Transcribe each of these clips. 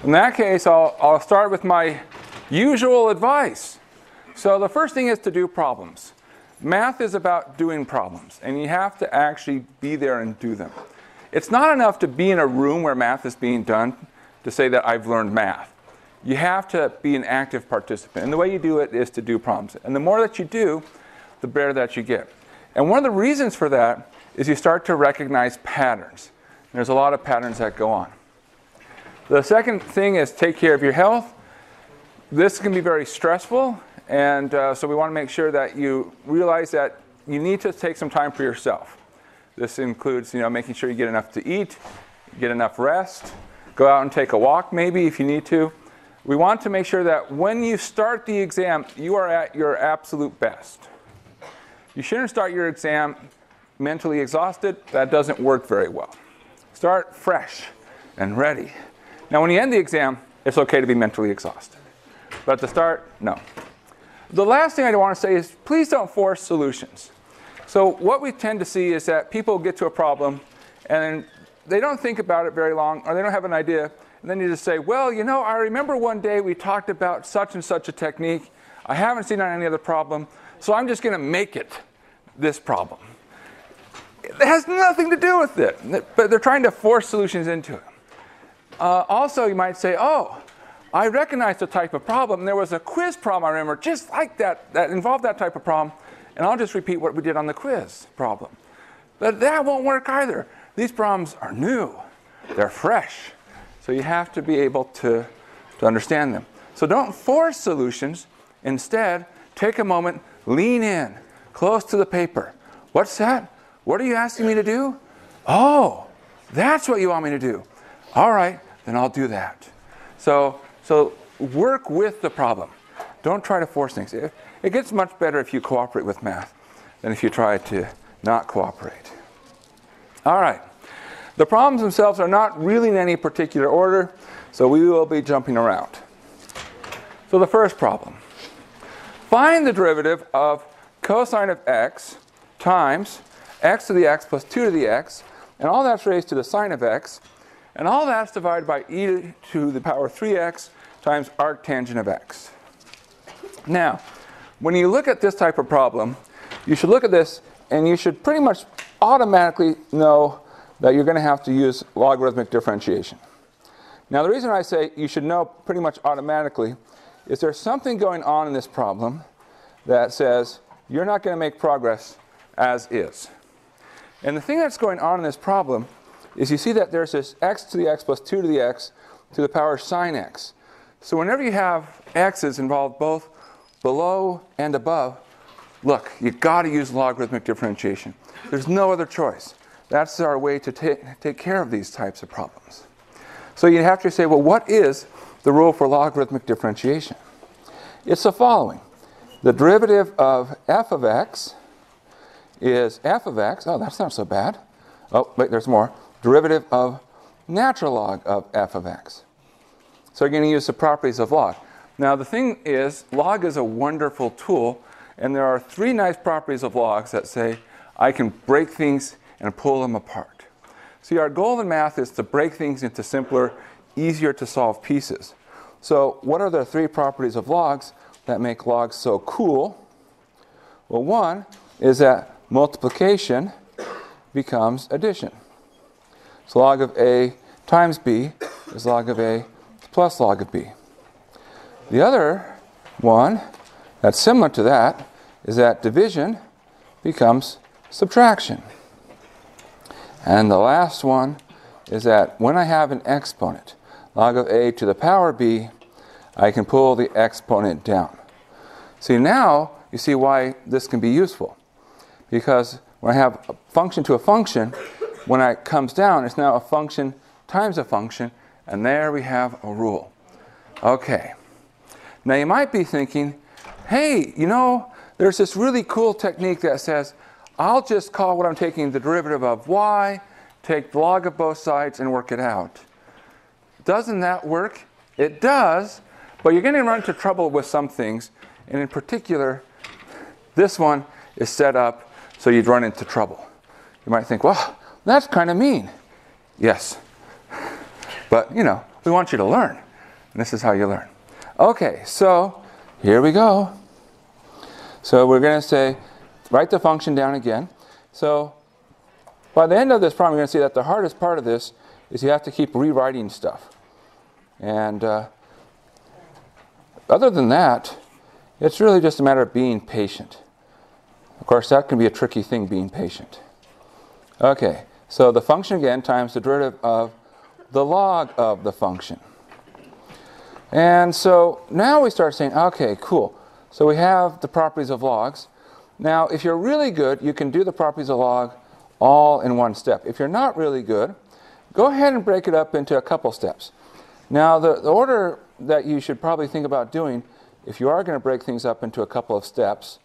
In that case, I'll start with my usual advice. So the first thing is to do problems. Math is about doing problems, and you have to actually be there and do them. It's not enough to be in a room where math is being done to say that I've learned math. You have to be an active participant, and the way you do it is to do problems. And the more that you do, the better that you get. And one of the reasons for that is you start to recognize patterns. There's a lot of patterns that go on. The second thing is take care of your health. This can be very stressful, and so we want to make sure that you realize that you need to take some time for yourself. This includes, making sure you get enough to eat, get enough rest, go out and take a walk maybe if you need to. We want to make sure that when you start the exam, you are at your absolute best. You shouldn't start your exam mentally exhausted. That doesn't work very well. Start fresh and ready. Now, when you end the exam, it's okay to be mentally exhausted. But at the start, no. The last thing I want to say is please don't force solutions. So what we tend to see is that people get to a problem and they don't think about it very long, or they don't have an idea, and then you just say, well, I remember one day we talked about such and such a technique. I haven't seen it on any other problem, so I'm just going to make it this problem. It has nothing to do with it, but they're trying to force solutions into it. Also, you might say, oh, I recognize the type of problem. There was a quiz problem I remember just like that involved that type of problem, and I'll just repeat what we did on the quiz problem. But that won't work either. These problems are new. They're fresh. So you have to be able to understand them. So don't force solutions. Instead, take a moment, lean in, close to the paper. What's that? What are you asking me to do? Oh, that's what you want me to do. All right, then I'll do that. So work with the problem. Don't try to force things. It gets much better if you cooperate with math than if you try to not cooperate. All right. The problems themselves are not really in any particular order, so we will be jumping around. So the first problem. Find the derivative of cosine of x times x to the x plus 2 to the x, and all that's raised to the sine of x, and all that's divided by e to the power 3x times arctangent of x. Now, when you look at this type of problem, you should look at this and you should pretty much automatically know that you're going to have to use logarithmic differentiation. Now, the reason I say you should know pretty much automatically is there's something going on in this problem that says you're not going to make progress as is. And the thing that's going on in this problem is you see that there's this x to the x plus 2 to the x to the power sine x. So whenever you have x's involved both below and above, look, you've got to use logarithmic differentiation. There's no other choice. That's our way to take care of these types of problems. So you have to say, well, what is the rule for logarithmic differentiation? It's the following. The derivative of f of x is f of x. Oh, that's not so bad. Oh, wait, there's more. Derivative of natural log of f of x. So you're going to use the properties of log. Now, the thing is, log is a wonderful tool, and there are 3 nice properties of logs that say I can break things and pull them apart. See, our goal in math is to break things into simpler, easier to solve pieces. So what are the 3 properties of logs that make logs so cool? Well, one is that multiplication becomes addition. So log of a times b is log of a plus log of b. The other one that's similar to that is that division becomes subtraction. And the last one is that when I have an exponent, log of a to the power b, I can pull the exponent down. See, now you see why this can be useful. Because when I have a function to a function, when it comes down, it's now a function times a function, and there we have a rule. Okay. Now you might be thinking, hey, there's this really cool technique that says, I'll just call what I'm taking the derivative of y, take the log of both sides, and work it out. Doesn't that work? It does, but you're going to run into trouble with some things, and in particular, this one is set up so you'd run into trouble. You might think, well, that's kind of mean. Yes, but we want you to learn. And this is how you learn. Okay, so here we go. So we're going to say, write the function down again. So by the end of this problem, you're going to see that the hardest part of this is you have to keep rewriting stuff. And other than that, it's really just a matter of being patient. Of course, that can be a tricky thing, being patient. Okay, so the function again times the derivative of the log of the function. And so now we start saying, okay, cool. So we have the properties of logs. Now, if you're really good, you can do the properties of log all in one step. If you're not really good, go ahead and break it up into a couple steps. Now, the order that you should probably think about doing, if you are going to break things up into a couple of steps,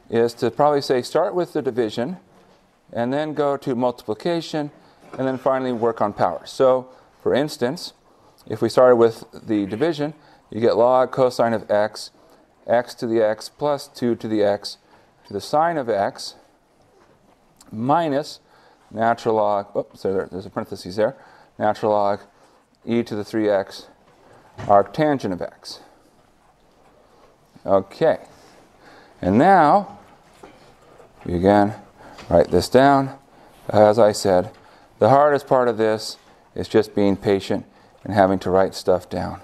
is to probably say start with the division, and then go to multiplication, and then finally work on power. So, for instance, if we started with the division, you get log cosine of x, x to the x plus 2 to the x to the sine of x minus natural log, oops, there's a parenthesis there, natural log e to the 3x arctangent of x. Okay. And now, we again write this down. As I said, the hardest part of this is just being patient and having to write stuff down.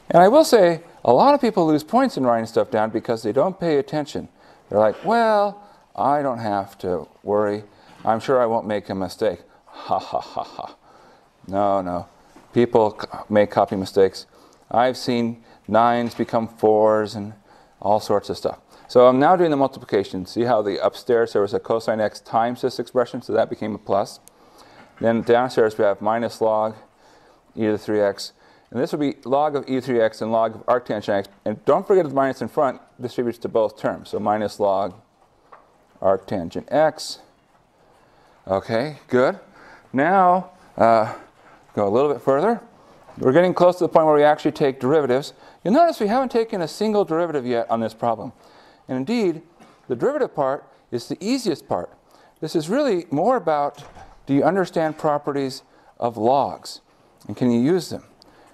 And I will say, a lot of people lose points in writing stuff down because they don't pay attention. They're like, well, I don't have to worry. I'm sure I won't make a mistake. Ha ha ha ha. No, no. People make copy mistakes. I've seen 9s become 4s and all sorts of stuff. So I'm now doing the multiplication. See how the upstairs there was a cosine x times this expression, so that became a plus. Then downstairs we have minus log e to the 3x. And this will be log of e to the 3x and log of arctangent x. And don't forget the minus in front distributes to both terms. So minus log arctangent x. Okay, good. Now, go a little bit further. We're getting close to the point where we actually take derivatives. You'll notice we haven't taken a single derivative yet on this problem. And indeed, the derivative part is the easiest part. This is really more about, do you understand properties of logs? And can you use them?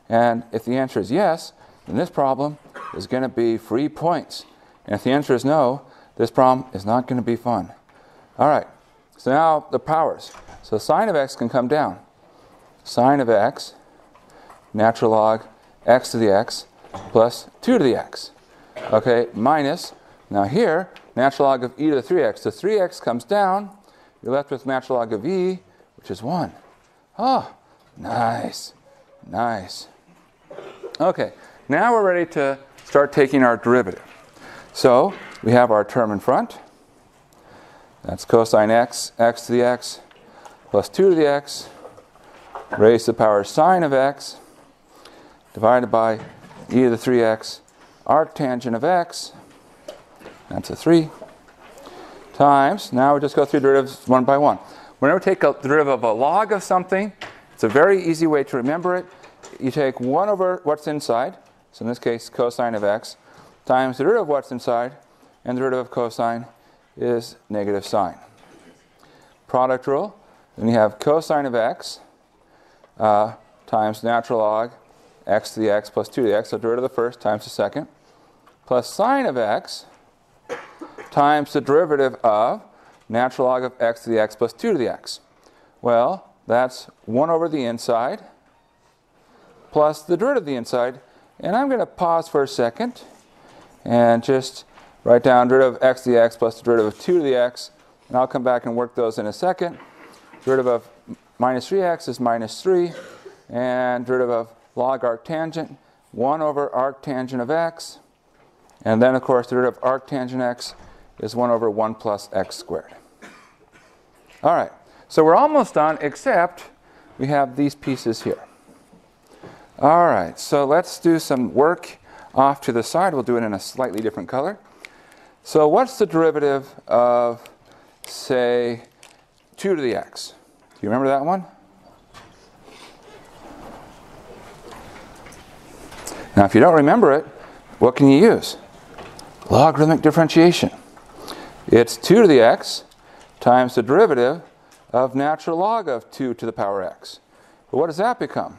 And if the answer is yes, then this problem is going to be free points. And if the answer is no, this problem is not going to be fun. All right, so now the powers. So sine of x can come down. Sine of x, natural log x to the x plus 2 to the x. Okay, minus, now here, natural log of e to the 3x. The 3x comes down. You're left with natural log of e, which is 1. Oh, nice, nice. Okay, now we're ready to start taking our derivative. So we have our term in front. That's cosine x, x to the x, plus 2 to the x, raised to the power sine of x, divided by e to the 3x, arctangent of x, that's a 3, times, now we just go through derivatives one by one. Whenever we take a derivative of a log of something, it's a very easy way to remember it. You take 1 over what's inside, so in this case cosine of x, times the derivative of what's inside, and the derivative of cosine is negative sine. Product rule, then you have cosine of x times natural log x to the x plus 2 to the x, so derivative of the first times the second, plus sine of x times the derivative of natural log of x to the x plus 2 to the x. Well, that's 1 over the inside plus the derivative of the inside. And I'm going to pause for a second and just write down derivative of x to the x plus the derivative of 2 to the x. And I'll come back and work those in a second. Derivative of minus 3x is minus 3. And derivative of log arctangent, 1 over arctangent of x. And then, of course, the derivative of arctangent x is 1 over 1 plus x squared. All right, so we're almost done, except we have these pieces here. All right, so let's do some work off to the side. We'll do it in a slightly different color. So what's the derivative of, say, 2 to the x? Do you remember that one? Now, if you don't remember it, what can you use? Logarithmic differentiation. It's 2 to the x times the derivative of natural log of 2 to the power x. But what does that become?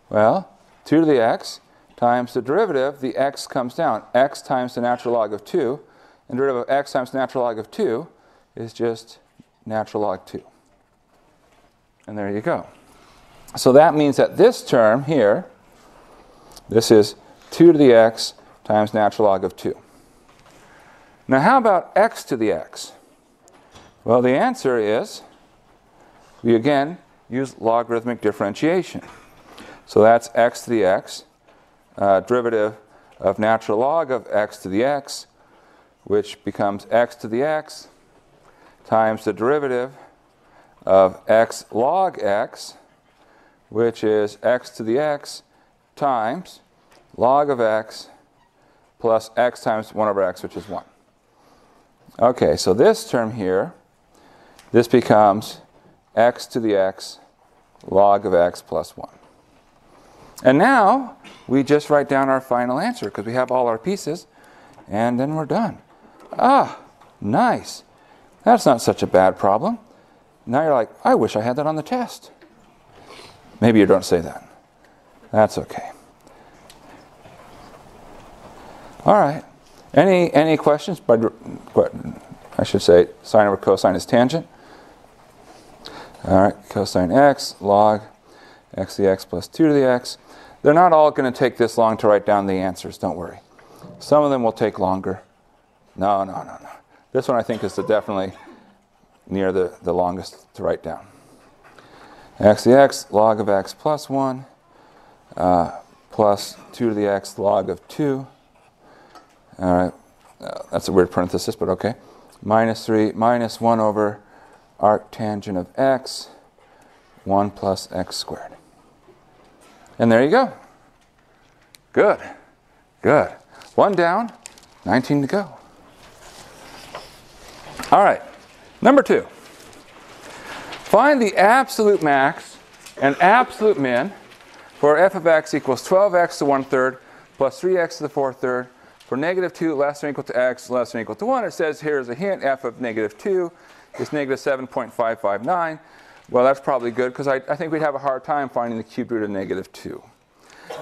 Well, 2 to the x times the derivative, the x comes down. X times the natural log of 2. And the derivative of x times the natural log of 2 is just natural log 2. And there you go. So that means that this term here, this is 2 to the x times natural log of 2. Now how about x to the x? Well, the answer is, we again use logarithmic differentiation. So that's x to the x, derivative of natural log of x to the x, which becomes x to the x times the derivative of x log x, which is x to the x times log of x plus x times 1 over x, which is 1. Okay, so this term here, this becomes x to the x log of x plus 1. And now we just write down our final answer because we have all our pieces, and then we're done. Ah, nice. That's not such a bad problem. Now you're like, I wish I had that on the test. Maybe you don't say that. That's okay. All right. Any questions? I should say sine over cosine is tangent. All right, cosine x log x to the x plus 2 to the x. They're not all going to take this long to write down the answers, don't worry. Some of them will take longer. No. This one I think is definitely near the longest to write down. X to the x log of x plus 1 plus 2 to the x log of 2. All right, that's a weird parenthesis, but okay. Minus 3 minus 1 over arctangent of x, 1 plus x squared. And there you go. Good. 1 down, 19 to go. All right, number 2. Find the absolute max and absolute min for f of x equals 12x to 1/3 plus 3x to the 4/3 for negative 2 less than or equal to x less than or equal to 1. It says here's a hint, f of negative 2 is negative 7.559. Well, that's probably good because I think we'd have a hard time finding the cubed root of negative 2.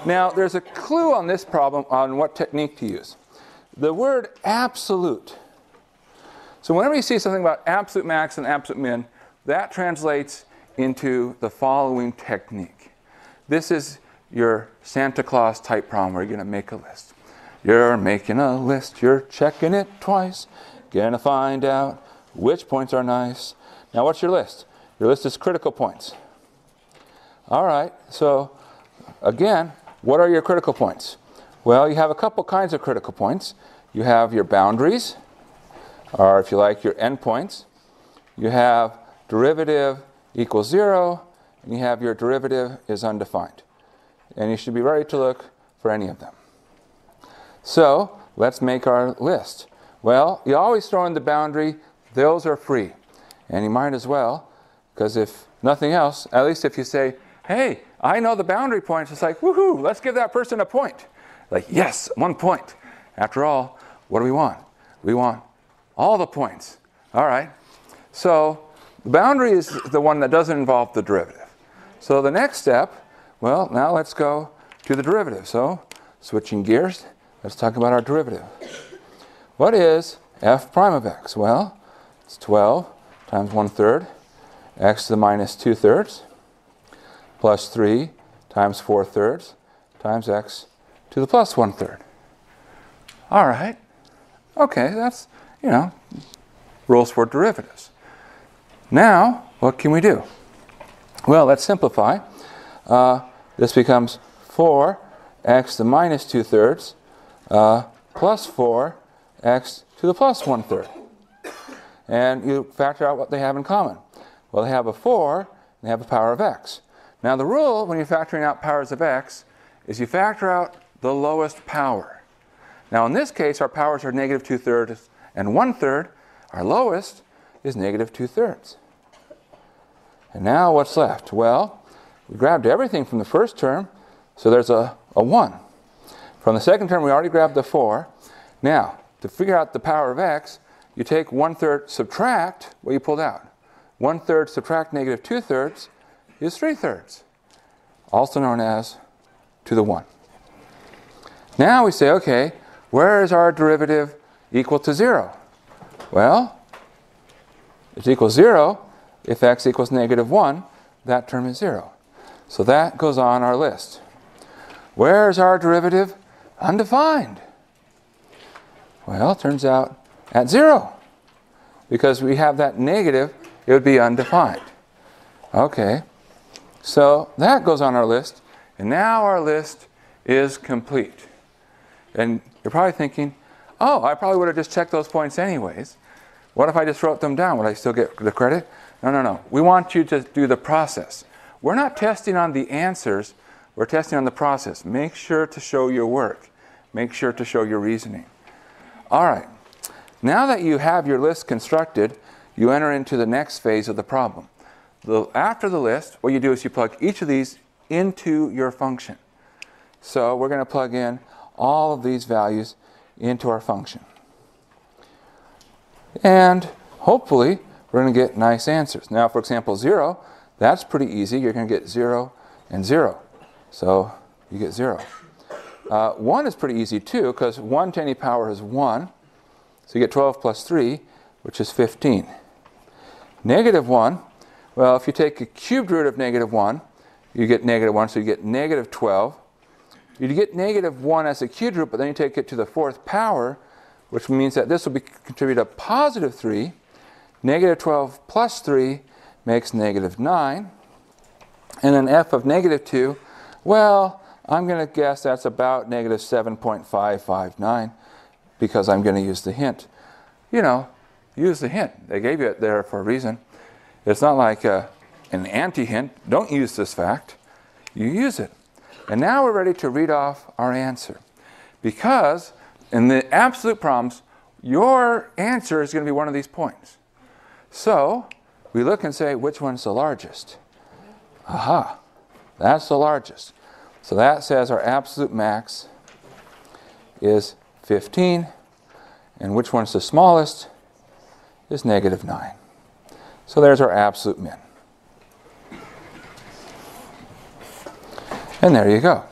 Now, there's a clue on this problem on what technique to use. The word absolute. So whenever you see something about absolute max and absolute min, that translates into the following technique. This is your Santa Claus type problem where you're going to make a list. You're making a list, you're checking it twice, gonna find out which points are nice. Now what's your list? Your list is critical points. All right, so again, what are your critical points? Well, you have a couple kinds of critical points. You have your boundaries, or if you like, your endpoints. You have derivative equals 0, and you have your derivative is undefined. And you should be ready to look for any of them. So let's make our list. Well, you always throw in the boundary. Those are free. And you might as well, because if nothing else, at least if you say, hey, I know the boundary points, it's like, woohoo, let's give that person a point. Like, yes, 1 point. After all, what do we want? We want all the points. All right. So the boundary is the one that doesn't involve the derivative. So the next step, well, now let's go to the derivative. So switching gears, let's talk about our derivative. What is f prime of x? Well, it's 12 times 1/3 x to the minus 2/3 plus 3 times 4/3 times x to the plus 1/3. All right. Okay, that's, rules for derivatives. Now, what can we do? Well, let's simplify. This becomes 4x to the minus 2/3 plus 4x to the plus 1/3. And you factor out what they have in common. Well, they have a 4, and they have a power of x. Now, the rule when you're factoring out powers of x is you factor out the lowest power. Now, in this case, our powers are negative 2/3 and 1/3. Our lowest is negative 2/3. And now what's left? Well, we grabbed everything from the first term, so there's a 1. From the second term, we already grabbed the 4. Now, to figure out the power of x, you take 1/3, subtract what you pulled out. 1/3 subtract negative 2/3 is 3/3, also known as to the 1. Now we say, okay, where is our derivative equal to 0? Well, it's equal to 0 if x equals negative 1, that term is 0. So that goes on our list. Where is our derivative? Undefined. Well, it turns out at 0. Because we have that negative, it would be undefined. Okay, so that goes on our list, and now our list is complete. And you're probably thinking, oh, I probably would have just checked those points anyways. What if I just wrote them down? Would I still get the credit? No, no, no. We want you to do the process. We're not testing on the answers. We're testing on the process. Make sure to show your work. Make sure to show your reasoning. All right. Now that you have your list constructed, you enter into the next phase of the problem. After the list, what you do is you plug each of these into your function. So we're going to plug in all of these values into our function. And hopefully, we're going to get nice answers. Now, for example, 0, that's pretty easy. You're going to get 0 and 0. So you get 0. 1 is pretty easy too, because 1 to any power is 1. So you get 12 plus 3, which is 15. Negative 1, well, if you take a cubed root of negative 1, you get negative 1, so you get negative 12. You get negative 1 as a cubed root, but then you take it to the 4th power, which means that this will contribute a positive 3. Negative 12 plus 3 makes negative 9. And then f of negative 2, well, I'm going to guess that's about negative 7.559 because I'm going to use the hint. You know, use the hint. They gave you it there for a reason. It's not like an anti-hint. Don't use this fact. You use it. And now we're ready to read off our answer. Because in the absolute problems, your answer is going to be one of these points. So we look and say, which one's the largest? Aha, that's the largest. So that says our absolute max is 15. And which one's the smallest is negative 9. So there's our absolute min. And there you go.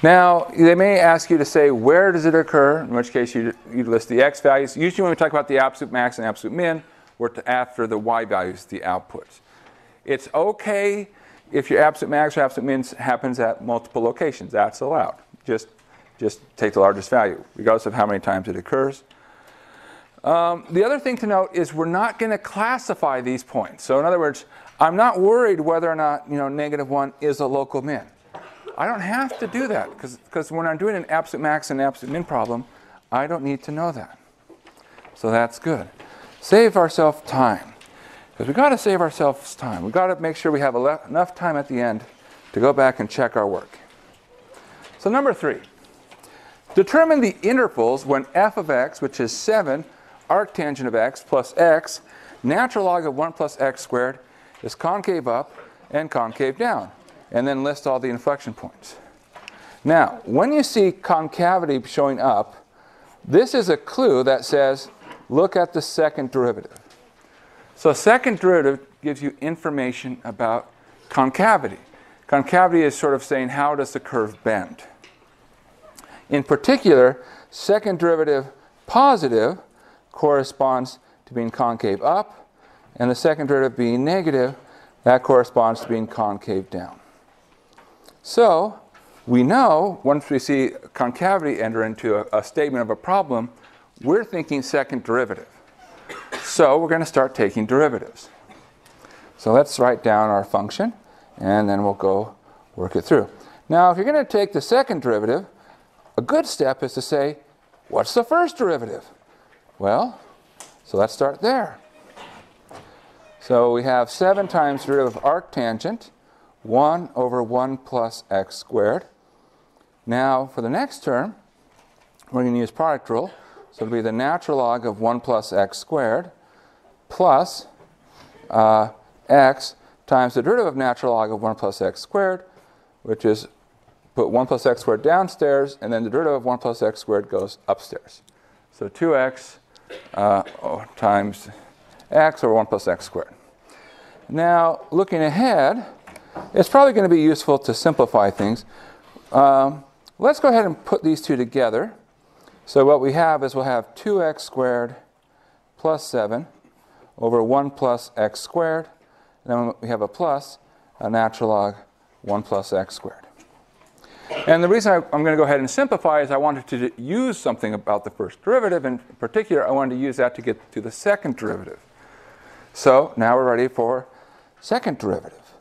Now, they may ask you to say, where does it occur? In which case, you list the x values. Usually when we talk about the absolute max and absolute min, we're after the y values, the outputs. It's okay if your absolute max or absolute min happens at multiple locations. That's allowed. Just take the largest value, regardless of how many times it occurs. The other thing to note is we're not going to classify these points. So in other words, I'm not worried whether or not negative 1 is a local min. I don't have to do that because when I'm doing an absolute max and absolute min problem, I don't need to know that. So that's good. Save ourselves time. Because we've got to save ourselves time. We've got to make sure we have enough time at the end to go back and check our work. So number 3. Determine the intervals when f of x, which is 7, arctangent of x plus x, natural log of 1 plus x squared, is concave up and concave down. And then list all the inflection points. Now, when you see concavity showing up, this is a clue that says, look at the second derivative. So second derivative gives you information about concavity. Concavity is sort of saying, how does the curve bend? In particular, second derivative positive corresponds to being concave up, and the second derivative being negative, that corresponds to being concave down. So we know once we see concavity enter into a statement of a problem, we're thinking second derivative. So we're going to start taking derivatives. So let's write down our function, and then we'll go work it through. Now, if you're going to take the second derivative, a good step is to say, what's the first derivative? Well, so let's start there. So we have 7 times the derivative of arctangent, 1 over 1 plus x squared. Now, for the next term, we're going to use product rule. So it'll be the natural log of 1 plus x squared plus x times the derivative of natural log of 1 plus x squared, which is put 1 plus x squared downstairs, and then the derivative of 1 plus x squared goes upstairs. So 2x times x over 1 plus x squared. Now, looking ahead, it's probably going to be useful to simplify things. let's go ahead and put these two together. So what we have is we'll have 2x squared plus 7 over 1 plus x squared. And then we have a plus, a natural log 1 plus x squared. And the reason I'm going to go ahead and simplify is I wanted to use something about the first derivative. In particular, I wanted to use that to get to the second derivative. So now we're ready for second derivative,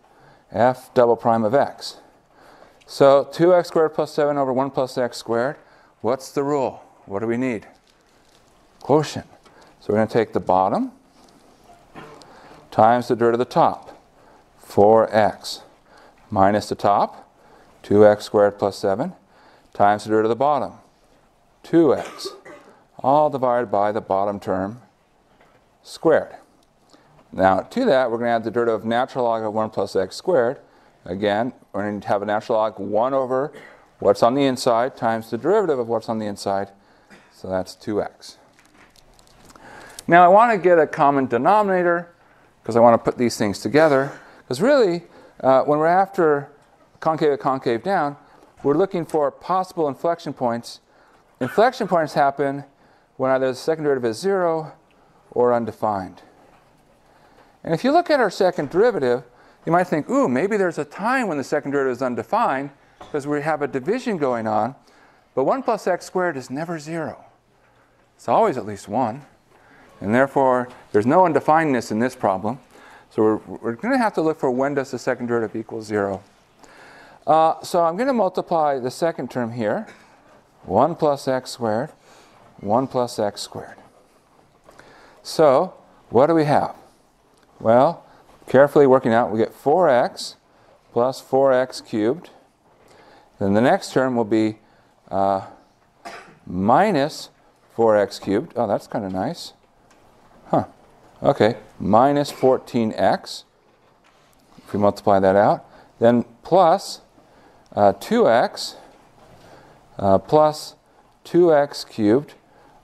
f double prime of x. So 2x squared plus 7 over 1 plus x squared. What's the rule? What do we need? Quotient. So we're going to take the bottom times the derivative of the top, 4x, minus the top, 2x squared plus 7, times the derivative of the bottom, 2x, all divided by the bottom term squared. Now, to that, we're going to add the derivative of natural log of 1 plus x squared. Again, we're going to have a natural log 1 over what's on the inside times the derivative of what's on the inside. So that's 2x. Now, I want to get a common denominator because I want to put these things together. Because really, when we're after concave to concave down, we're looking for possible inflection points. Inflection points happen when either the second derivative is 0 or undefined. And if you look at our second derivative, you might think, ooh, maybe there's a time when the second derivative is undefined because we have a division going on. But 1 plus x squared is never 0. It's always at least 1. And therefore, there's no undefinedness in this problem. So we're going to have to look for when does the second derivative equal 0. So I'm going to multiply the second term here. 1 plus x squared, 1 plus x squared. So what do we have? Well, carefully working out, we get 4x plus 4x cubed. Then the next term will be minus 4x cubed. Oh, that's kind of nice. Huh. Okay, minus 14x. If we multiply that out. Then plus 2x plus 2x cubed.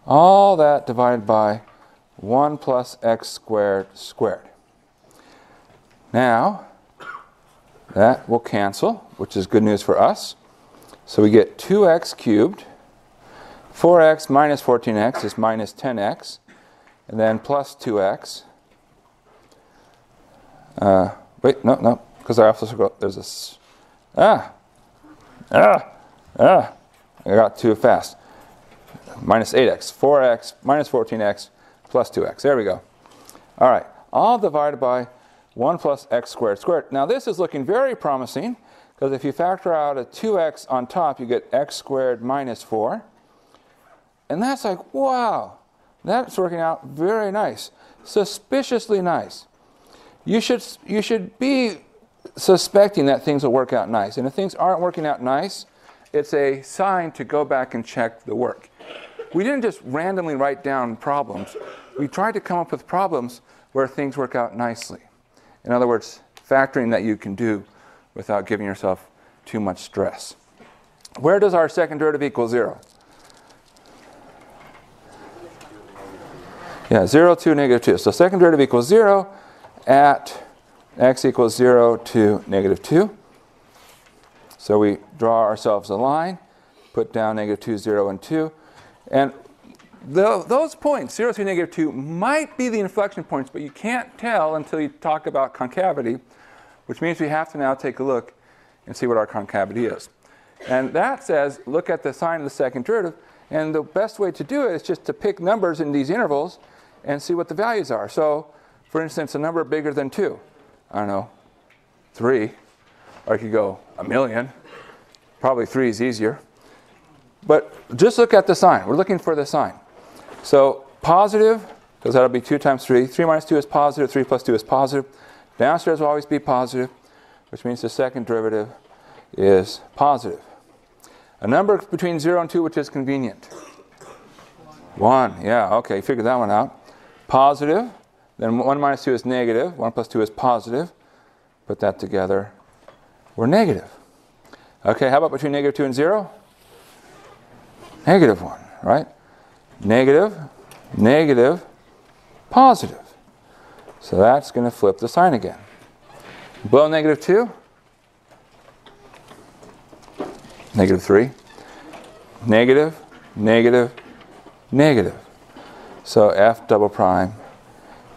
All that divided by 1 plus x squared squared. Now, that will cancel, which is good news for us. So we get 2x cubed. 4x minus 14x is minus 10x. And then plus 2x. Wait, no, because I also got, there's this. I got too fast. Minus 8x. 4x minus 14x plus 2x. There we go. All right, all divided by 1 plus x squared squared. Now this is looking very promising, because if you factor out a 2x on top, you get x squared minus 4. And that's like, wow, that's working out very nice. Suspiciously nice. You should be suspecting that things will work out nice. And if things aren't working out nice, it's a sign to go back and check the work. We didn't just randomly write down problems. We tried to come up with problems where things work out nicely. In other words, factoring that you can do without giving yourself too much stress. Where does our second derivative equal 0? Yeah, 0 to negative 2. So second derivative equals 0 at x equals 0 to negative 2. So we draw ourselves a line, put down negative 2, 0, and 2. And those points, 0 to negative 2, might be the inflection points, but you can't tell until you talk about concavity, which means we have to now take a look and see what our concavity is. And that says, look at the sign of the second derivative, and the best way to do it is just to pick numbers in these intervals and see what the values are. So, for instance, a number bigger than 2, I don't know, 3, or I could go 1,000,000. Probably 3 is easier. But just look at the sign. We're looking for the sign. So positive, because that'll be 2 times 3. 3 minus 2 is positive. 3 plus 2 is positive. Downstairs will always be positive, which means the second derivative is positive. A number between 0 and 2 which is convenient. 1. Yeah, okay, figure that one out. Positive. Then 1 minus 2 is negative. 1 plus 2 is positive. Put that together. We're negative. Okay, how about between negative 2 and 0? Negative 1, right? Negative, negative, positive. So that's going to flip the sign again. Below negative 2? negative 3, negative, negative, negative. So f double prime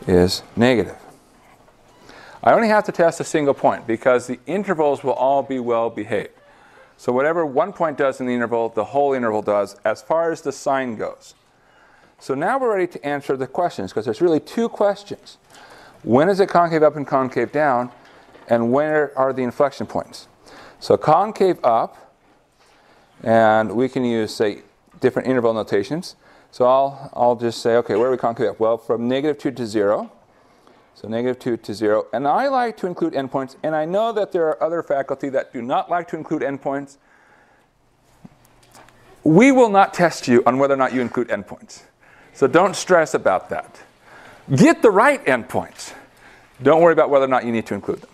is negative. I only have to test a single point because the intervals will all be well behaved. So whatever one point does in the interval, the whole interval does as far as the sign goes. So now we're ready to answer the questions because there's really two questions. When is it concave up and concave down? And where are the inflection points? So concave up, and we can use, say, different interval notations. So I'll just say, okay, where are we concave up? Well, from negative 2 to 0. So negative 2 to 0. And I like to include endpoints. And I know that there are other faculty that do not like to include endpoints. We will not test you on whether or not you include endpoints. So don't stress about that. Get the right endpoints. Don't worry about whether or not you need to include them.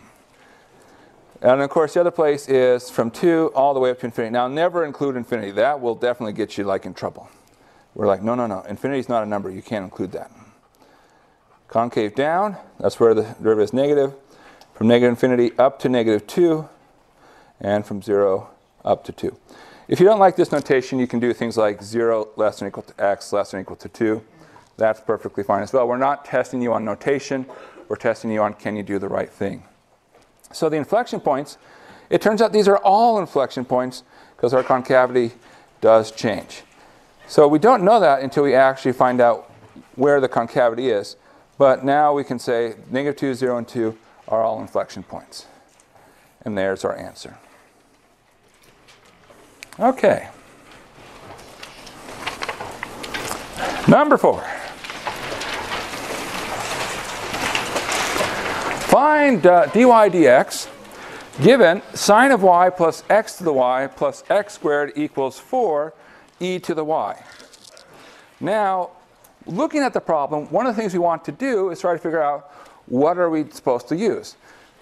And of course, the other place is from 2 all the way up to infinity. Now, never include infinity. That will definitely get you like in trouble. We're like, no, no, no. Infinity is not a number. You can't include that. Concave down, that's where the derivative is negative. From negative infinity up to negative 2, and from 0 up to 2. If you don't like this notation, you can do things like 0 less than or equal to x less than or equal to 2. That's perfectly fine as well. We're not testing you on notation. We're testing you on can you do the right thing. So the inflection points, it turns out these are all inflection points because our concavity does change. So we don't know that until we actually find out where the concavity is. But now we can say negative 2, 0, and 2 are all inflection points. And there's our answer. Okay. Number 4. Find dy dx given sine of y plus x to the y plus x squared equals 4 e to the y. Now, looking at the problem, one of the things we want to do is try to figure out what are we supposed to use.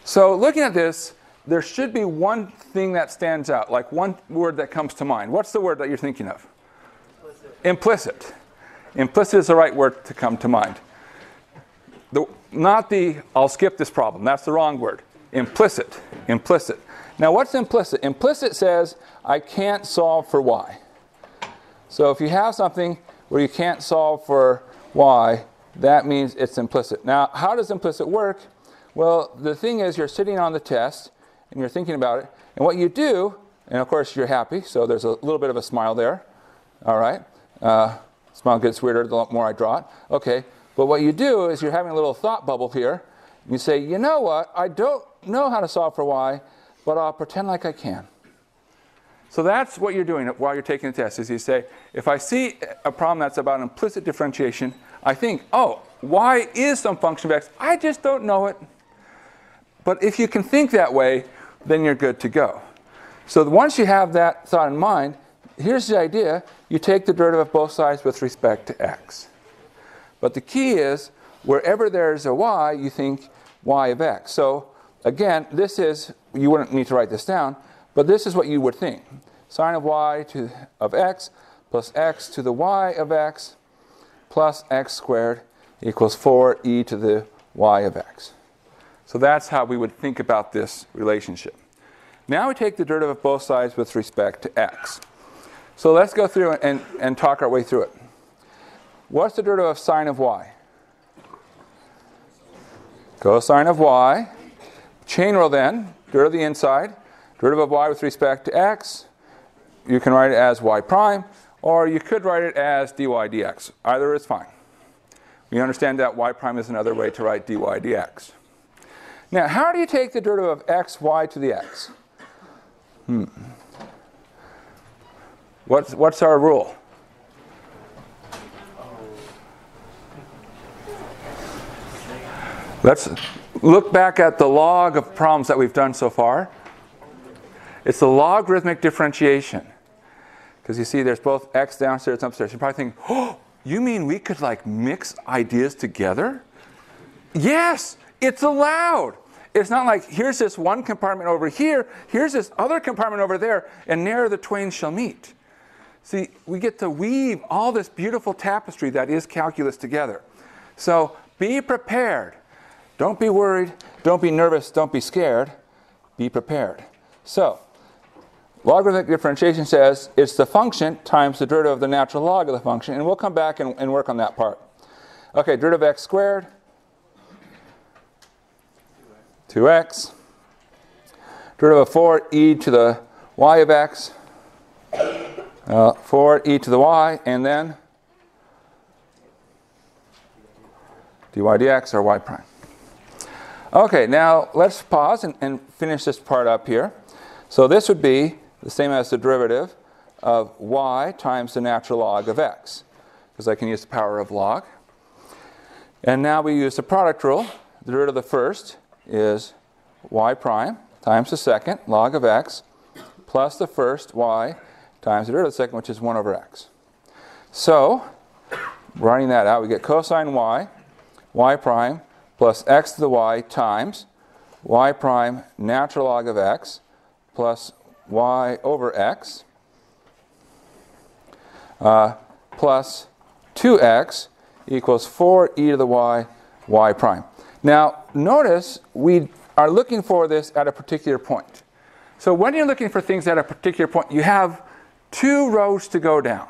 So looking at this, there should be one thing that stands out, like one word that comes to mind. What's the word that you're thinking of? Implicit. Implicit is the right word to come to mind. Not the, I'll skip this problem. That's the wrong word. Implicit. Implicit. Now what's implicit? Implicit says I can't solve for y. So if you have something where you can't solve for y, that means it's implicit. Now, how does implicit work? Well, the thing is you're sitting on the test and you're thinking about it. And what you do, and of course you're happy, so there's a little bit of a smile there. All right. Smile gets weirder the more I draw it. Okay. But what you do is you're having a little thought bubble here. You say, you know what? I don't know how to solve for y, but I'll pretend like I can. So that's what you're doing while you're taking the test, is you say, if I see a problem that's about implicit differentiation, I think, oh, y is some function of x. I just don't know it. But if you can think that way, then you're good to go. So once you have that thought in mind, here's the idea. You take the derivative of both sides with respect to x. But the key is, wherever there's a y, you think y of x. So again, this is, you wouldn't need to write this down, but this is what you would think. Sine of y of x plus x to the y of x plus x squared equals 4e to the y of x. So that's how we would think about this relationship. Now we take the derivative of both sides with respect to x. So let's go through and talk our way through it. What's the derivative of sine of y? Cosine of y. Chain rule then, derivative of the inside. Derivative of y with respect to x. You can write it as y prime, or you could write it as dy dx. Either is fine. We understand that y prime is another way to write dy dx. Now, how do you take the derivative of x, y to the x? What's our rule? Let's look back at the log of problems that we've done so far. It's the logarithmic differentiation. Because you see there's both x downstairs and upstairs. You're probably thinking, oh, you mean we could like mix ideas together? Yes, it's allowed. It's not like here's this one compartment over here, here's this other compartment over there, and ne'er the twain shall meet. See, we get to weave all this beautiful tapestry that is calculus together. So be prepared. Don't be worried. Don't be nervous. Don't be scared. Be prepared. So logarithmic differentiation says it's the function times the derivative of the natural log of the function. And we'll come back and work on that part. Okay, derivative of x squared. 2x. Derivative of 4e to the y of x. 4e to the y. And then dy dx or y prime. Okay, now let's pause and finish this part up here. So this would be the same as the derivative of y times the natural log of x, because I can use the power of log. And now we use the product rule. The derivative of the first is y prime times the second log of x plus the first y times the derivative of the second, which is 1 over x. So, writing that out, we get cosine y prime plus x to the y times y prime natural log of x plus y over x plus 2x equals 4e to the y prime. Now, notice we are looking for this at a particular point. So when you're looking for things at a particular point, you have two roads to go down.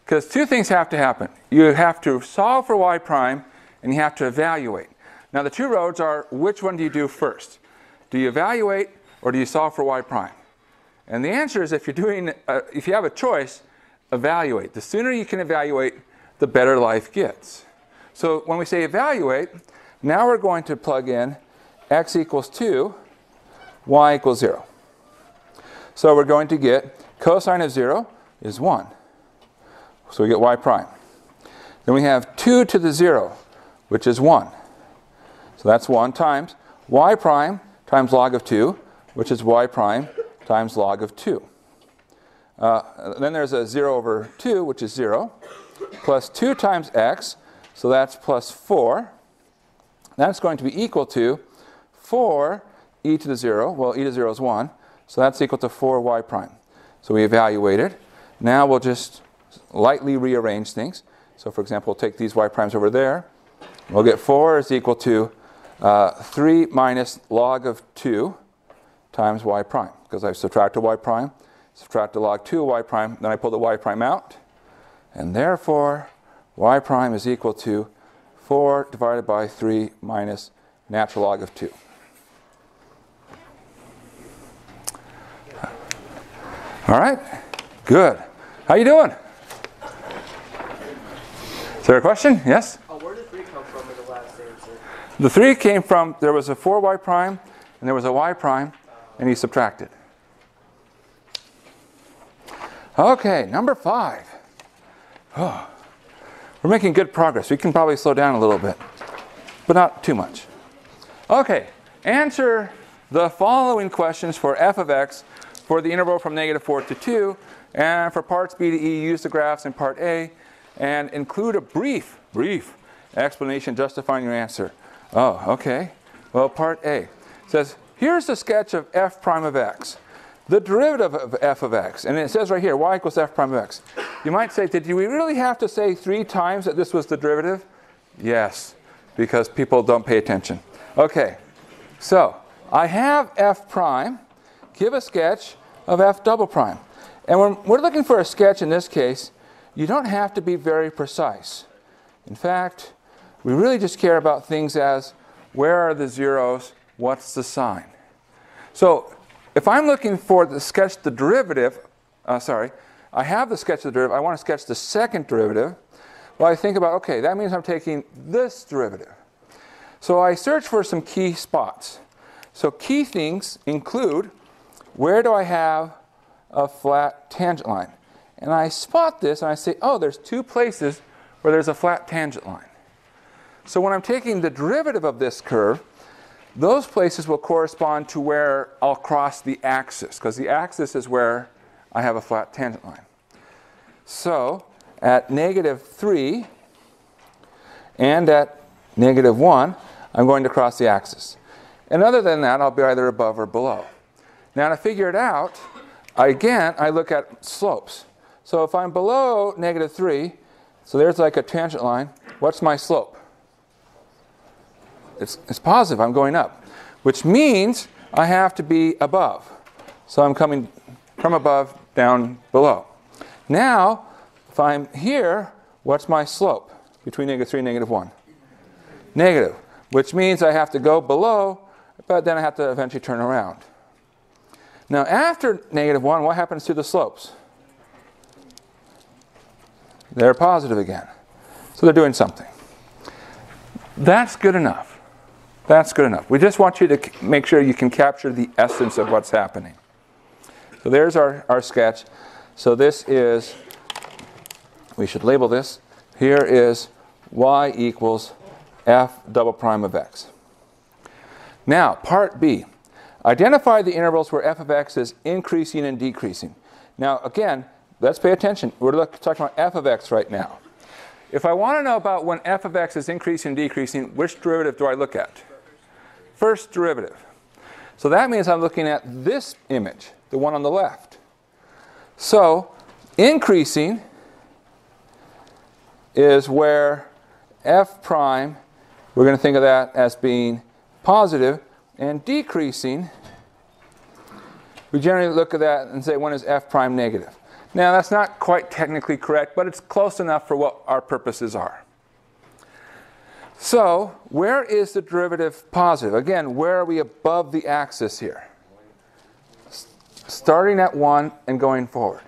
Because two things have to happen. You have to solve for y prime, and you have to evaluate. Now, the two roads are, which one do you do first? Do you evaluate, or do you solve for y prime? And the answer is, if you have a choice, evaluate. The sooner you can evaluate, the better life gets. So when we say evaluate, now we're going to plug in x equals 2, y equals 0. So we're going to get cosine of 0 is 1. So we get y prime. Then we have 2 to the 0, which is 1. So that's 1 times y prime times log of 2, which is y prime times log of 2. Then there's a 0 over 2, which is 0, plus 2 times x, so that's plus 4. That's going to be equal to 4 e to the 0. Well, e to the 0 is 1, so that's equal to 4y prime. So we evaluated. Now we'll just lightly rearrange things. So for example, we'll take these y primes over there. We'll get 4 is equal to 3 minus log of 2 times y prime. Because I've subtracted y prime, subtracted log 2 y prime, then I pull the y prime out. And therefore, y prime is equal to 4 divided by 3 minus natural log of 2. All right, good. How you doing? Is there a question? Yes? Where did 3 come from in the last answer? The 3 came from, there was a 4y prime, and there was a y prime, and he subtracted. Okay, number 5. Oh, we're making good progress. We can probably slow down a little bit, but not too much. Okay, answer the following questions for f of x for the interval from -4 to 2, and for parts b to e, use the graphs in part A, and include a brief explanation justifying your answer. Oh, okay. Well, part A says, here's the sketch of f prime of x, the derivative of f of x, and it says right here, y equals f prime of x. You might say, did we really have to say 3 times that this was the derivative? Yes, because people don't pay attention. Okay, so I have f prime. Give a sketch of f double prime. And when we're looking for a sketch in this case, you don't have to be very precise. In fact, we really just care about things as, where are the zeros, what's the sign? So if I'm looking for the sketch the derivative, I have the sketch of the derivative, I want to sketch the second derivative, well, I think about, okay, that means I'm taking this derivative. So I search for some key spots. So key things include, where do I have a flat tangent line? And I spot this and I say, oh, there's 2 places where there's a flat tangent line. So when I'm taking the derivative of this curve, those places will correspond to where I'll cross the axis, because the axis is where I have a flat tangent line. So at -3 and at -1, I'm going to cross the axis. And other than that, I'll be either above or below. Now to figure it out, again, I look at slopes. So if I'm below -3, so there's like a tangent line, what's my slope? It's positive, I'm going up. Which means I have to be above. So I'm coming from above down below. Now, if I'm here, what's my slope between -3 and -1? Negative, which means I have to go below, but then I have to eventually turn around. Now, after -1, what happens to the slopes? They're positive again. So they're doing something. That's good enough. That's good enough. We just want you to make sure you can capture the essence of what's happening. So there's our sketch. So this is, we should label this. Here is y equals f double prime of x. Now, part B. Identify the intervals where f of x is increasing and decreasing. Now, again, let's pay attention. We're talking about f of x right now. If I want to know about when f of x is increasing and decreasing, which derivative do I look at? First derivative. So that means I'm looking at this image, the one on the left. So increasing is where f prime, we're going to think of that as being positive, and decreasing, we generally look at that and say when is f prime negative. Now that's not quite technically correct, but it's close enough for what our purposes are. So where is the derivative positive? Again, where are we above the axis here? Starting at 1 and going forward.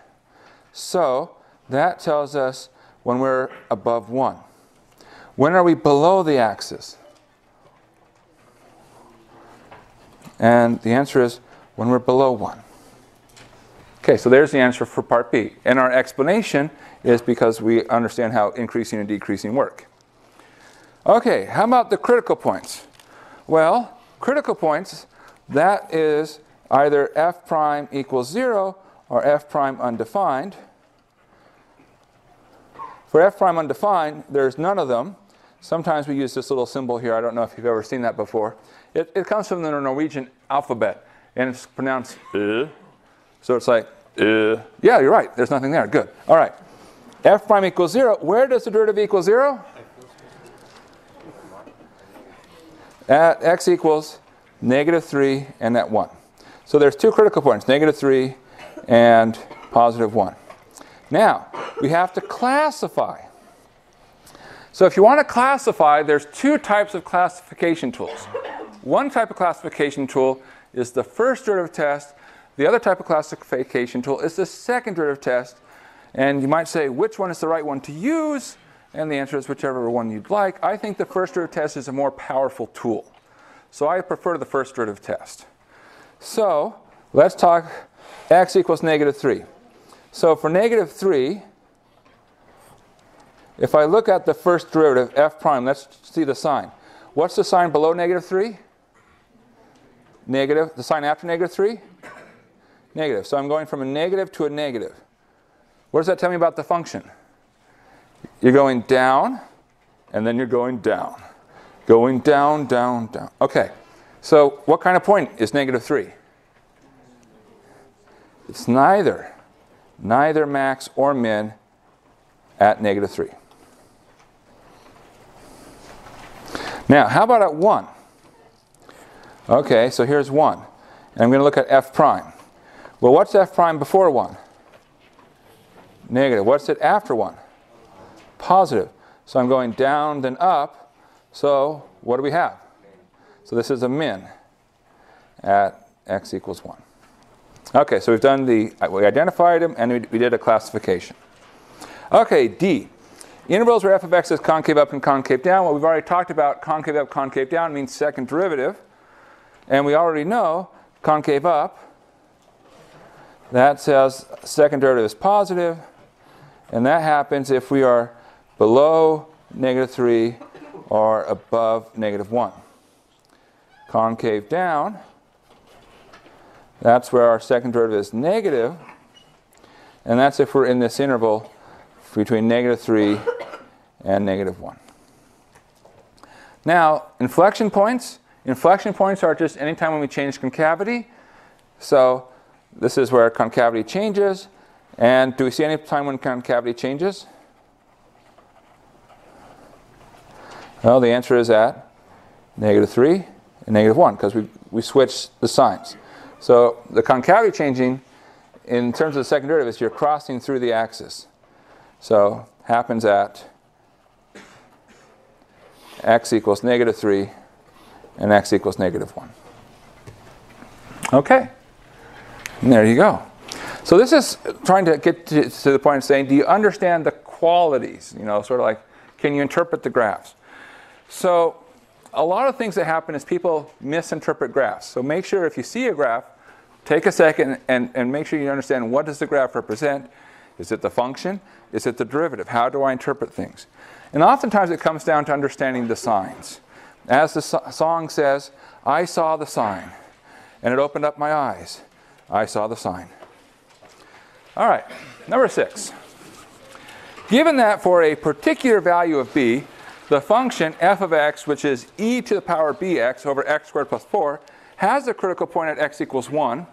So that tells us when we're above 1. When are we below the axis? And the answer is when we're below 1. Okay, so there's the answer for part B. And our explanation is because we understand how increasing and decreasing work. Okay, how about the critical points? Well, critical points, that is either f prime equals 0 or f prime undefined. For f prime undefined, there's none of them. Sometimes we use this little symbol here. I don't know if you've ever seen that before. It comes from the Norwegian alphabet, and it's pronounced So it's like, yeah, you're right. There's nothing there. Good. All right. F prime equals 0. Where does the derivative equal 0? At x equals -3 and at 1. So there's two critical points, -3 and +1. Now, we have to classify. So if you want to classify, there's two types of classification tools. One type of classification tool is the first derivative test. The other type of classification tool is the second derivative test. And you might say, which one is the right one to use? And the answer is whichever one you'd like. I think the first derivative test is a more powerful tool. So I prefer the first derivative test. So let's talk x equals -3. So for -3, if I look at the first derivative, f prime, let's see the sign. What's the sign below -3? Negative. The sign after -3? Negative. So I'm going from a negative to a negative. What does that tell me about the function? You're going down, and then you're going down. Going down, down, down. Okay. So what kind of point is -3? It's neither max or min at -3. Now, how about at 1? Okay, so here's 1. And I'm going to look at f prime. Well, what's f prime before 1? Negative. What's it after 1? Positive. So I'm going down, then up. So what do we have? So this is a min at x equals 1. Okay, so we identified them, and we did a classification. Okay, D. Intervals where f of x is concave up and concave down. Well, we've already talked about concave up, concave down means second derivative. And we already know concave up, that says second derivative is positive. And that happens if we are below -3 or above -1. Concave down, that's where our second derivative is negative. And that's if we're in this interval between -3 and -1. Now, inflection points. Inflection points are just any time when we change concavity. So this is where concavity changes. And do we see any time when concavity changes? Well, the answer is at -3 and -1 because we switched the signs. So the concavity changing in terms of the second derivative, is you're crossing through the axis. So happens at x equals -3 and x equals -1. Okay. And there you go. So this is trying to get to the point of saying, do you understand the qualities? You know, sort of like, can you interpret the graphs? So a lot of things that happen is people misinterpret graphs. So make sure if you see a graph, take a second and make sure you understand, what does the graph represent? Is it the function? Is it the derivative? How do I interpret things? And oftentimes it comes down to understanding the signs. As the song says, I saw the sign, and it opened up my eyes. I saw the sign. All right, number 6. Given that for a particular value of b, the function f of x, which is e to the power bx over x squared plus 4, has a critical point at x equals 1,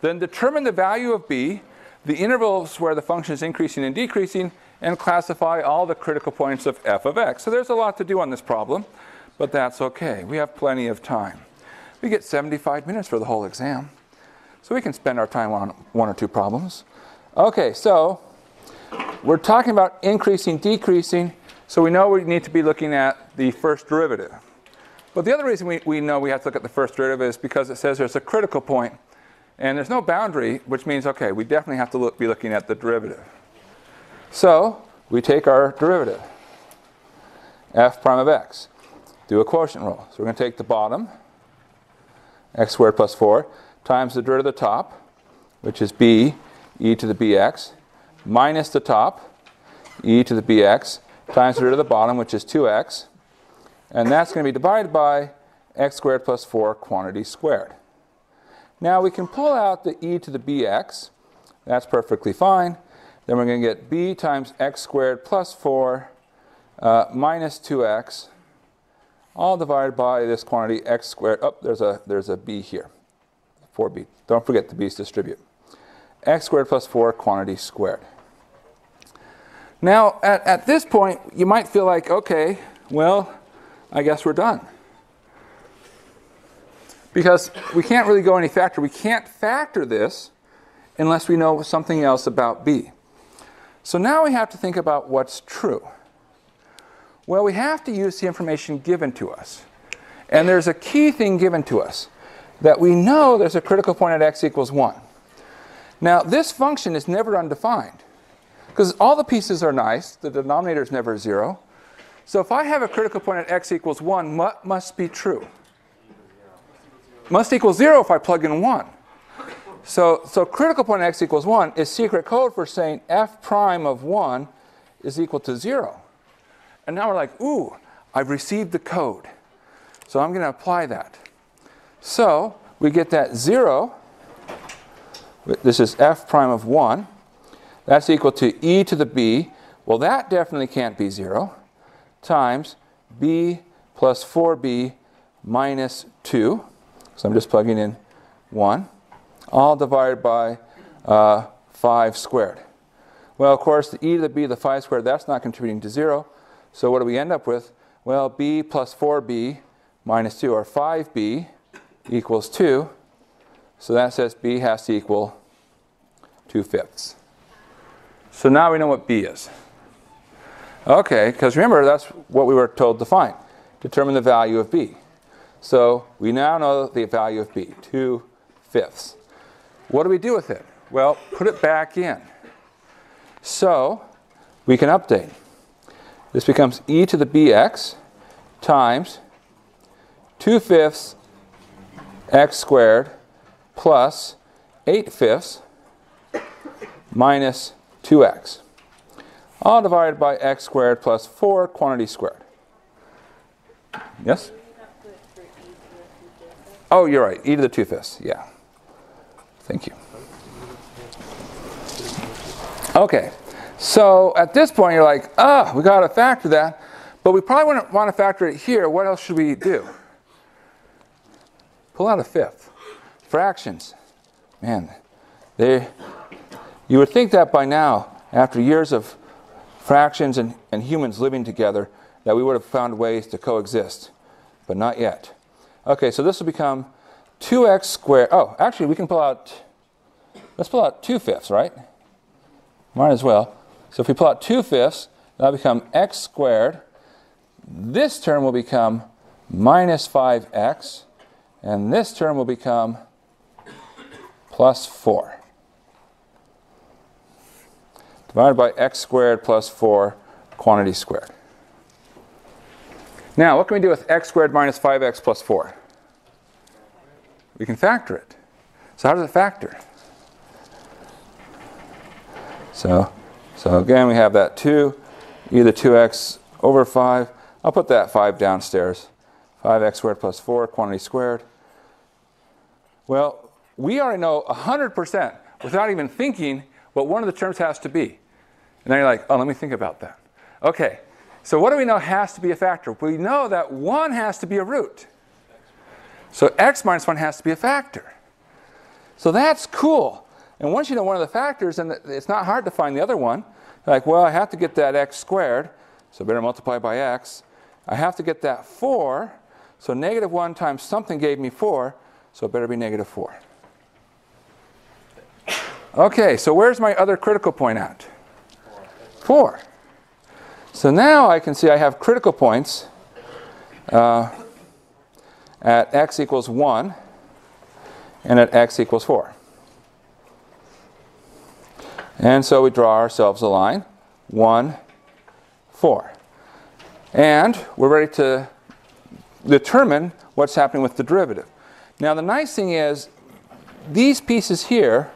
then determine the value of b, the intervals where the function is increasing and decreasing, and classify all the critical points of f of x. So there's a lot to do on this problem, but that's okay. We have plenty of time. We get 75 minutes for the whole exam, so we can spend our time on 1 or 2 problems. Okay, so we're talking about increasing, decreasing, so we know we need to be looking at the first derivative. But the other reason we know we have to look at the first derivative is because it says there's a critical point, and there's no boundary, which means, okay, we definitely have to be looking at the derivative. So we take our derivative, f prime of x, do a quotient rule. So we're going to take the bottom, x squared plus 4, times the derivative of the top, which is b e to the bx, minus the top, e to the bx, times the derivative of the bottom, which is 2x. And that's going to be divided by x squared plus 4 quantity squared. Now we can pull out the e to the bx. That's perfectly fine. Then we're going to get b times x squared plus 4 minus 2x, all divided by this quantity x squared. Oh, there's a b here, 4b. Don't forget the b's distribute. X squared plus 4 quantity squared. Now, at this point, you might feel like, okay, well, I guess we're done. Because we can't really go any factor. We can't factor this unless we know something else about b. So now we have to think about what's true. Well, we have to use the information given to us. And there's a key thing given to us, that we know there's a critical point at x equals 1. Now, this function is never undefined, because all the pieces are nice. The denominator is never 0. So if I have a critical point at x equals 1, what must be true? Must equal 0 if I plug in 1. So critical point at x equals 1 is secret code for saying f prime of 1 is equal to 0. And now we're like, ooh, I've received the code. So I'm going to apply that. So we get that 0. This is f prime of 1. That's equal to e to the b. Well, that definitely can't be 0. Times b plus 4b minus 2. So I'm just plugging in 1. All divided by 5 squared. Well, of course, the e to the b, the 5 squared, that's not contributing to 0. So what do we end up with? Well, b plus 4b minus 2, or 5b, equals 2. So that says b has to equal 2/5. So now we know what b is. Okay, because remember, that's what we were told to find. Determine the value of b. So we now know the value of b, 2/5. What do we do with it? Well, put it back in. So we can update. This becomes e to the bx times 2/5 x squared plus 8/5 minus 2x. All divided by x squared plus 4 quantity squared. Yes? Oh, you're right. E to the 2/5. Yeah. Thank you. Okay. So at this point, you're like, we got to factor that. But we probably want to factor it here. What else should we do? Pull out a fifth. Fractions. Man, you would think that by now, after years of fractions and humans living together, that we would have found ways to coexist. But not yet. Okay, so this will become 2x squared. Oh, actually, we can pull out let's pull out 2/5, right? Might as well. So if we pull out 2/5, that'll become x squared. This term will become minus 5x, and this term will become plus 4. Divided by x squared plus 4, quantity squared. Now, what can we do with x squared minus 5x plus 4? We can factor it. So how does it factor? So again, we have that 2, either 2x over 5. I'll put that 5 downstairs. 5x squared plus 4, quantity squared. Well, we already know 100% without even thinking what one of the terms has to be. And then you're like, oh, let me think about that. Okay, so what do we know has to be a factor? We know that 1 has to be a root. So x minus 1 has to be a factor. So that's cool. And once you know one of the factors, then it's not hard to find the other one. You're like, well, I have to get that x squared, so better multiply by x. I have to get that 4, so negative 1 times something gave me 4, so it better be negative 4. Okay, so where's my other critical point at? 4. So now I can see I have critical points at x equals 1 and at x equals 4. And so we draw ourselves a line, 1, 4. And we're ready to determine what's happening with the derivative. Now the nice thing is, these pieces here,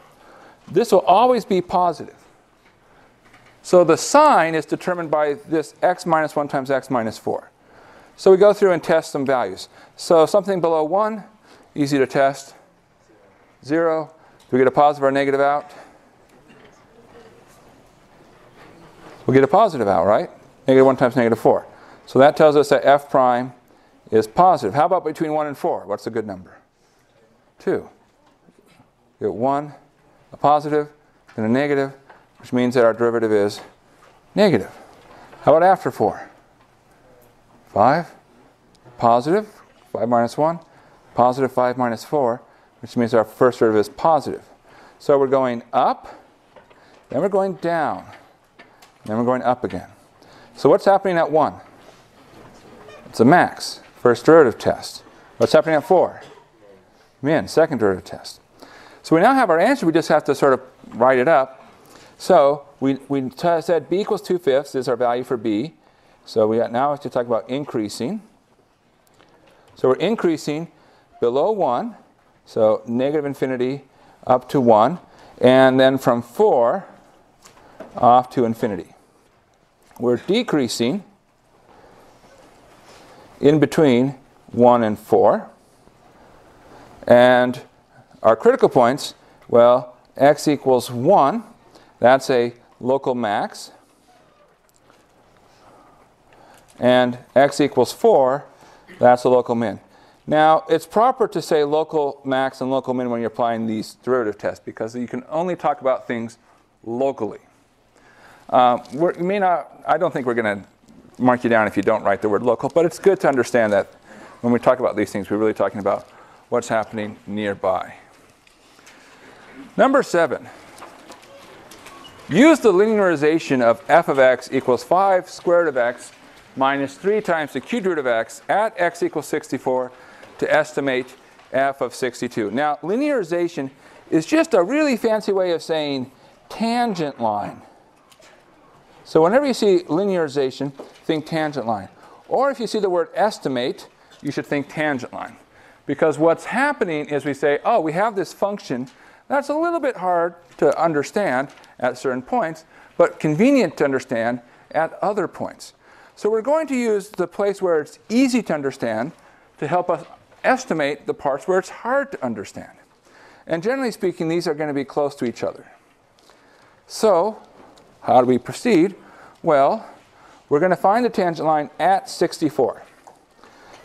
this will always be positive. So the sign is determined by this x minus 1 times x minus 4. So we go through and test some values. So something below 1, easy to test. 0, do we get a positive or a negative out? We'll get a positive out, right? Negative 1 times negative 4. So that tells us that f prime is positive. How about between 1 and 4? What's a good number? 2. We get 1, a positive, then a negative, which means that our derivative is negative. How about after 4? 5, positive, 5 minus 1, positive 5 minus 4, which means our first derivative is positive. So we're going up, then we're going down, then we're going up again. So what's happening at 1? It's a max, first derivative test. What's happening at 4? Min, second derivative test. So we now have our answer, we just have to sort of write it up. So we said b equals 2/5 is our value for b. So we now have to talk about increasing. So we're increasing below 1, so negative infinity up to 1, and then from 4 off to infinity. We're decreasing in between 1 and 4. And our critical points, well, x equals 1, that's a local max. And x equals 4, that's a local min. Now, it's proper to say local max and local min when you're applying these derivative tests, because you can only talk about things locally. I don't think we're going to mark you down if you don't write the word local, but it's good to understand that when we talk about these things, we're really talking about what's happening nearby. Number 7. Use the linearization of f of x equals 5 square root of x minus 3 times the cubed root of x at x equals 64 to estimate f of 62. Now, linearization is just a really fancy way of saying tangent line. So whenever you see linearization, think tangent line. Or if you see the word estimate, you should think tangent line. Because what's happening is we say, oh, we have this function that's a little bit hard to understand at certain points, but convenient to understand at other points. So we're going to use the place where it's easy to understand to help us estimate the parts where it's hard to understand. And generally speaking, these are going to be close to each other. So how do we proceed? Well, we're going to find the tangent line at 64.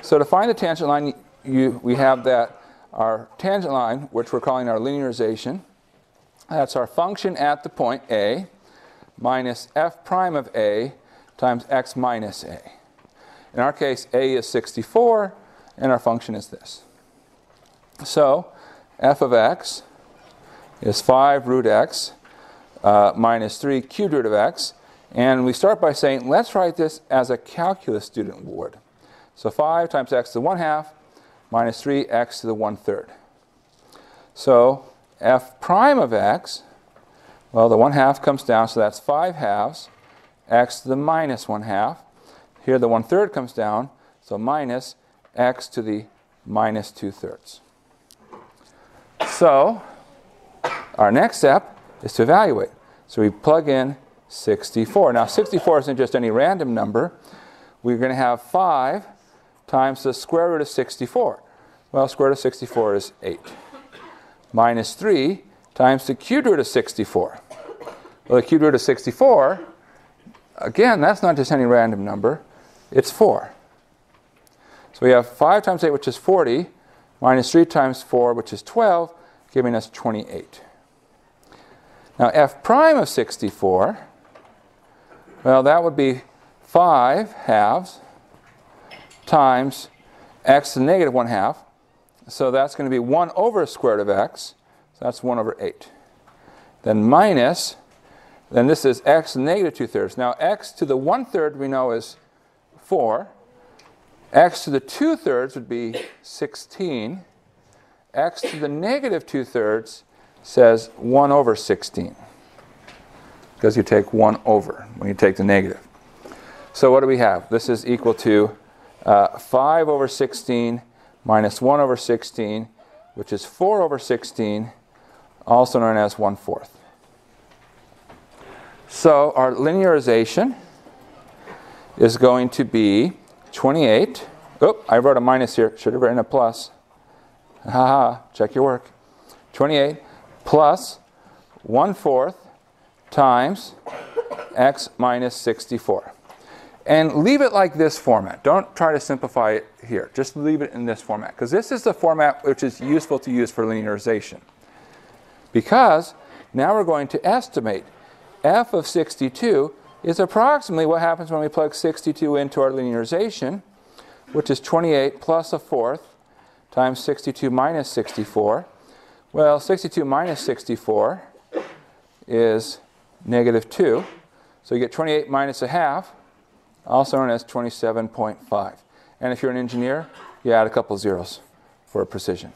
So to find the tangent line, we have that our tangent line, which we're calling our linearization, that's our function at the point A minus f prime of A times x minus A. In our case, A is 64, and our function is this. So f of x is 5 root x minus 3 cubed root of x. And we start by saying, let's write this as a calculus student would. So 5 times x to the 1/2 minus 3x to the 1/3. So f prime of x, well, the 1/2 comes down, so that's 5/2 x to the minus 1/2. Here the 1/3 comes down, so minus x to the minus 2/3. So our next step is to evaluate. So we plug in 64. Now 64 isn't just any random number. We're going to have 5 times the square root of 64. Well, square root of 64 is 8. Minus 3 times the cubed root of 64. Well, the cubed root of 64, again, that's not just any random number. It's 4. So we have 5 times 8, which is 40, minus 3 times 4, which is 12, giving us 28. Now, f prime of 64, well, that would be 5/2 times x to the negative 1/2. So that's going to be 1 over square root of x. So that's 1 over 8. Then minus, then this is x to the negative 2/3. Now, x to the 1/3 we know is 4. X to the 2/3 would be 16. X to the negative 2/3 says 1 over 16. Because you take 1 over when you take the negative. So what do we have? This is equal to 5 over 16 minus 1 over 16, which is 4 over 16, also known as 1/4. So our linearization is going to be 28. Oh, I wrote a minus here. Should have written a plus. Haha, check your work. 28 plus 1/4 times x minus 64. And leave it like this format. Don't try to simplify it here. Just leave it in this format. Because this is the format which is useful to use for linearization. Because now we're going to estimate f of 62 is approximately what happens when we plug 62 into our linearization, which is 28 plus 1/4 times 62 minus 64. Well, 62 minus 64 is negative 2. So you get 28 minus 1/2, also known as 27.5. And if you're an engineer, you add a couple zeros for precision.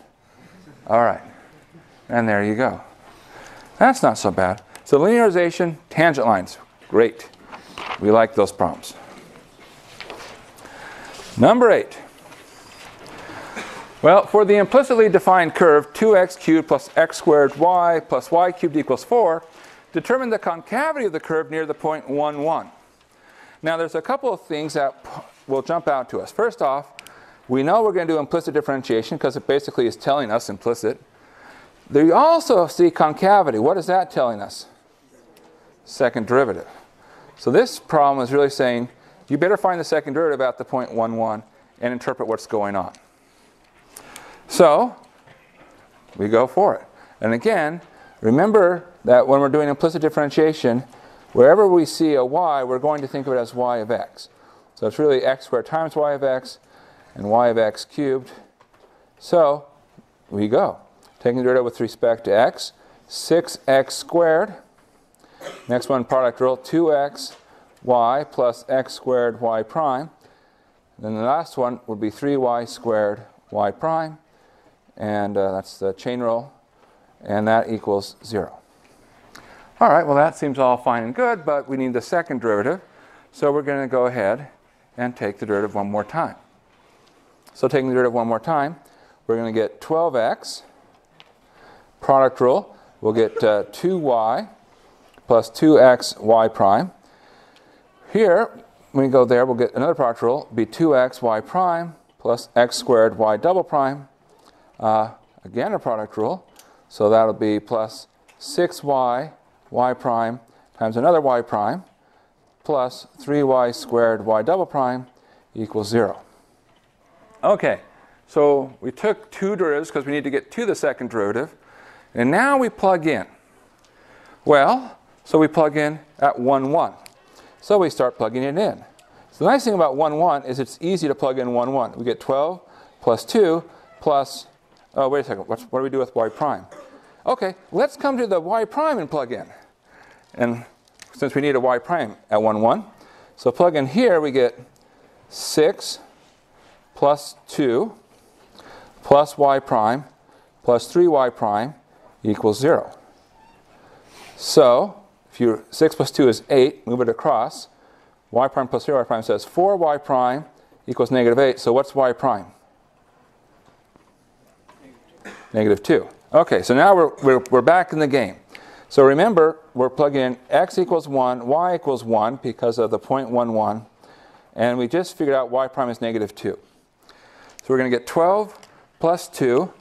All right. And there you go. That's not so bad. So linearization, tangent lines. Great. We like those problems. Number 8. Well, for the implicitly defined curve 2x cubed plus x squared y plus y cubed equals 4, determine the concavity of the curve near the point 1, 1. Now, there's a couple of things that will jump out to us. First off, we know we're going to do implicit differentiation because it basically is telling us implicit. You also see concavity. What is that telling us? Second derivative. So this problem is really saying you better find the second derivative at the point 1, 1 and interpret what's going on. So we go for it. And again, remember that when we're doing implicit differentiation, wherever we see a y, we're going to think of it as y of x. So it's really x squared times y of x and y of x cubed. So we go. Taking the derivative with respect to x, 6x squared. Next one, product rule, 2x y plus x squared y prime. Then the last one would be 3y squared y prime. And that's the chain rule. And that equals 0. All right, well, that seems all fine and good, but we need the second derivative. So we're going to go ahead and take the derivative one more time. So taking the derivative one more time, we're going to get 12x. Product rule, we'll get 2y plus 2x y prime. Here, when we go there, we'll get another product rule, be 2x y prime plus x squared y double prime. Again, a product rule. So that'll be plus 6y y prime times another y prime plus 3y squared y double prime equals 0. Okay, so we took two derivatives because we need to get to the second derivative. And now we plug in. Well, so we plug in at 1, 1. So we start plugging it in. So the nice thing about 1, 1 is it's easy to plug in 1, 1. We get 12 plus 2 plus, oh, wait a second, what do we do with y prime? Okay, let's come to the y prime and plug in. And since we need a y prime at 1, 1, so plug in here, we get 6 plus 2 plus y prime plus 3y prime equals 0. So, 6 plus 2 is 8, move it across. Y prime plus 3y prime says 4y prime equals negative 8. So what's y prime? Negative 2. Okay, so now we're back in the game. So remember, we're plugging in x equals 1, y equals 1 because of the 0.11. And we just figured out y prime is negative 2. So we're going to get 12 plus 2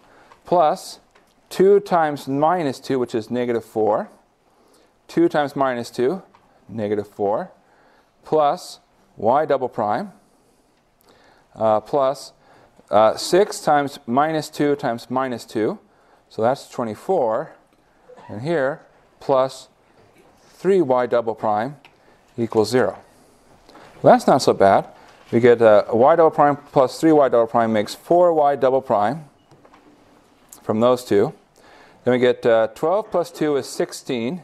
plus 2 times minus 2, which is negative 4. 2 times minus 2, negative 4, plus y double prime, plus 6 times minus 2 times minus 2, so that's 24, and here, plus 3y double prime equals 0. Well, that's not so bad. We get y double prime plus 3y double prime makes 4y double prime from those two. Then we get 12 plus 2 is 16.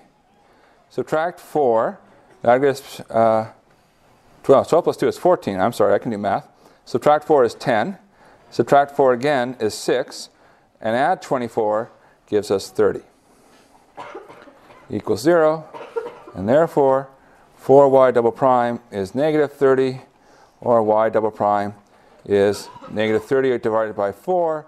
Subtract 4, that gives 12 plus 2 is 14. I'm sorry, I can do math. Subtract 4 is 10. Subtract 4 again is 6. And add 24 gives us 30. Equals 0. And therefore, 4y double prime is negative 30, or y double prime is negative 30 divided by 4,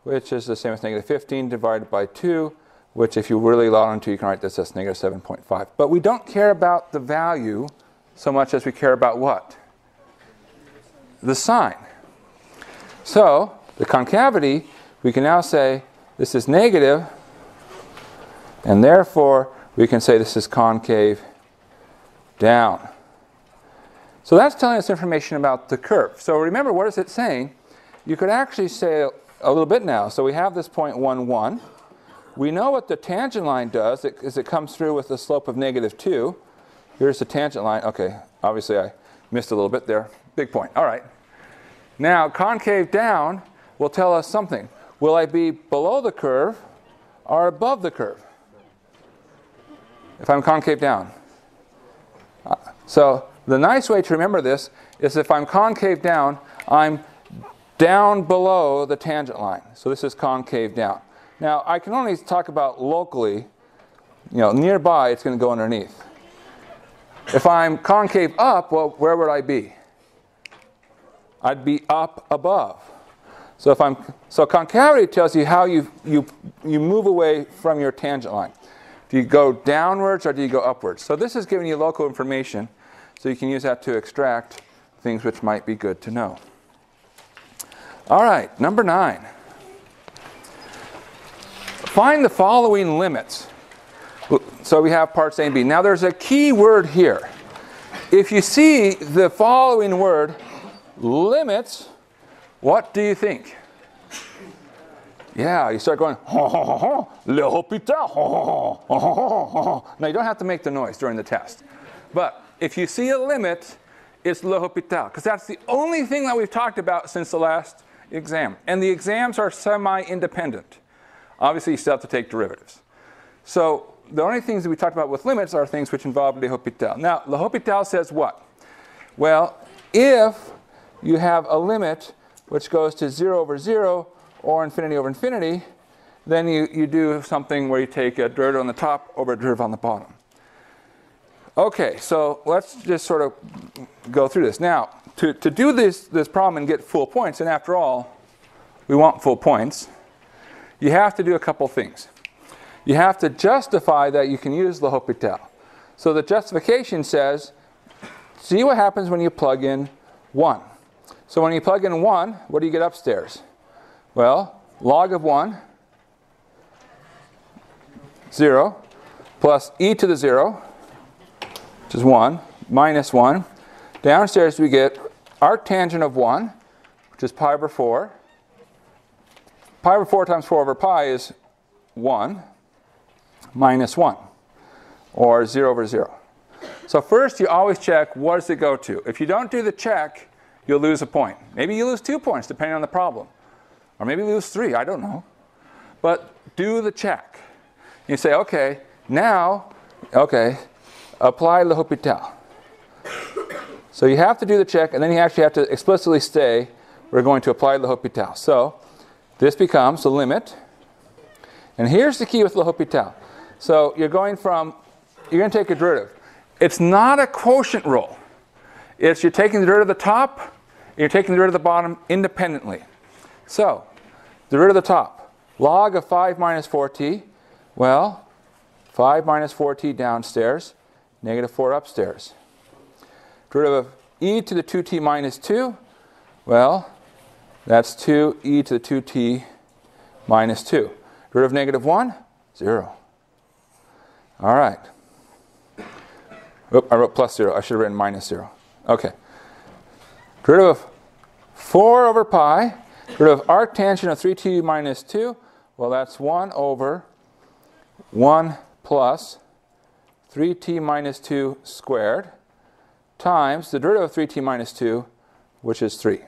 which is the same as negative 15 divided by 2, which if you really log on to, you can write this as negative 7.5. But we don't care about the value so much as we care about what? The sign. So, the concavity, we can now say this is negative, and therefore we can say this is concave down. So that's telling us information about the curve. So remember, what is it saying? You could actually say a little bit now. So we have this point 1, 1. We know what the tangent line does, is it comes through with a slope of negative 2. Here's the tangent line. Okay, obviously I missed a little bit there. Big point. All right. Now, concave down will tell us something. Will I be below the curve or above the curve if I'm concave down? So the nice way to remember this is if I'm concave down, I'm down below the tangent line. So this is concave down. Now, I can only talk about locally. Nearby, it's going to go underneath. If I'm concave up, well, where would I be? I'd be up above. So concavity tells you how you move away from your tangent line. Do you go downwards or do you go upwards? So this is giving you local information, so you can use that to extract things which might be good to know. All right, number 9. Find the following limits. So we have parts A and B. Now there's a key word here. If you see the following word, limits, what do you think? Yeah, you start going, le hôpital, Now you don't have to make the noise during the test. But if you see a limit, it's le hôpital, because that's the only thing that we've talked about since the last exam. And the exams are semi-independent. Obviously, you still have to take derivatives. So the only things that we talked about with limits are things which involve le hôpital. Now, le hôpital says what? Well, if you have a limit which goes to 0 over 0 or infinity over infinity, then you do something where you take a derivative on the top over a derivative on the bottom. Okay, so let's just sort of go through this. Now, to do this problem and get full points, and after all, we want full points, you have to do a couple things. You have to justify that you can use le hôpital. So the justification says, see what happens when you plug in 1. So when you plug in 1, what do you get upstairs? Well, log of 1, 0, plus e to the 0, which is 1, minus 1. Downstairs we get arctangent of 1, which is pi over 4. Pi over 4 times 4 over pi is 1 minus 1, or 0 over 0. So first you always check, what does it go to? If you don't do the check, you'll lose a point. Maybe you lose 2 points, depending on the problem. Or maybe you lose 3, I don't know. But do the check. You say, okay, now, okay, apply L'Hopital. So you have to do the check, and then you actually have to explicitly say, we're going to apply L'Hopital. So this becomes the limit. And here's the key with L'Hopital. So you're going to take a derivative. It's not a quotient rule. It's you're taking the derivative of the top, and you're taking the derivative of the bottom independently. So the derivative of the top, log of 5 minus 4t. Well, 5 minus 4t downstairs, negative 4 upstairs. Derivative of e to the 2t minus 2. Well, that's 2e to the 2t minus 2. Derivative of negative 1, 0. All right. Oop, I wrote plus 0. I should have written minus 0. Okay. Derivative of 4 over pi. Derivative of arctangent of 3t minus 2. Well, that's 1 over 1 plus 3t minus 2 squared times the derivative of 3t minus 2, which is 3.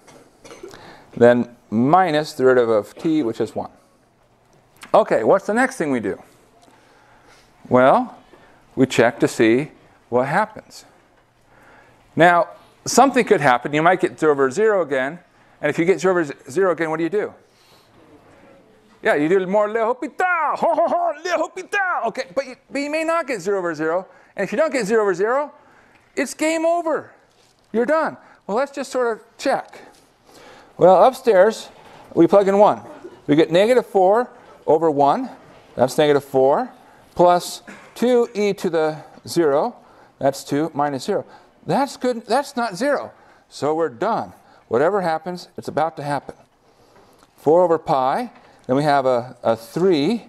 Then minus the derivative of t, which is 1. Okay, what's the next thing we do? Well, we check to see what happens. Now, something could happen. You might get 0 over 0 again. And if you get 0 over 0 again, what do? Yeah, you do more L'Hopital. L'Hopital. Okay, but you may not get 0 over 0. And if you don't get 0 over 0, it's game over. You're done. Well, let's just sort of check. Well, upstairs, we plug in 1. We get negative 4 over 1. That's negative 4. Plus 2e to the 0. That's 2 minus 0. That's good. That's not 0. So we're done. Whatever happens, it's about to happen. 4 over pi. Then we have a 3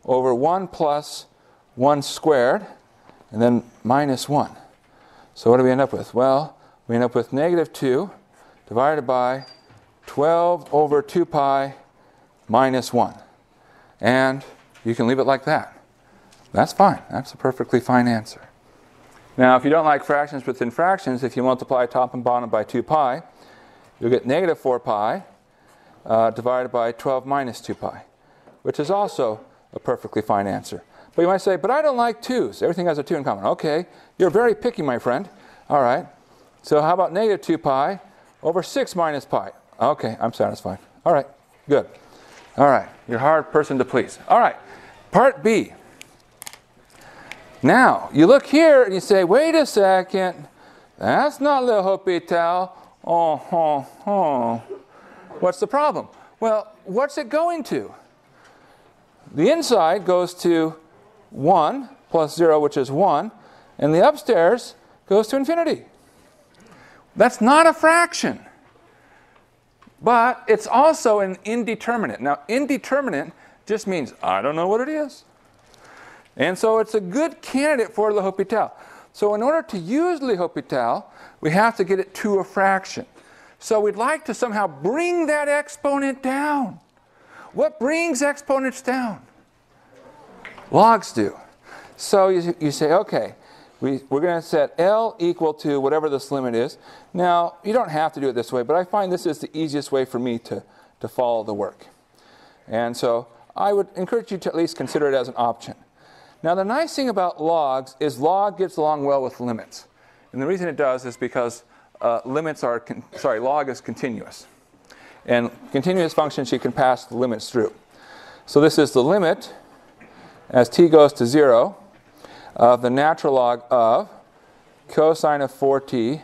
over 1 plus 1 squared. And then minus 1. So what do we end up with? Well, we end up with negative 2 divided by 12 over 2 pi minus 1. And you can leave it like that. That's fine. That's a perfectly fine answer. Now, if you don't like fractions within fractions, if you multiply top and bottom by 2 pi, you'll get negative 4 pi divided by 12 minus 2 pi, which is also a perfectly fine answer. But you might say, but I don't like 2s. Everything has a 2 in common. Okay, you're very picky, my friend. All right. So how about negative 2 pi over 6 minus pi? Okay, I'm satisfied. All right, good. All right, you're a hard person to please. All right, part B. Now, you look here and you say, wait a second. That's not L'Hopital. What's the problem? Well, what's it going to? The inside goes to 1 plus 0, which is 1, and the upstairs goes to infinity. That's not a fraction. But it's also an indeterminate. Now, indeterminate just means I don't know what it is. And so it's a good candidate for L'Hopital. So in order to use L'Hopital, we have to get it to a fraction. So we'd like to somehow bring that exponent down. What brings exponents down? Logs do. So you say, okay, we're going to set L equal to whatever this limit is. Now, you don't have to do it this way, but I find this is the easiest way for me to follow the work. And so I would encourage you to at least consider it as an option. Now, the nice thing about logs is log gets along well with limits. And the reason it does is because log is continuous. And continuous functions, you can pass the limits through. So this is the limit as t goes to 0 of the natural log of cosine of 4t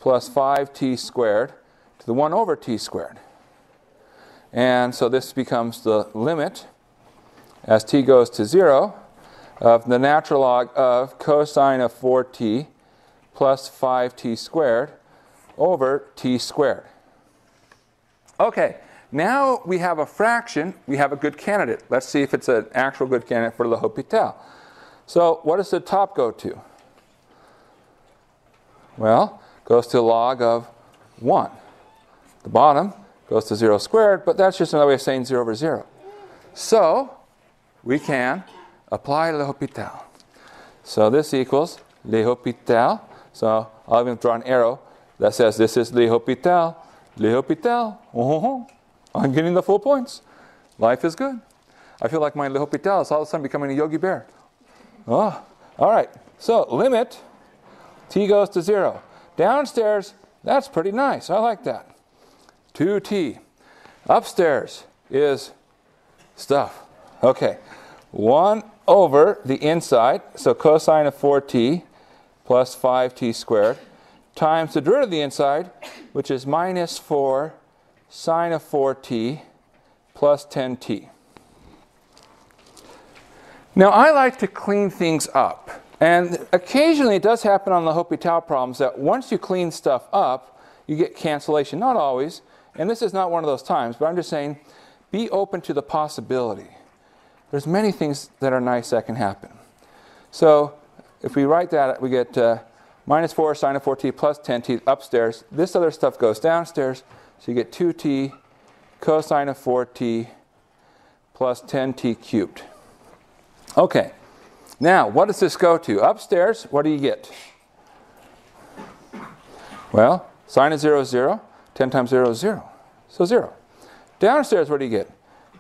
plus 5t squared to the 1 over t squared. And so this becomes the limit as t goes to 0 of the natural log of cosine of 4t plus 5t squared over t squared. Okay, now we have a fraction. We have a good candidate. Let's see if it's an actual good candidate for L'Hopital. So what does the top go to? Well, goes to log of 1. The bottom goes to 0 squared, but that's just another way of saying 0 over 0. So we can apply L'Hopital. So this equals L'Hopital. So I'll even draw an arrow that says this is L'Hopital. L'Hopital. I'm getting the full points. Life is good. I feel like my L'Hopital is all of a sudden becoming a Yogi Bear. Oh, all right. So limit t goes to 0. Downstairs, that's pretty nice. I like that. 2t. Upstairs is stuff. Okay. 1 over the inside, so cosine of 4t plus 5t squared, times the derivative of the inside, which is minus 4 sine of 4t plus 10t. Now, I like to clean things up. And occasionally it does happen on the L'Hopital problems that once you clean stuff up, you get cancellation. Not always. And this is not one of those times. But I'm just saying, be open to the possibility. There's many things that are nice that can happen. So if we write that, we get minus 4 sine of 4t plus 10t upstairs. This other stuff goes downstairs. So you get 2t cosine of 4t plus 10t cubed. Okay. Now, what does this go to? Upstairs, what do you get? Well, sine of 0 is 0. 10 times 0 is 0. So 0. Downstairs, what do you get?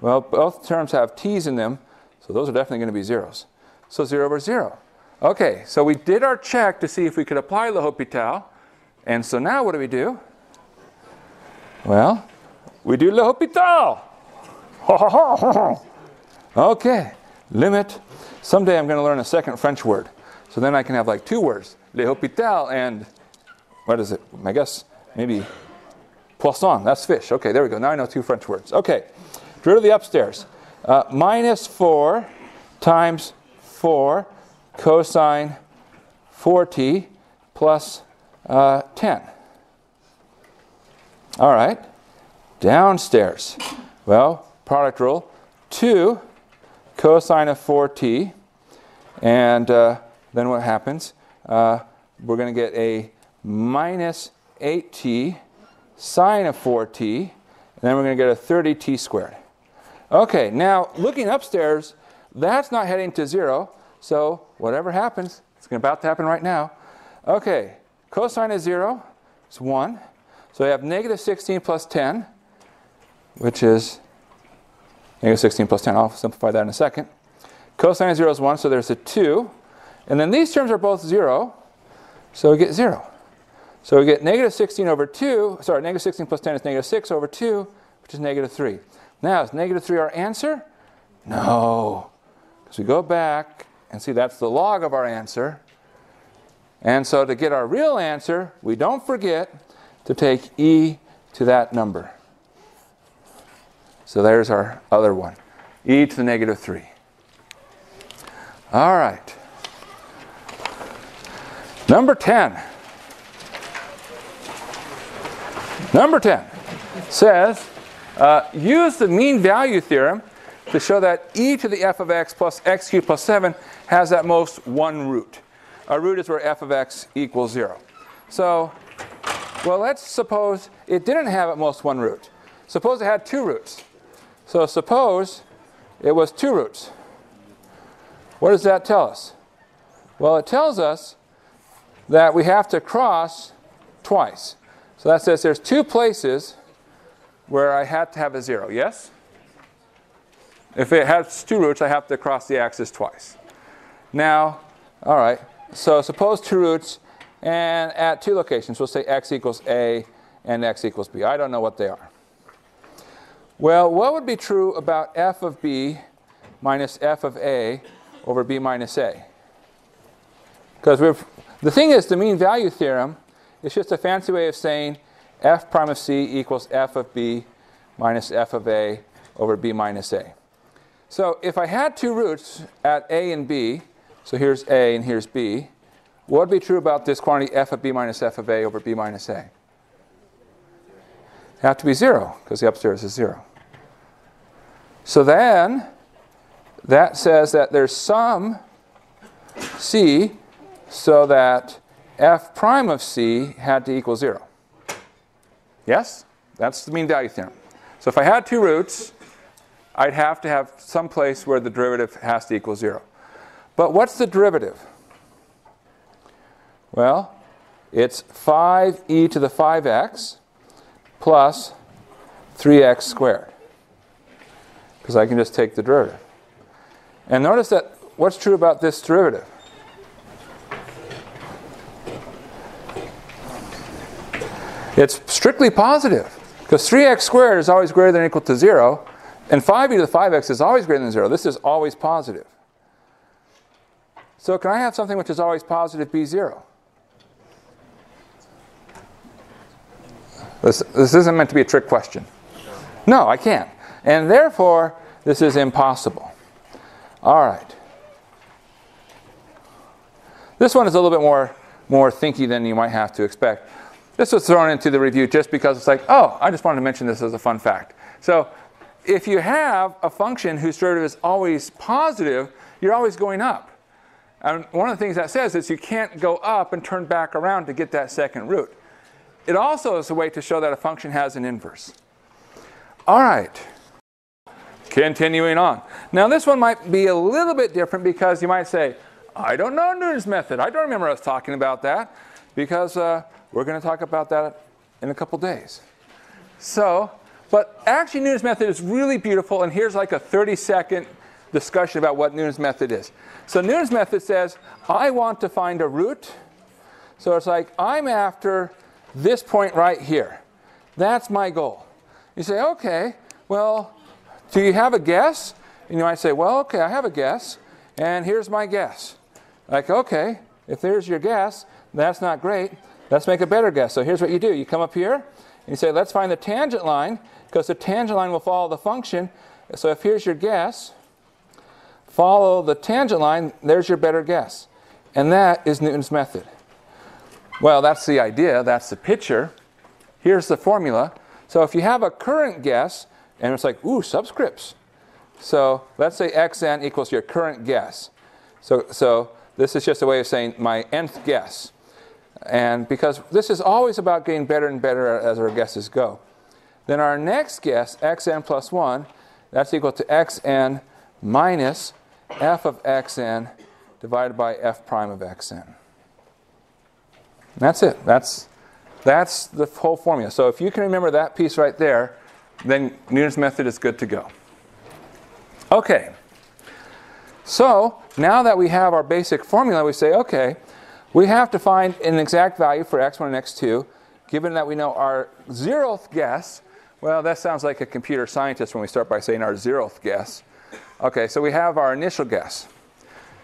Well, both terms have t's in them, so those are definitely going to be zeros. So 0 over 0. Okay, so we did our check to see if we could apply L'Hopital. And so now what do we do? Well, we do L'Hopital. Okay, limit. Someday I'm going to learn a second French word. So then I can have like 2 words. L'Hopital and, what is it? I guess maybe poisson. That's fish. Okay, there we go. Now I know 2 French words. Okay, derivative of the upstairs. Minus 4 times 4 cosine 4t plus 10. All right. Downstairs. Well, product rule. 2 cosine of 4t. And then what happens? We're going to get a minus 8t sine of 4t. And then we're going to get a 30t squared. Okay, now looking upstairs, that's not heading to 0. So whatever happens, it's about to happen right now. Okay, cosine of 0 is 1. So we have negative 16 plus 10, which is negative 16 plus 10. I'll simplify that in a second. Cosine of 0 is 1, so there's a 2. And then these terms are both 0, so we get 0. So we get negative 16 over 2. Sorry, negative 16 plus 10 is negative 6 over 2, which is negative 3. Now, is negative 3 our answer? No. Because we go back and see that's the log of our answer. And so to get our real answer, we don't forget to take e to that number. So there's our other one, e to the negative 3. All right. Number 10. Number 10 says, use the mean value theorem to show that e to the f of x plus x cubed plus 7 has at most 1 root. A root is where f of x equals 0. So, well, let's suppose it didn't have at most 1 root. Suppose it had 2 roots. So suppose it was 2 roots. What does that tell us? Well, it tells us that we have to cross twice. So that says there's 2 places where I had to have a 0, yes? If it has 2 roots, I have to cross the axis twice. Now, all right, so suppose 2 roots, and at 2 locations, we'll say x equals a and x equals b. I don't know what they are. Well, what would be true about f of b minus f of a over b minus a? Because the thing is, the mean value theorem is just a fancy way of saying f prime of c equals f of b minus f of a over b minus a. So if I had 2 roots at a and b, so here's a and here's b, what would be true about this quantity f of b minus f of a over b minus a? It have to be 0, because the upstairs is 0. So then, that says that there's some c so that f prime of c had to equal 0. Yes? That's the mean value theorem. So if I had 2 roots, I'd have to have some place where the derivative has to equal 0. But what's the derivative? Well, it's 5e to the 5x plus 3x squared. Because I can just take the derivative. And notice that what's true about this derivative? It's strictly positive, because 3x squared is always greater than or equal to 0, and 5e to the 5x is always greater than 0. This is always positive. So can I have something which is always positive be 0? This isn't meant to be a trick question. No, I can't. And therefore, this is impossible. All right. This one is a little bit more thinky than you might have to expect. This was thrown into the review just because it's like, oh, I just wanted to mention this as a fun fact. So if you have a function whose derivative is always positive, you're always going up. And one of the things that says is you can't go up and turn back around to get that second root. It also is a way to show that a function has an inverse. All right. Continuing on. Now this one might be a little bit different because you might say, I don't know Newton's method. I don't remember us talking about that because we're going to talk about that in a couple days. So, but actually Newton's method is really beautiful, and here's like a 30-second discussion about what Newton's method is. So Newton's method says, I want to find a root. So it's like, I'm after this point right here. That's my goal. You say, okay, well, do you have a guess? And you might say, well, okay, I have a guess, and here's my guess. Like, okay, if there's your guess, that's not great. Let's make a better guess. So here's what you do. You come up here, and you say, let's find the tangent line, because the tangent line will follow the function. So if here's your guess, follow the tangent line, there's your better guess. And that is Newton's method. Well, that's the idea. That's the picture. Here's the formula. So if you have a current guess, and it's like, ooh, subscripts. So let's say xn equals your current guess. So this is just a way of saying my nth guess. And because this is always about getting better and better as our guesses go. Then our next guess, xn plus 1, that's equal to xn minus f of xn divided by f prime of xn. That's it. That's the whole formula. So if you can remember that piece right there, then Newton's method is good to go. Okay. So now that we have our basic formula, we say, okay, we have to find an exact value for x1 and x2, given that we know our 0th guess. Well, that sounds like a computer scientist when we start by saying our 0th guess. Okay, so we have our initial guess.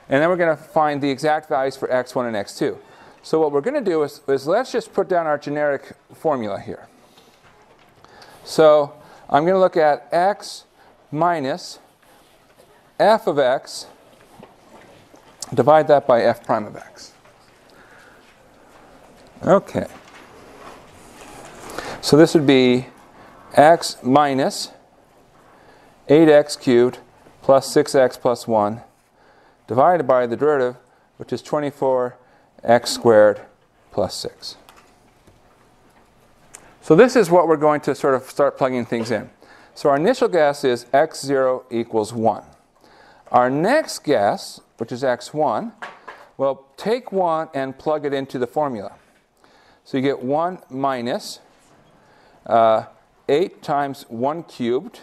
And then we're going to find the exact values for x1 and x2. So what we're going to do is let's just put down our generic formula here. So I'm going to look at x minus f of x, divide that by f prime of x. Okay. So this would be x minus 8x cubed plus 6x plus 1 divided by the derivative, which is 24x squared plus 6. So this is what we're going to sort of start plugging things in. So our initial guess is x0 equals 1. Our next guess, which is x1, well, take 1 and plug it into the formula. So you get 1 minus 8 times 1 cubed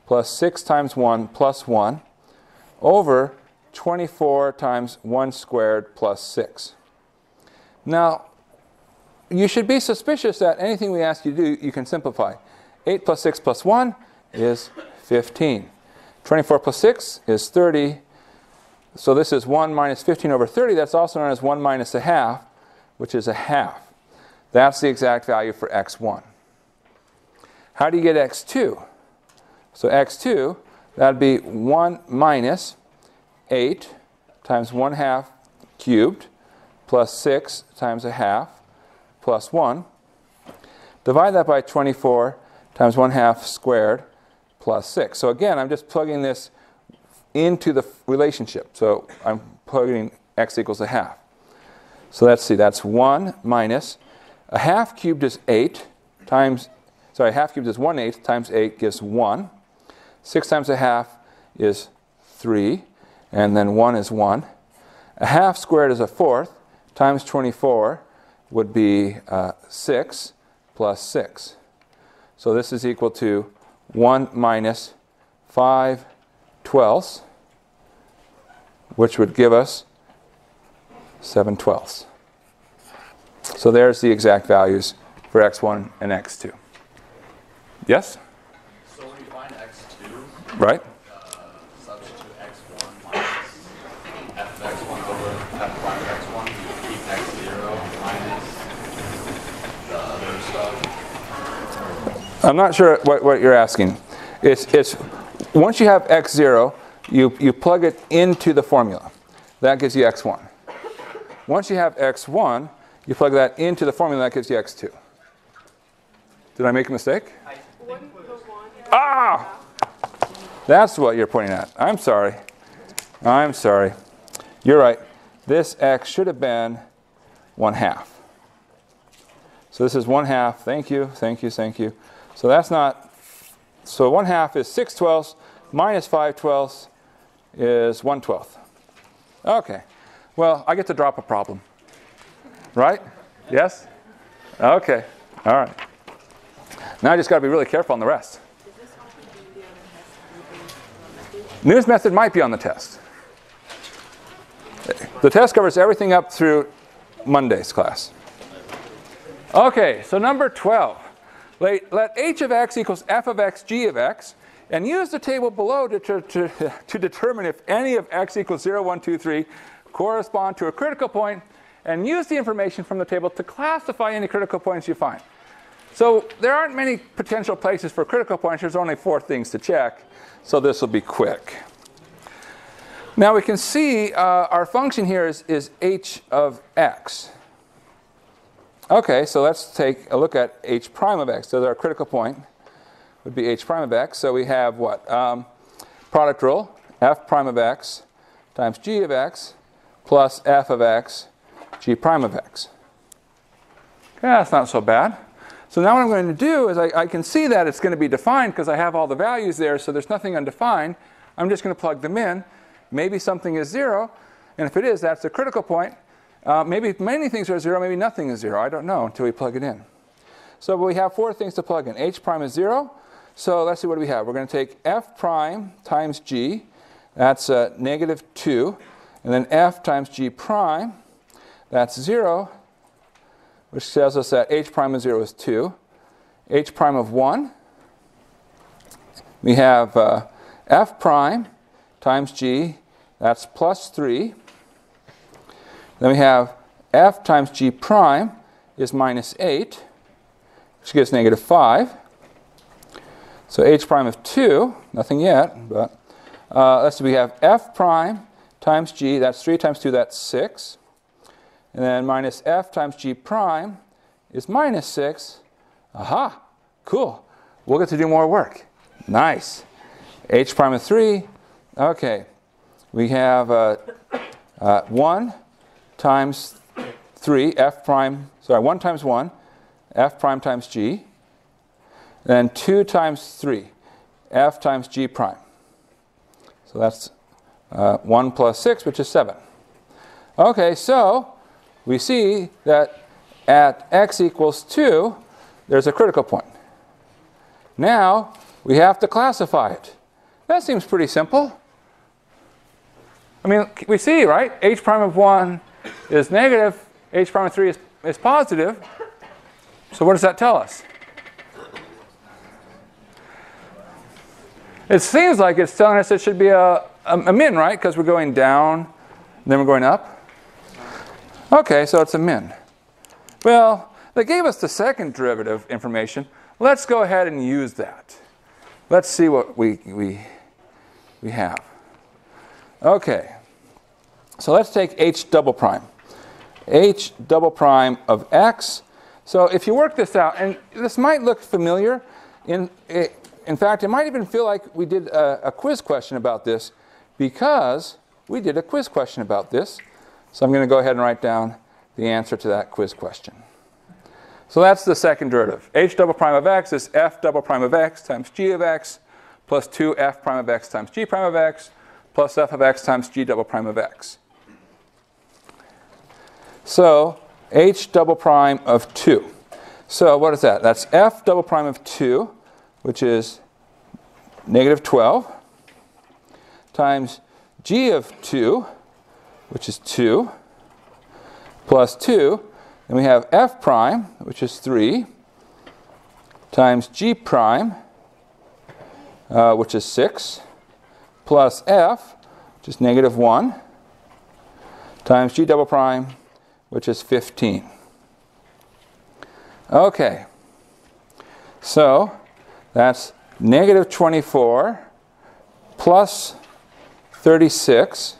plus 6 times 1 plus 1 over 24 times 1 squared plus 6. Now, you should be suspicious that anything we ask you to do, you can simplify. 8 plus 6 plus 1 is 15. 24 plus 6 is 30. So this is 1 minus 15 over 30. That's also known as 1 minus a half, which is a half. That's the exact value for x1. How do you get x2? So x2, that would be 1 minus 8 times 1 half cubed plus 6 times a half plus 1. Divide that by 24 times 1 half squared plus 6. So again, I'm just plugging this into the relationship. So I'm plugging x equals a half. So let's see, that's 1 minus a half cubed is 8 times, sorry, half cubed is 1/8 times 8 gives 1. 6 times a half is 3, and then 1 is 1. A half squared is a fourth, times 24 would be 6 plus 6. So this is equal to 1 minus 5/12 which would give us 7/12. So there's the exact values for x1 and x2. Yes? So when you find x2, Right? substitute x1 minus f of x1 over f prime of x1, you keep x0 minus the other stuff. I'm not sure what you're asking. It's once you have x0, you plug it into the formula. That gives you x1. Once you have x1, you plug that into the formula. That gives you x2. Did I make a mistake? Ah! That's what you're pointing at. I'm sorry. I'm sorry. You're right. This x should have been 1/2. So this is 1/2. Thank you, thank you, thank you. So that's not, so 1/2 is 6/12 minus 5/12 is 1/12. Okay. Well, I get to drop a problem. Right? Yes? Okay. All right. Now I just got to be really careful on the rest. Newton's method might be on the test. The test covers everything up through Monday's class. Okay, so number 12. Let h of x equals f of x g of x, and use the table below to determine if any of x equals 0, 1, 2, 3 correspond to a critical point, and use the information from the table to classify any critical points you find. So there aren't many potential places for critical points. There's only 4 things to check, so this will be quick. Now we can see our function here is h of x. Okay, so let's take a look at h prime of x. So our critical point would be h prime of x. So we have what? Product rule, f prime of x times g of x plus f of x, g prime of x. Okay, that's not so bad. So now what I'm going to do is I can see that it's going to be defined because I have all the values there, so there's nothing undefined. I'm just going to plug them in. Maybe something is 0, and if it is, that's the critical point. Maybe many things are 0, maybe nothing is 0. I don't know until we plug it in. So we have 4 things to plug in. H prime is 0. So let's see what we have. We're going to take f prime times g. That's negative 2. And then f times g prime. That's 0, which tells us that h prime of 0 is 2. H prime of 1. We have f prime times g. That's plus 3. Then we have f times g prime is minus 8, which gives negative 5. So h prime of 2, nothing yet, but let's see, we have f prime times g, that's 3 times 2, that's 6. And then minus f times g prime is minus 6. Aha, cool. We'll get to do more work. Nice. H prime of 3, okay. We have 1 times 3, f prime, sorry, 1 times 1, f prime times g. Then 2 times 3, f times g prime. So that's 1 plus 6, which is 7. Okay, so we see that at x equals 2, there's a critical point. Now, we have to classify it. That seems pretty simple. I mean, we see, right? H prime of 1 is negative, h prime of 3 is positive. So what does that tell us? It seems like it's telling us it should be a min, right? Because we're going down, then we're going up. Okay, so it's a min. Well, they gave us the second derivative information. Let's go ahead and use that. Let's see what we have. Okay, so let's take h double prime. H double prime of x. So if you work this out, and this might look familiar, in fact, it might even feel like we did a quiz question about this, because we did a quiz question about this. So I'm going to go ahead and write down the answer to that quiz question. So that's the second derivative. H double prime of x is f double prime of x times g of x plus 2f prime of x times g prime of x plus f of x times g double prime of x. So h double prime of 2. So what is that? That's f double prime of 2, which is negative 12, times g of 2, which is 2, plus 2. Then we have f prime, which is 3, times g prime, which is 6, plus f, which is negative 1, times g double prime, which is 15. Okay, so that's negative 24 plus 36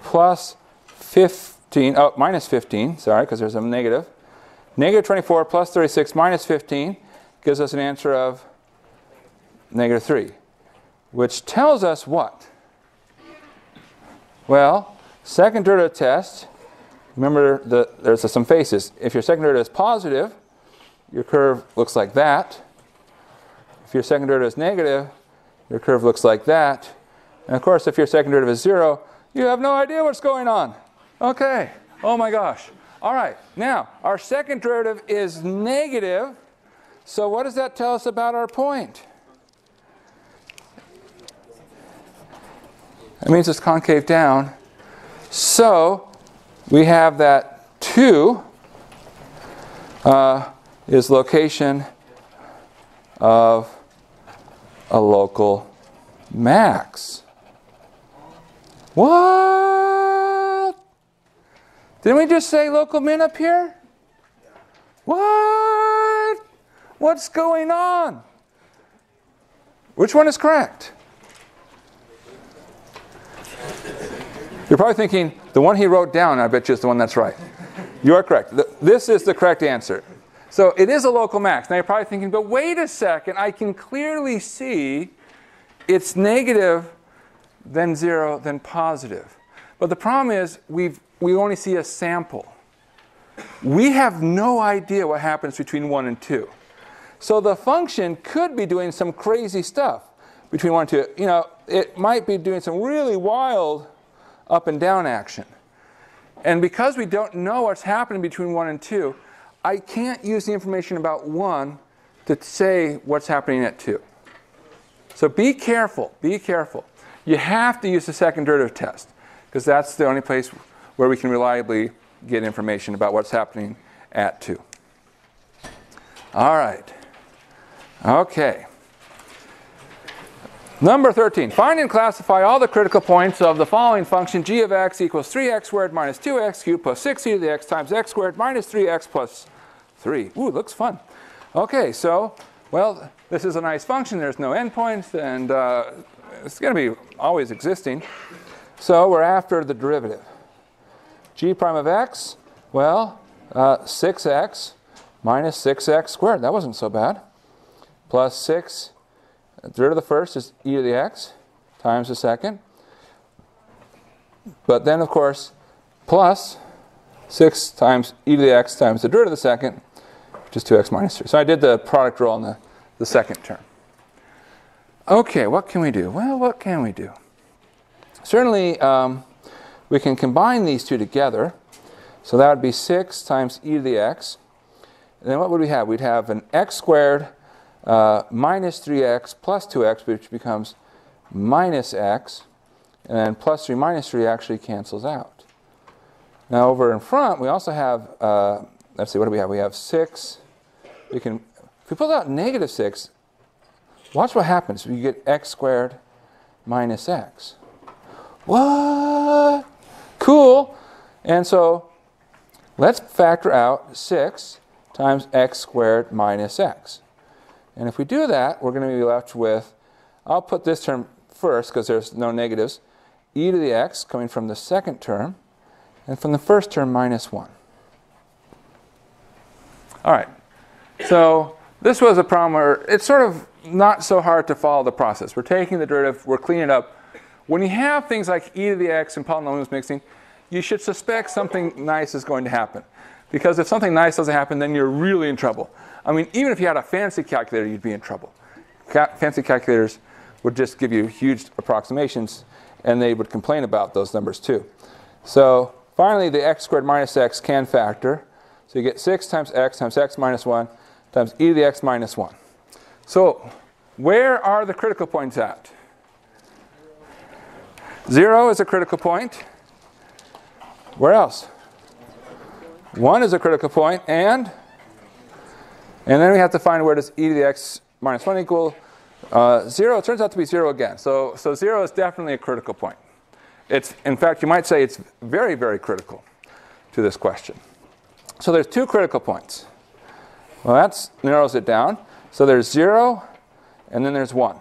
plus 15, oh, minus 15, sorry, because there's a negative. Negative 24 plus 36 minus 15 gives us an answer of negative 3, which tells us what? Well, second derivative test, remember there's some faces. If your second derivative is positive, your curve looks like that. If your second derivative is negative, your curve looks like that. And of course, if your second derivative is 0, you have no idea what's going on. Okay. Oh my gosh. All right. Now, our second derivative is negative. So what does that tell us about our point? It means it's concave down. So we have that 2 is location of a local max. What? Didn't we just say local min up here? What? What's going on? Which one is correct? You're probably thinking, the one he wrote down, I bet you is the one that's right. You are correct. This is the correct answer. So it is a local max. Now you're probably thinking, but wait a second, I can clearly see it's negative, then 0, then positive. But the problem is we only see a sample. We have no idea what happens between 1 and 2. So the function could be doing some crazy stuff between 1 and 2. You know, it might be doing some really wild up and down action. And because we don't know what's happening between 1 and 2, I can't use the information about 1 to say what's happening at 2. So be careful, be careful. You have to use the second derivative test, because that's the only place where we can reliably get information about what's happening at 2. All right. Okay. Number 13. Find and classify all the critical points of the following function. G of x equals 3x squared minus 2x cubed plus 6e to the x times x squared minus 3x plus 3. Ooh, looks fun. Okay, so, well, this is a nice function. There's no endpoints, and it's going to be always existing. So we're after the derivative. G prime of x, well, 6x minus 6x squared. That wasn't so bad. Plus 6, the derivative of the first is e to the x times the second. But then, of course, plus 6 times e to the x times the derivative of the second, which is 2x minus 3. So I did the product rule on the second term. Okay, what can we do? Well, what can we do? Certainly, we can combine these two together. So that would be 6 times e to the x. And then what would we have? We'd have an x squared minus 3x plus 2x, which becomes minus x. And then plus 3 minus 3 actually cancels out. Now over in front, we also have, let's see, what do we have? We have 6. If we pull out negative 6, watch what happens. You get x squared minus x. What? Cool. And so let's factor out 6 times x squared minus x. And if we do that, we're going to be left with, I'll put this term first because there's no negatives, e to the x coming from the second term, and from the first term minus 1. All right. So this was a problem where it's sort of not so hard to follow the process. We're taking the derivative, we're cleaning it up. When you have things like e to the x and polynomials mixing, you should suspect something nice is going to happen. Because if something nice doesn't happen, then you're really in trouble. I mean, even if you had a fancy calculator, you'd be in trouble. Fancy calculators would just give you huge approximations, and they would complain about those numbers too. So finally, the x squared minus x can factor. So you get 6 times x minus 1 times e to the x minus 1. So where are the critical points at? 0 is a critical point. Where else? 1 is a critical point, and then we have to find where does e to the x minus 1 equal 0. It turns out to be 0 again. So 0 is definitely a critical point. In fact, you might say it's very, very critical to this question. So there's 2 critical points. Well, that narrows it down. So there's 0, and then there's 1.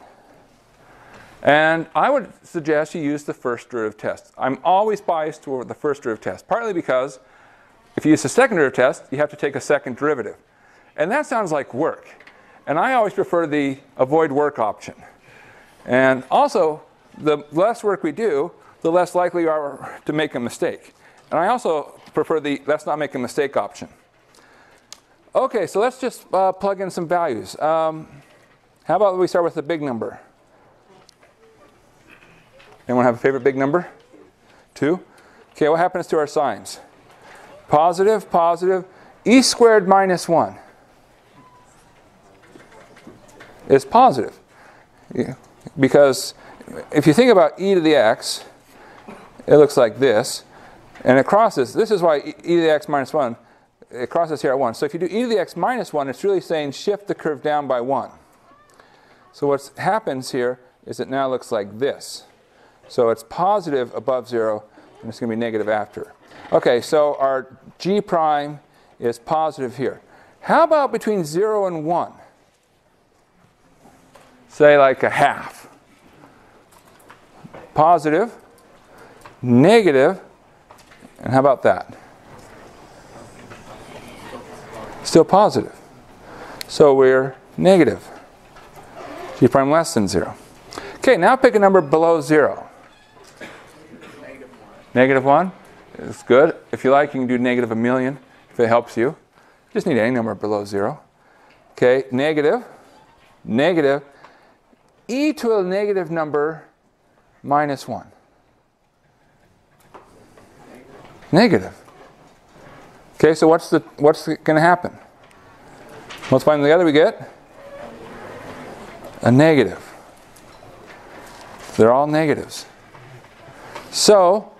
And I would suggest you use the first derivative test. I'm always biased toward the first derivative test, partly because if you use the second derivative test, you have to take a second derivative. And that sounds like work. And I always prefer the avoid work option. And also, the less work we do, the less likely you are to make a mistake. And I also prefer the let's not make a mistake option. OK, so let's just plug in some values. How about we start with a big number? Anyone have a favorite big number? 2? OK, what happens to our signs? Positive, positive. E squared minus 1 is positive. Because if you think about e to the x, it looks like this. And it crosses. This is why e to the x minus 1, it crosses here at 1. So if you do e to the x minus 1, it's really saying shift the curve down by 1. So what happens here is it now looks like this. So it's positive above 0, and it's going to be negative after. OK, so our g prime is positive here. How about between 0 and 1? Say like a half. Positive, negative, and how about that? Still positive. So we're negative. G prime less than 0. OK, now pick a number below 0. Negative 1 is good. If you like, you can do negative 1,000,000 if it helps you. Just need any number below 0. OK, negative, negative, e to a negative number minus 1. Negative. OK, so what's going to happen? Multiply them together, we get a negative. They're all negatives. So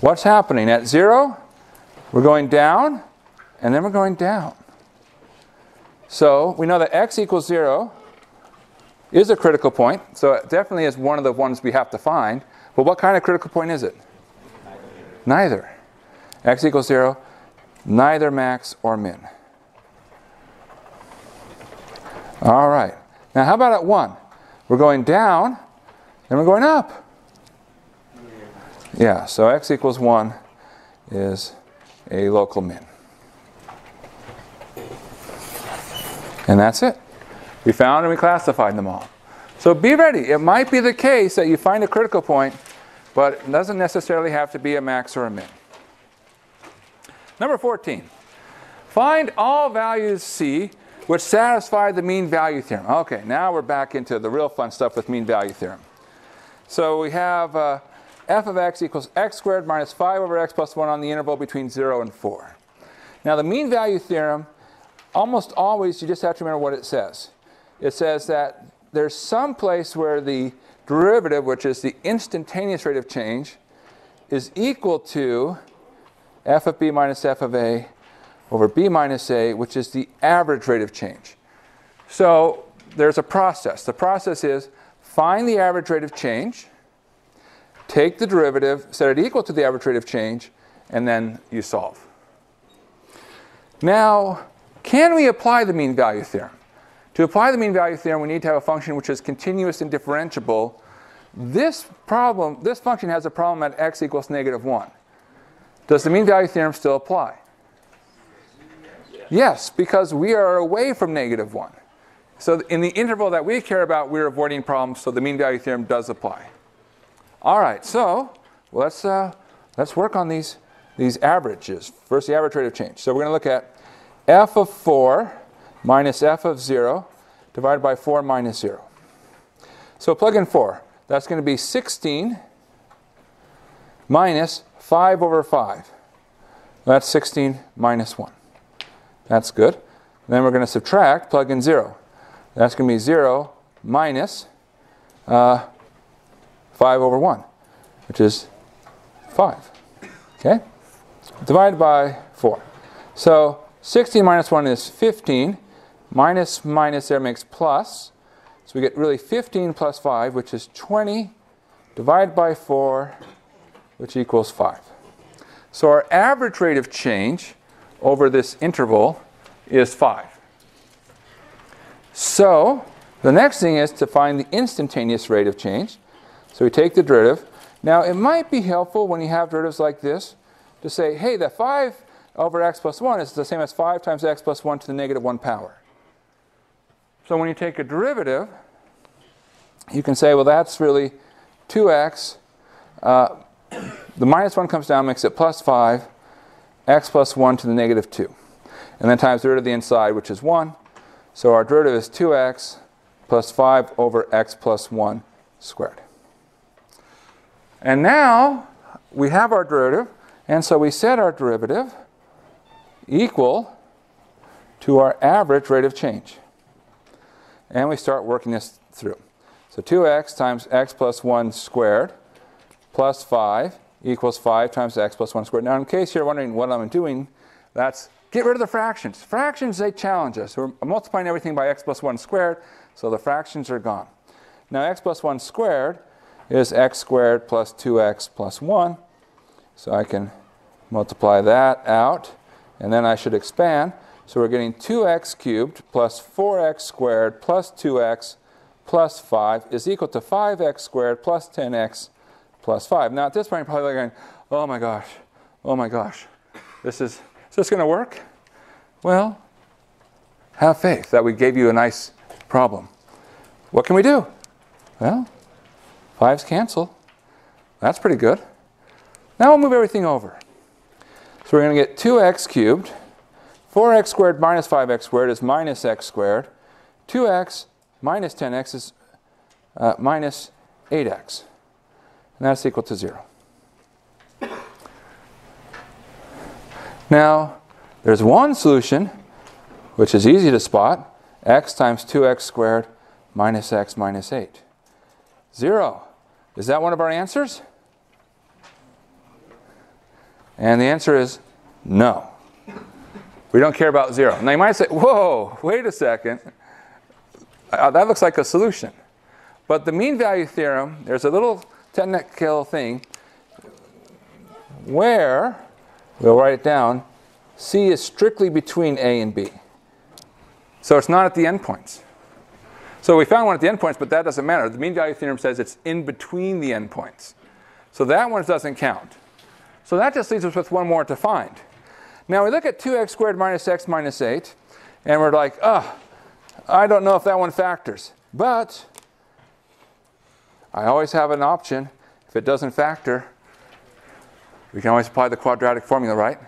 what's happening? At 0, we're going down, and then we're going down. So we know that x equals 0 is a critical point. So it definitely is one of the ones we have to find. But what kind of critical point is it? Neither. X equals 0, neither max or min. All right. Now how about at 1? We're going down, and we're going up. Yeah, so x equals 1 is a local min. And that's it. We found and we classified them all. So be ready. It might be the case that you find a critical point, but it doesn't necessarily have to be a max or a min. Number 14. Find all values C which satisfy the mean value theorem. OK, now we're back into the real fun stuff with mean value theorem. So we have f of x equals x squared minus 5 over x plus 1 on the interval between 0 and 4. Now the mean value theorem, almost always you just have to remember what it says. It says that there's some place where the derivative, which is the instantaneous rate of change, is equal to f of b minus f of a over b minus a, which is the average rate of change. So there's a process. The process is find the average rate of change, take the derivative, set it equal to the average rate of change, and then you solve. Now, can we apply the mean value theorem? To apply the mean value theorem, we need to have a function which is continuous and differentiable. This function has a problem at x equals negative 1. Does the mean value theorem still apply? Yes, because we are away from negative 1. So in the interval that we care about, we're avoiding problems, so the mean value theorem does apply. All right, so let's work on these averages. First, the average rate of change. So we're going to look at f of 4 minus f of 0 divided by 4 minus 0. So plug in 4. That's going to be 16 minus 5 over 5. That's 16 minus 1. That's good. Then we're going to subtract, plug in 0. That's going to be 0 minus 5 over 1, which is 5. Okay? divided by 4. So 16 minus 1 is 15. Minus there makes plus. So we get really 15 plus 5, which is 20, divided by 4, which equals 5. So our average rate of change over this interval is 5. So the next thing is to find the instantaneous rate of change. So we take the derivative. Now it might be helpful when you have derivatives like this to say, hey, the 5 over x plus 1 is the same as 5 times x plus 1 to the negative 1 power. So when you take a derivative, you can say, well, that's really 2x. The minus 1 comes down, makes it plus 5, x plus 1 to the negative 2. And then times the derivative of the inside, which is 1. So our derivative is 2x plus 5 over x plus 1 squared. And now we have our derivative. And so we set our derivative equal to our average rate of change. And we start working this through. So 2x times x plus 1 squared plus 5 equals 5 times x plus 1 squared. Now, in case you're wondering what I'm doing, that's get rid of the fractions. Fractions, they challenge us. We're multiplying everything by x plus 1 squared, so the fractions are gone. Now, x plus 1 squared is x squared plus 2x plus 1. So I can multiply that out, and then I should expand. So we're getting 2x cubed plus 4x squared plus 2x plus 5 is equal to 5x squared plus 10x plus 5. Now at this point, you're probably going, oh my gosh, is this going to work? Well, have faith that we gave you a nice problem. What can we do? Well, 5's cancel. That's pretty good. Now we'll move everything over. So we're going to get 2x cubed. 4x squared minus 5x squared is minus x squared. 2x minus 10x is minus 8x. And that's equal to 0. Now, there's one solution, which is easy to spot. X times 2x squared minus x minus 8. 0. Is that one of our answers? And the answer is no. We don't care about 0. Now you might say, whoa, wait a second. That looks like a solution. But the mean value theorem, there's a little technical thing where, we'll write it down, C is strictly between A and B. So it's not at the endpoints. So we found one at the endpoints, but that doesn't matter. The mean value theorem says it's in between the endpoints. So that one doesn't count. So that just leaves us with one more to find. Now we look at 2x squared minus x minus 8, and we're like, I don't know if that one factors. But I always have an option. If it doesn't factor, we can always apply the quadratic formula, right?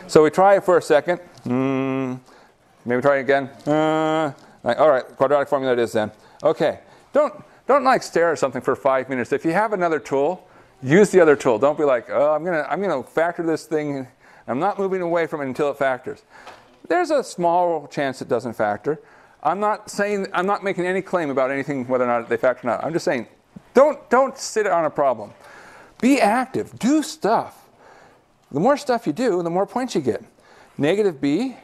So we try it for a second. Maybe try it again. All right, quadratic formula it is then. Okay, don't like stare at something for 5 minutes. If you have another tool, use the other tool. Don't be like, oh, I'm gonna factor this thing. I'm not moving away from it until it factors. There's a small chance it doesn't factor. I'm not making any claim about anything whether or not they factor or not. I'm just saying, don't sit on a problem. Be active. Do stuff. The more stuff you do, the more points you get. Negative b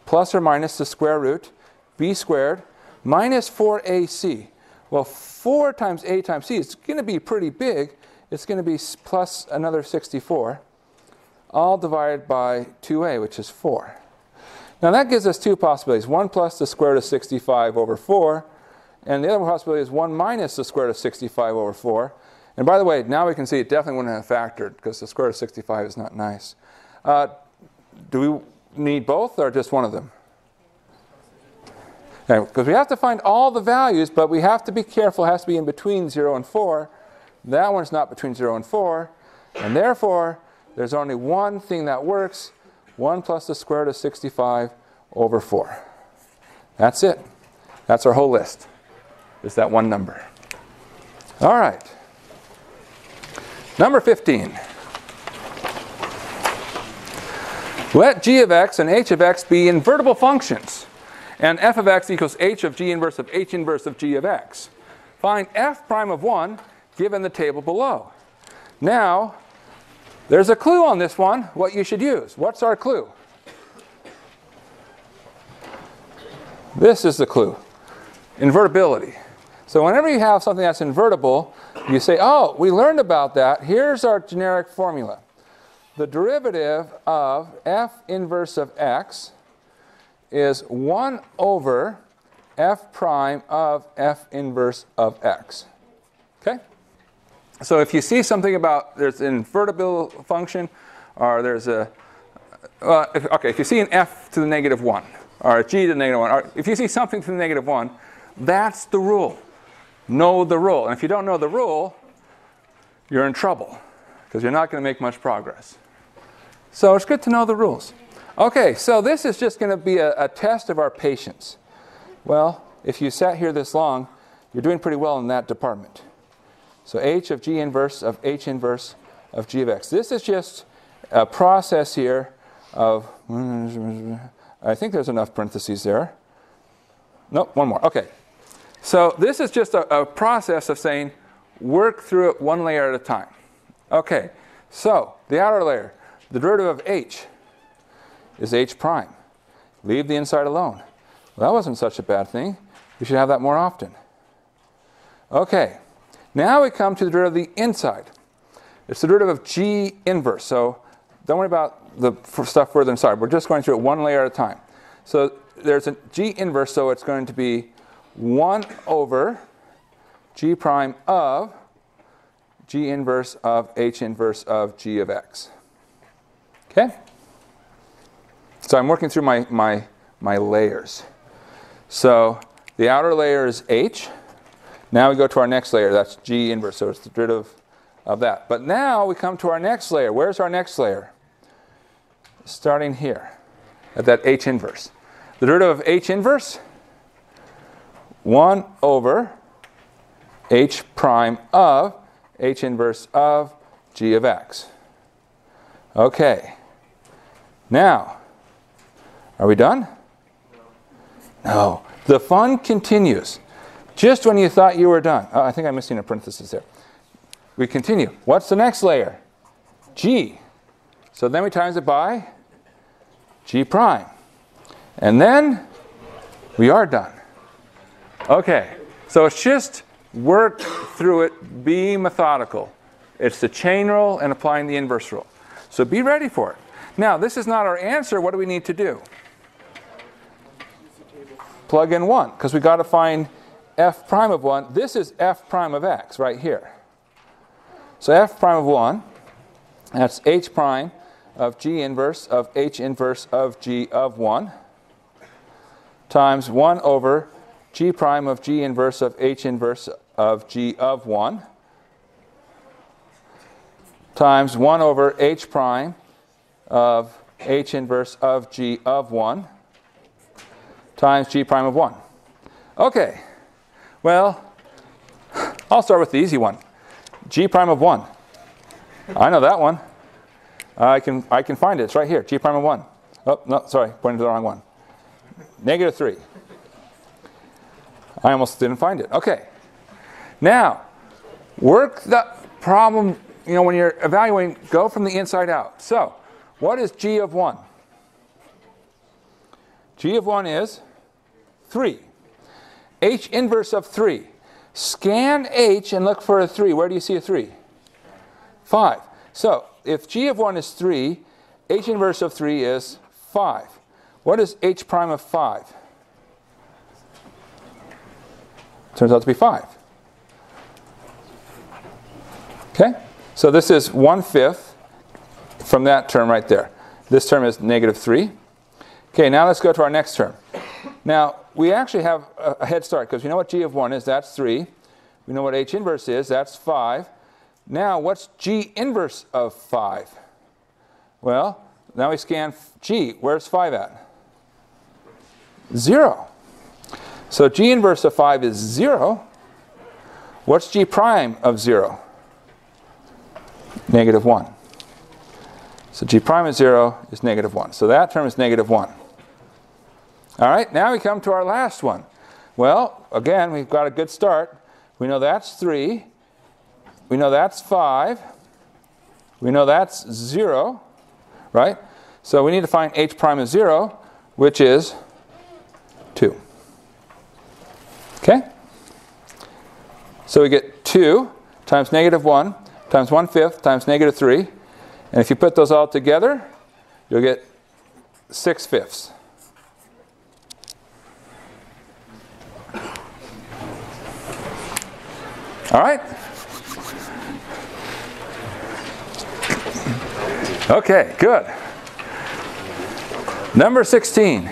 plus or minus the square root b squared minus 4ac. Well, 4 times a times c is going to be pretty big. It's going to be plus another 64, all divided by 2a, which is 4. Now that gives us two possibilities. 1 plus the square root of 65 over 4, and the other possibility is 1 minus the square root of 65 over 4. And by the way, now we can see it definitely wouldn't have factored, because the square root of 65 is not nice. Do we need both, or just one of them? Okay, because we have to find all the values, but we have to be careful. It has to be in between 0 and 4. That one's not between 0 and 4. And therefore, there's only one thing that works. 1 plus the square root of 65 over 4. That's it. That's our whole list. It's that one number. All right. Number 15. Let g of x and h of x be invertible functions, and f of x equals h of g inverse of h inverse of g of x. Find f prime of 1 given the table below. Now, There's a clue on this one, what you should use. What's our clue? This is the clue. Invertibility. So whenever you have something that's invertible, you say, oh, we learned about that. Here's our generic formula. The derivative of f inverse of x is 1 over f prime of f inverse of x. Okay? So if you see something about there's an invertible function, or there's a, if you see an f to the negative 1, or a g to the negative 1, or if you see something to the negative 1, that's the rule. Know the rule. And if you don't know the rule, you're in trouble, because you're not going to make much progress. So it's good to know the rules. Okay, so this is just going to be a test of our patience. Well, if you sat here this long, you're doing pretty well in that department. So h of g inverse of h inverse of g of x. This is just a process here of, I think there's enough parentheses there. Nope, one more. Okay. So this is just a process of saying, work through it one layer at a time. Okay, so the outer layer, the derivative of h is h prime. Leave the inside alone. Well, that wasn't such a bad thing. We should have that more often. Okay, now we come to the derivative of the inside. It's the derivative of g inverse. So don't worry about the stuff further inside. We're just going through it one layer at a time. So there's a g inverse, so it's going to be 1 over g prime of g inverse of h inverse of g of x. Okay? So I'm working through my layers. So the outer layer is h. Now we go to our next layer. That's g inverse. So it's the derivative of that. But now we come to our next layer. Where's our next layer? Starting here at that h inverse. The derivative of h inverse, 1 over h prime of h inverse of g of x. Okay. Now, are we done? No. The fun continues. Just when you thought you were done. Oh, I think I'm missing a parenthesis there. We continue. What's the next layer? G. So then we times it by g prime. And then we are done. Okay. So it's just work through it, be methodical. It's the chain rule and applying the inverse rule. So be ready for it. Now, this is not our answer. What do we need to do? Plug in 1, because we've got to find f prime of 1. This is f prime of x right here. So f prime of 1, that's h prime of g inverse of h inverse of g of 1 times 1 over g prime of g inverse of h inverse of g of 1 times 1 over h prime of h inverse of g of 1 times g prime of 1. Okay, well, I'll start with the easy one. G prime of 1. I know that one. I can find it. It's right here. G prime of 1. Oh, no, sorry, pointing to the wrong one. Negative 3. I almost didn't find it. Okay. Now, work the problem, when you're evaluating, go from the inside out. So, what is g of 1? G of 1 is 3. H inverse of 3. Scan H and look for a 3. Where do you see a 3? 5. So, if g of 1 is 3, H inverse of 3 is 5. What is H prime of 5? Turns out to be 5. Okay? So this is 1/5 from that term right there. This term is negative 3. Okay, now let's go to our next term. Now, we actually have a head start because we know what g of 1 is. That's 3. We know what H inverse is. That's 5. Now, what's g inverse of 5? Well, now we scan g. Where's 5 at? 0. So g inverse of 5 is 0. What's g prime of 0? Negative 1. So g prime of 0 is negative 1. So that term is negative 1. All right, now we come to our last one. Well, again, we've got a good start. We know that's 3. We know that's 5. We know that's 0, right? So we need to find h prime is 0, which is 2. Okay? So we get 2 times negative 1 times 1/5 times negative 3. And if you put those all together, you'll get 6/5. All right? Okay, good. Number 16.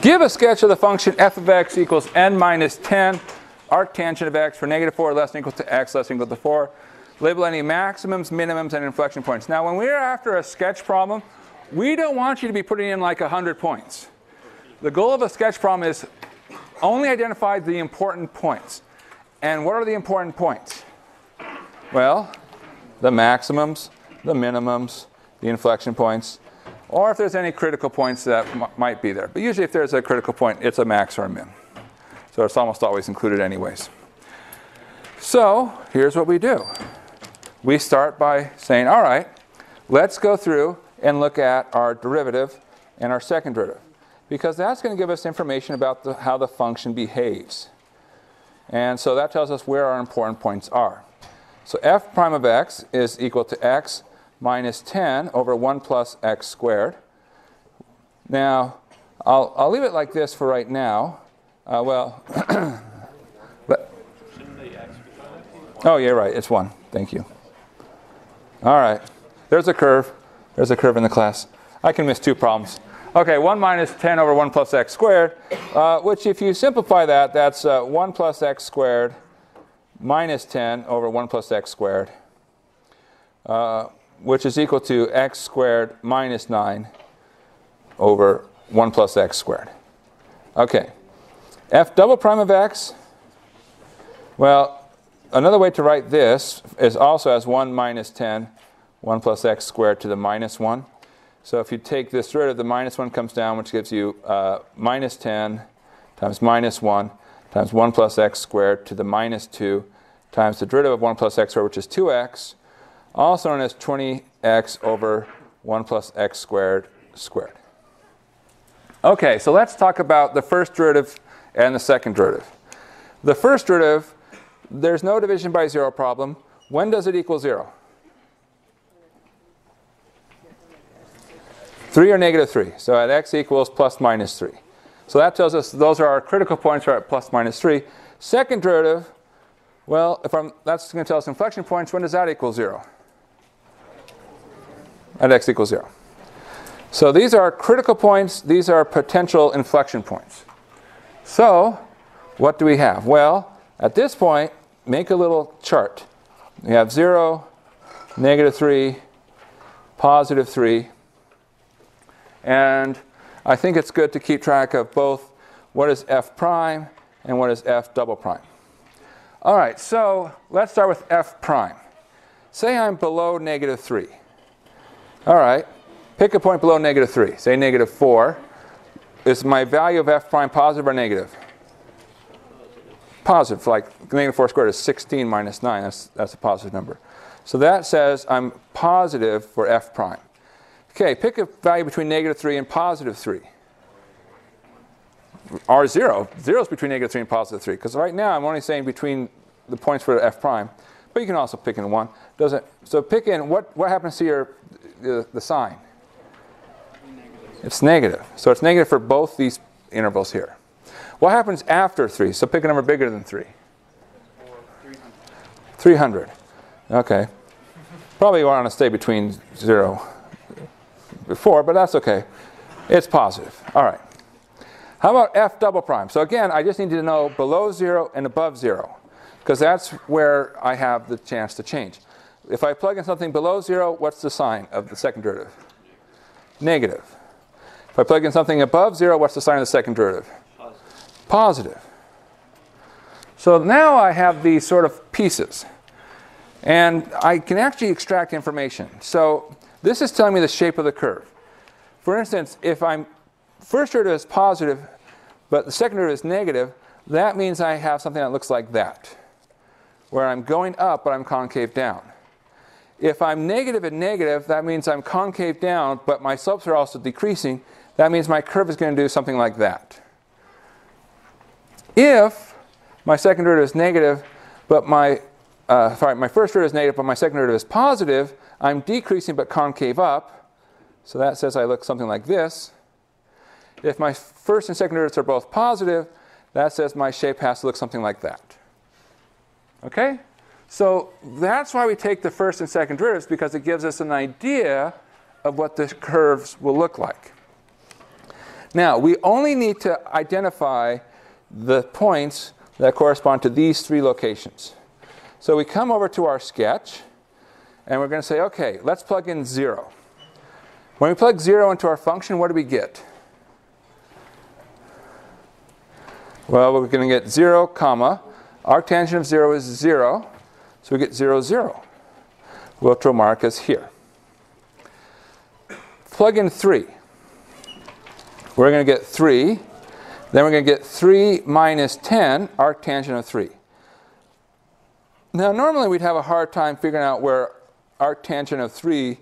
Give a sketch of the function f of x equals n minus 10 arctangent of x for negative 4 less than equal to x less than equal to 4. Label any maximums, minimums, and inflection points. Now, when we're after a sketch problem, we don't want you to be putting in like 100 points. The goal of a sketch problem is only identify the important points. And what are the important points? Well, the maximums, the minimums, the inflection points, or if there's any critical points that might be there. But usually if there's a critical point, it's a max or a min. So it's almost always included anyways. So here's what we do. We start by saying, all right, let's go through and look at our derivative and our second derivative, because that's going to give us information about how the function behaves. And so that tells us where our important points are. So f prime of x is equal to x minus 10 over 1 plus x squared. Now, I'll leave it like this for right now. Oh, yeah, right. It's 1. Thank you. All right. There's a curve. There's a curve in the class. I can miss 2 problems. Okay, 1 minus 10 over 1 plus x squared, which if you simplify that, that's 1 plus x squared minus 10 over 1 plus x squared, which is equal to x squared minus 9 over 1 plus x squared. Okay. F double prime of x, well, another way to write this is also as 1 minus 10, 1 plus x squared to the minus 1. So if you take this derivative, the minus 1 comes down, which gives you minus 10 times minus 1 times 1 plus x squared to the minus 2 times the derivative of 1 plus x squared, which is 2x, also known as 20x over 1 plus x squared squared. Okay, so let's talk about the first derivative and the second derivative. The first derivative, there's no division by 0 problem. When does it equal 0? 3 or negative 3. So at x equals plus minus 3. So that tells us those are our critical points are at plus minus 3. Second derivative, well, that's going to tell us inflection points. When does that equal 0? At x equals 0. So these are critical points. These are potential inflection points. So what do we have? Well, at this point, make a little chart. We have 0, negative 3, positive 3. And I think it's good to keep track of both what is f prime and what is f double prime. All right, so let's start with f prime. Say I'm below negative 3. All right, pick a point below negative 3. Say negative 4. Is my value of f prime positive or negative? Positive, like negative 4 squared is 16 minus 9. That's a positive number. So that says I'm positive for f prime. Okay, pick a value between negative 3 and positive 3. Or 0. 0 is between negative 3 and positive 3. Because right now I'm only saying between the points for f prime. But you can also pick in 1. So pick in, what happens to the sign? It's negative. So it's negative for both these intervals here. What happens after 3? So pick a number bigger than 3. 300. Okay. Probably want to stay between 0 before, but that's okay. It's positive. All right. How about f double prime? So again, I just need to know below 0 and above 0, because that's where I have the chance to change. If I plug in something below 0, what's the sign of the second derivative? Negative. If I plug in something above 0, what's the sign of the second derivative? Positive. So now I have these sort of pieces. And I can actually extract information. So this is telling me the shape of the curve. For instance, if I'm first derivative is positive, but the second derivative is negative, that means I have something that looks like that, where I'm going up, but I'm concave down. if I'm negative and negative, that means I'm concave down, but my slopes are also decreasing. That means my curve is going to do something like that. If my second derivative is negative, but my first derivative is negative, but my second derivative is positive, I'm decreasing but concave up. So that says I look something like this. If my first and second derivatives are both positive, that says my shape has to look something like that. Okay? So that's why we take the first and second derivatives, because it gives us an idea of what the curves will look like. Now, we only need to identify the points that correspond to these three locations. So we come over to our sketch, and we're going to say, OK, let's plug in 0. When we plug 0 into our function, what do we get? Well, we're going to get 0, comma. Arctangent of 0 is 0. So we get 0, 0. Which will mark as here. Plug in 3. We're going to get 3. Then we're going to get 3 minus 10, arctangent of 3. Now, normally we'd have a hard time figuring out where arctangent of 3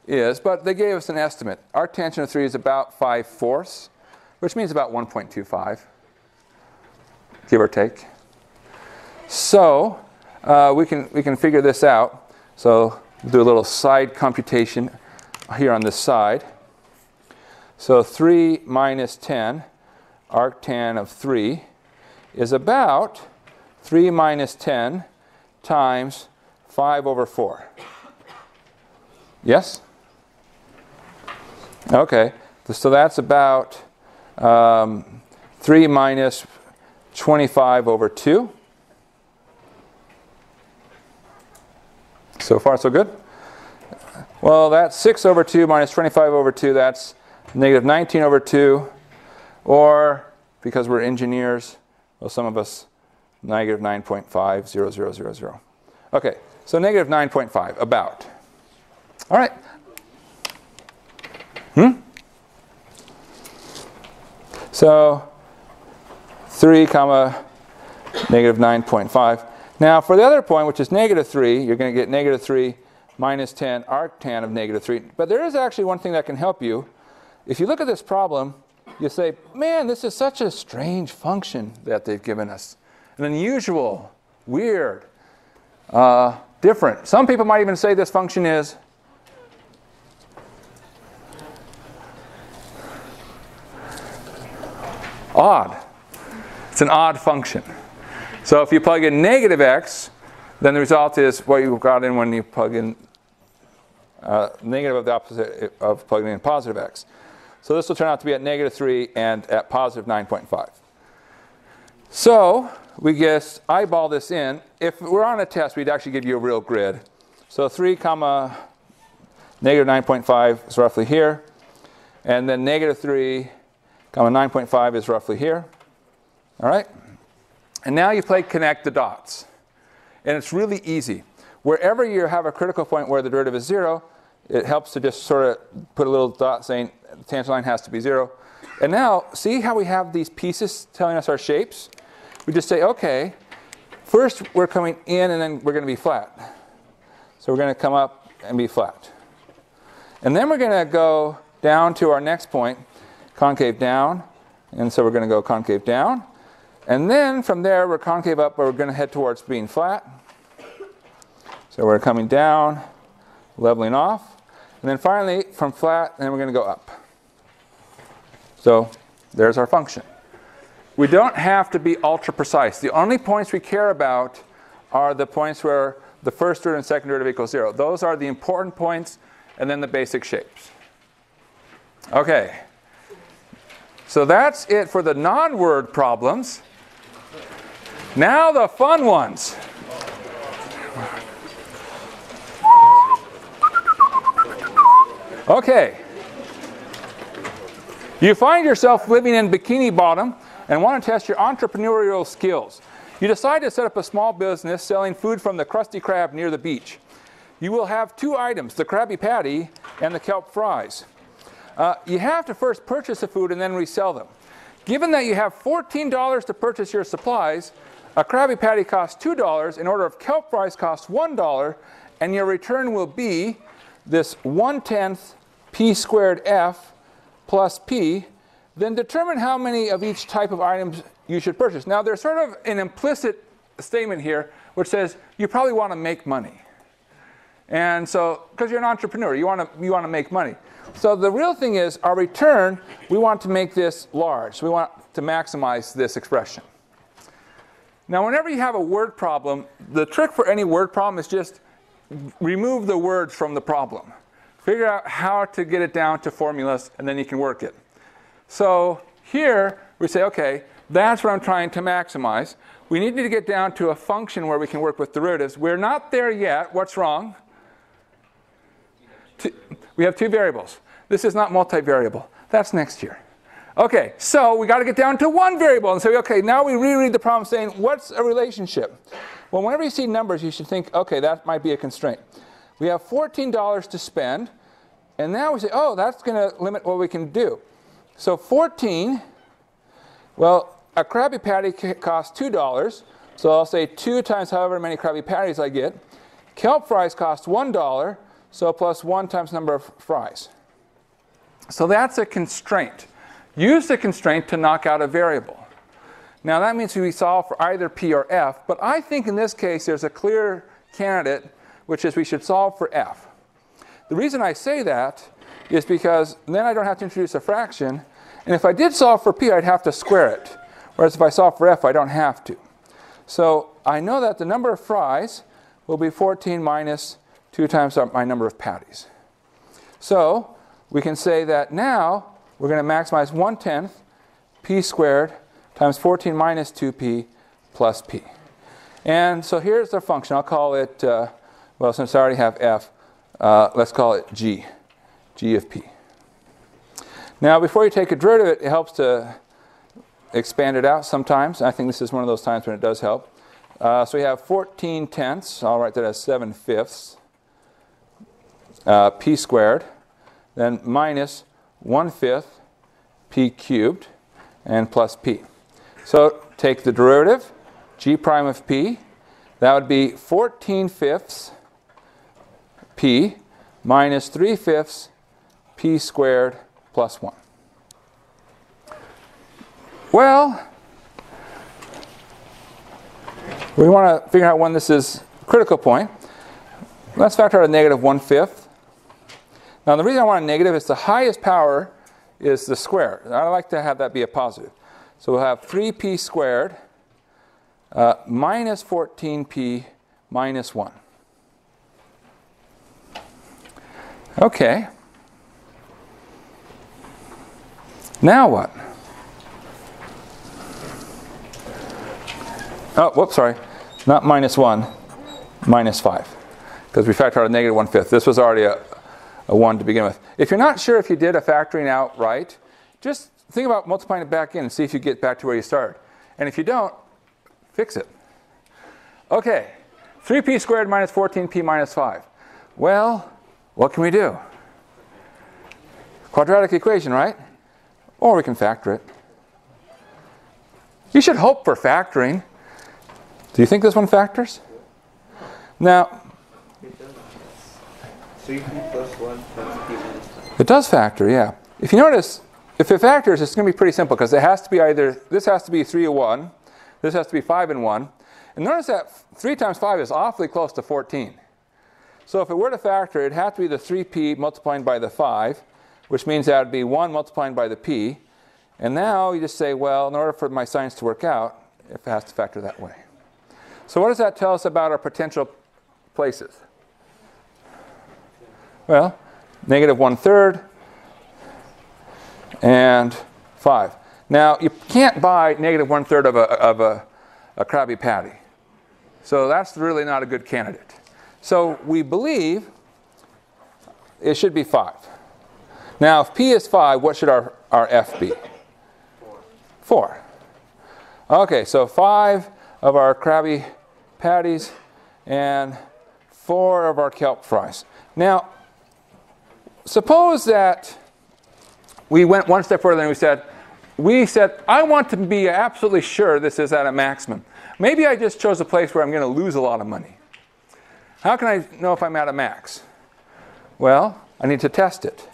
is, but they gave us an estimate. Arctangent of 3 is about 5/4, which means about 1.25, give or take. So we can figure this out. So we'll do a little side computation here on this side. So 3 minus 10, arctan of 3, is about 3 minus 10 times 5/4. Yes? OK. So that's about 3 minus 25/2. So far, so good? Well, that's 6/2 minus 25/2. That's negative 19/2. Or, because we're engineers, well, some of us, negative 9.50000. OK, so negative 9.5, about. All right. So 3 comma negative 9.5. Now, for the other point, which is negative 3, you're going to get negative 3 minus 10 arctan of negative 3. But there is actually one thing that can help you. If you look at this problem, you say, man, this is such a strange function that they've given us. An unusual, weird, different. Some people might even say this function is odd. It's an odd function. So if you plug in negative x, then the result is what you got in when you plug in negative of the opposite of plugging in positive x. So this will turn out to be at negative 3 and at positive 9.5. So we just eyeball this in. If we're on a test, we'd actually give you a real grid. So 3 comma negative 9.5 is roughly here. And then negative 3 comma 9.5 is roughly here. All right? And now you play connect the dots. And it's really easy. Wherever you have a critical point where the derivative is 0, it helps to just sort of put a little dot saying the tangent line has to be 0. And now, see how we have these pieces telling us our shapes? We just say, OK, first we're coming in, and then we're going to be flat. So we're going to come up and be flat. And then we're going to go down to our next point, concave down. And so we're going to go concave down. And then from there, we're concave up, but we're going to head towards being flat. So we're coming down, leveling off. And then finally, from flat, then we're going to go up. So there's our function. We don't have to be ultra precise. The only points we care about are the points where the first derivative and second derivative equals 0. Those are the important points, and then the basic shapes. OK. So that's it for the non-word problems. Now the fun ones. OK. You find yourself living in Bikini Bottom and want to test your entrepreneurial skills. You decide to set up a small business selling food from the Krusty Krab near the beach. You will have two items, the Krabby Patty and the kelp fries. You have to first purchase the food and then resell them. Given that you have $14 to purchase your supplies, a Krabby Patty costs $2, an order of kelp fries costs $1, and your return will be this 1/10 p squared f plus p, then determine how many of each type of items you should purchase. Now, there's sort of an implicit statement here which says you probably want to make money. And so, because you're an entrepreneur, you want to make money. So the real thing is, our return, we want to make this large. We want to maximize this expression. Now, whenever you have a word problem, the trick for any word problem is just remove the words from the problem. Figure out how to get it down to formulas, and then you can work it. So here, we say, okay, that's what I'm trying to maximize. We need to get down to a function where we can work with derivatives. We're not there yet. What's wrong? We have two variables. This is not multivariable. That's next year. Okay, so we got to get down to one variable and say, okay, now we reread the problem saying, what's a relationship? Well, whenever you see numbers, you should think, okay, that might be a constraint. We have $14 to spend, and now we say, oh, that's going to limit what we can do. So 14, well, a Krabby Patty costs $2, so I'll say 2 times however many Krabby Patties I get. Kelp fries cost $1, so plus 1 times number of fries. So that's a constraint. Use the constraint to knock out a variable. Now that means we solve for either p or f, but I think in this case there's a clear candidate, which is we should solve for f. The reason I say that is because then I don't have to introduce a fraction, and if I did solve for p, I'd have to square it. Whereas if I solve for f, I don't have to. So I know that the number of fries will be 14 minus 2 times my number of patties. So we can say that now we're going to maximize 1/10 p squared times 14 minus 2p plus p. And so here's the function. I'll call it, well, since I already have f, let's call it g of p. Now, before you take a derivative, it helps to expand it out sometimes. I think this is one of those times when it does help. So we have 14/10. I'll write that as 7/5 p squared, then minus 1/5 p cubed, and plus p. So take the derivative, g prime of p. That would be 14/5 p minus 3/5 p squared plus 1. Well, we want to figure out when this is a critical point. Let's factor out a negative 1/5. Now, the reason I want a negative is the highest power is the square. I like to have that be a positive. So we'll have 3p squared minus 14p minus 1. Okay. Now what? Oh, whoops, sorry. Not minus 1, minus 5. Because we factored out a negative 1/5. This was already a 1 to begin with. If you're not sure if you did a factoring out right, just think about multiplying it back in and see if you get back to where you started. And if you don't, fix it. Okay, 3p squared minus 14p minus 5. Well, what can we do? Quadratic equation, right? Or we can factor it. You should hope for factoring. Do you think this one factors? Now, 3p plus 1 plus p minus 5. It does factor, yeah. If you notice, if it factors, it's going to be pretty simple because it has to be either, this has to be 3 and 1, this has to be 5 and 1. And notice that 3 times 5 is awfully close to 14. So if it were to factor, it'd have to be the 3p multiplied by the 5, which means that would be 1 multiplied by the p. And now you just say, well, in order for my signs to work out, it has to factor that way. So what does that tell us about our potential places? Well, negative 1/3 and 5. Now, you can't buy negative 1/3 of a Krabby Patty. So that's really not a good candidate. So we believe it should be 5. Now, if p is 5, what should our f be? 4. Okay, so 5 of our Krabby Patties and 4 of our kelp fries. Now, suppose that we went one step further and we said, I want to be absolutely sure this is at a maximum. Maybe I just chose a place where I'm going to lose a lot of money. How can I know if I'm at a max? Well, I need to test it.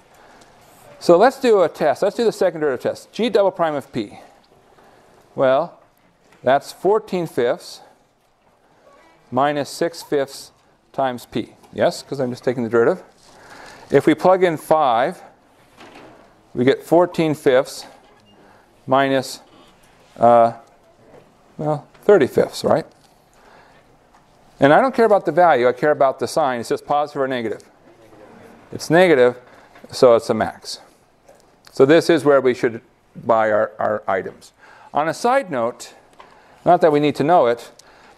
So let's do a test. Let's do the second derivative test. G double prime of p. Well, that's 14/5 minus 6/5 times p. Yes, because I'm just taking the derivative. If we plug in 5, we get 14/5 minus, 30/5, right? And I don't care about the value. I care about the sign. It's just positive or negative. It's negative, so it's a max. So this is where we should buy our items. On a side note, not that we need to know it,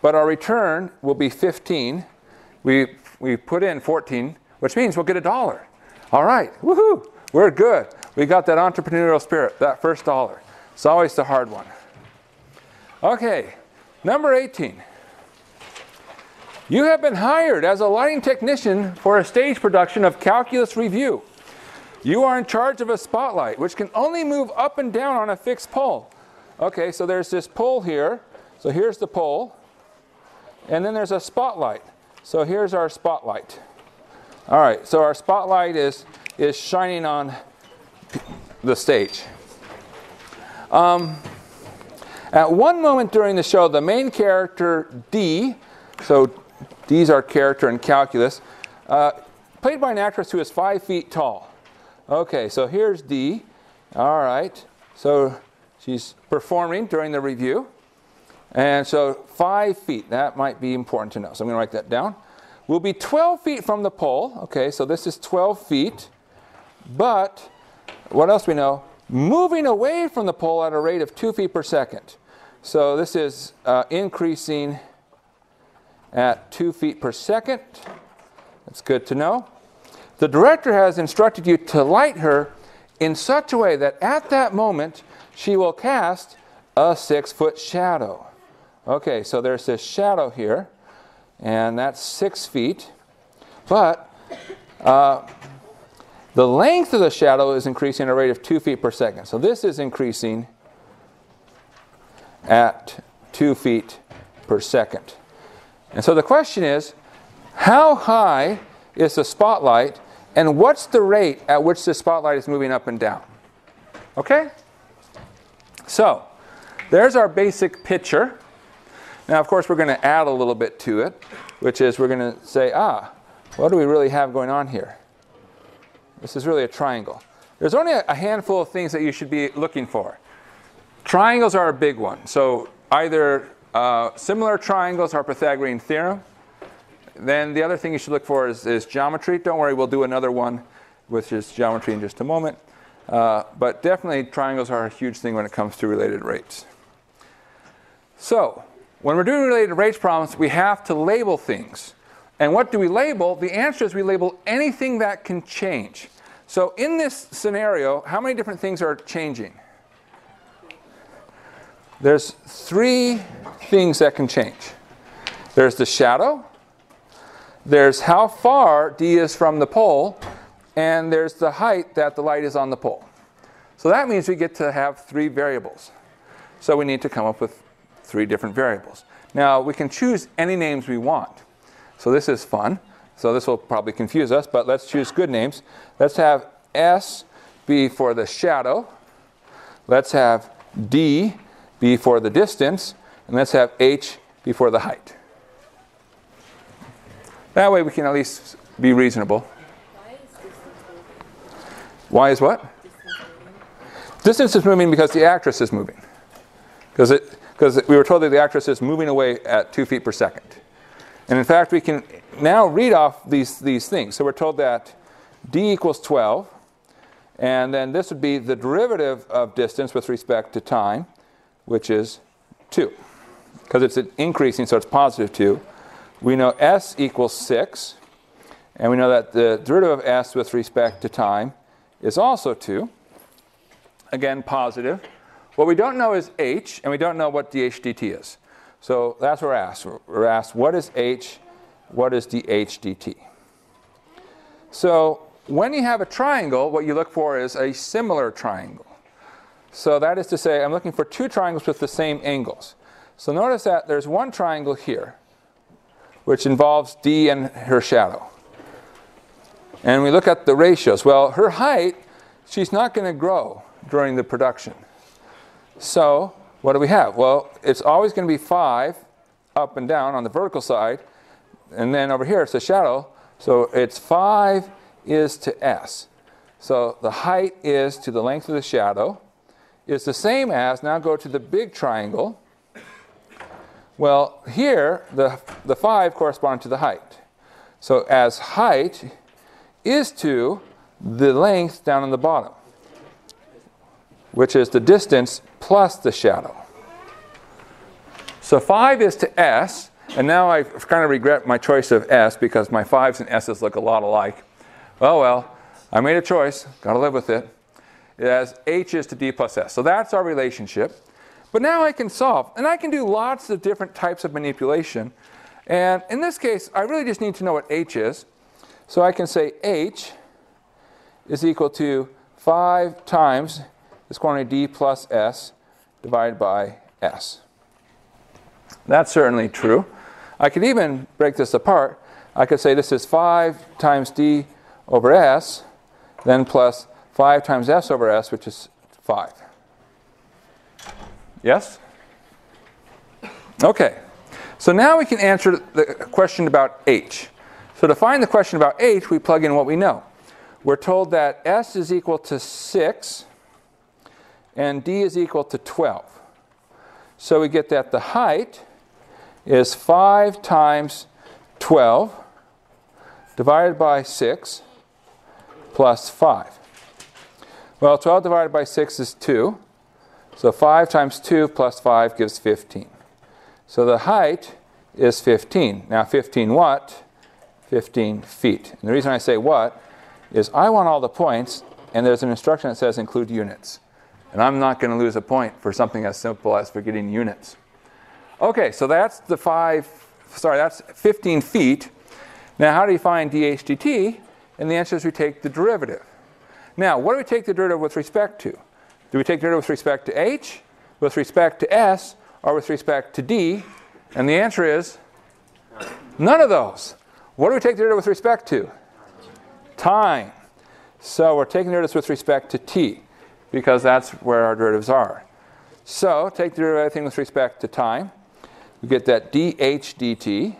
but our return will be 15. We put in 14, which means we'll get $1. All right, woohoo, we're good. We got that entrepreneurial spirit, that first dollar. It's always the hard one. Okay, number 18. You have been hired as a lighting technician for a stage production of Calculus Review. You are in charge of a spotlight, which can only move up and down on a fixed pole. Okay, so there's this pole here. So here's the pole. And then there's a spotlight. So here's our spotlight. All right, so our spotlight is shining on the stage. At one moment during the show, the main character D, so D's our character in calculus, played by an actress who is 5 feet tall. Okay, so here's D. All right, so she's performing during the review. And so 5 feet, that might be important to know. So I'm going to write that down. We'll be 12 feet from the pole. Okay, so this is 12 feet. But what else we know? Moving away from the pole at a rate of 2 feet per second. So this is increasing at 2 feet per second. That's good to know. The director has instructed you to light her in such a way that at that moment she will cast a 6-foot shadow. Okay, so there's this shadow here, and that's 6 feet. But the length of the shadow is increasing at a rate of 2 feet per second. So this is increasing at 2 feet per second. And so the question is, how high is the spotlight, and what's the rate at which the spotlight is moving up and down? Okay? So, there's our basic picture. Now, of course, we're going to add a little bit to it, which is we're going to say, what do we really have going on here? This is really a triangle. There's only a handful of things that you should be looking for. Triangles are a big one. So, either similar triangles are Pythagorean theorem. Then the other thing you should look for is geometry. Don't worry, we'll do another one, which is geometry in just a moment. But definitely triangles are a huge thing when it comes to related rates. So, when we're doing related rates problems, we have to label things. And what do we label? The answer is we label anything that can change. So in this scenario, how many different things are changing? There's 3 things that can change. There's the shadow, there's how far D is from the pole, and there's the height that the light is on the pole. So that means we get to have 3 variables. So we need to come up with 3 different variables. Now we can choose any names we want. So this is fun. So this will probably confuse us, but let's choose good names. Let's have S be for the shadow. Let's have D be for the distance. And let's have H be for the height. That way we can at least be reasonable. Why is distance moving? Why is what? Distance is moving because the actress is moving. Because we were told that the actress is moving away at 2 feet per second. And in fact, we can now read off these things. So we're told that D equals 12. And then this would be the derivative of distance with respect to time, which is 2. Because it's increasing, so it's positive 2. We know S equals 6. And we know that the derivative of S with respect to time is also 2. Again, positive. What we don't know is H, and we don't know what dH dt is. So that's what we're asked. We're asked, what is H? What is dH dt? So when you have a triangle, what you look for is a similar triangle. So that is to say, I'm looking for 2 triangles with the same angles. So notice that there's one triangle here. which involves D and her shadow. And we look at the ratios. Well, her height, she's not going to grow during the production. So what do we have? Well, it's always going to be 5 up and down on the vertical side. And then over here, it's a shadow. So it's 5 is to S. So the height is to the length of the shadow. Is the same as, now go to the big triangle. Well, here, the 5 corresponds to the height. So as height is to the length down on the bottom, which is the distance plus the shadow. So 5 is to S, and now I kind of regret my choice of S because my 5s and S's look a lot alike. Oh well, I made a choice, got to live with it. As H is to D plus S. So that's our relationship. But now I can solve, and I can do lots of different types of manipulation. And in this case, I really just need to know what H is. So I can say H is equal to 5 times this quantity D plus S divided by S. That's certainly true. I could even break this apart. I could say this is 5 times D over S, then plus 5 times S over S, which is 5. Yes? Okay. So now we can answer the question about H. So to find the question about H, we plug in what we know. We're told that S is equal to 6 and D is equal to 12. So we get that the height is 5 times 12 divided by 6 plus 5. Well, 12 divided by 6 is 2. So 5 times 2 plus 5 gives 15. So the height is 15. Now 15 what? 15 feet. And the reason I say what is I want all the points, and there's an instruction that says include units. And I'm not going to lose a point for something as simple as forgetting units. Okay, so that's that's 15 feet. Now how do you find dH dt? And the answer is we take the derivative. Now, what do we take the derivative with respect to? Do we take the derivative with respect to H, with respect to S, or with respect to D? And the answer is none of those. What do we take the derivative with respect to? Time. So we're taking derivatives with respect to t, because that's where our derivatives are. So take the derivative of everything with respect to time. We get that dH dt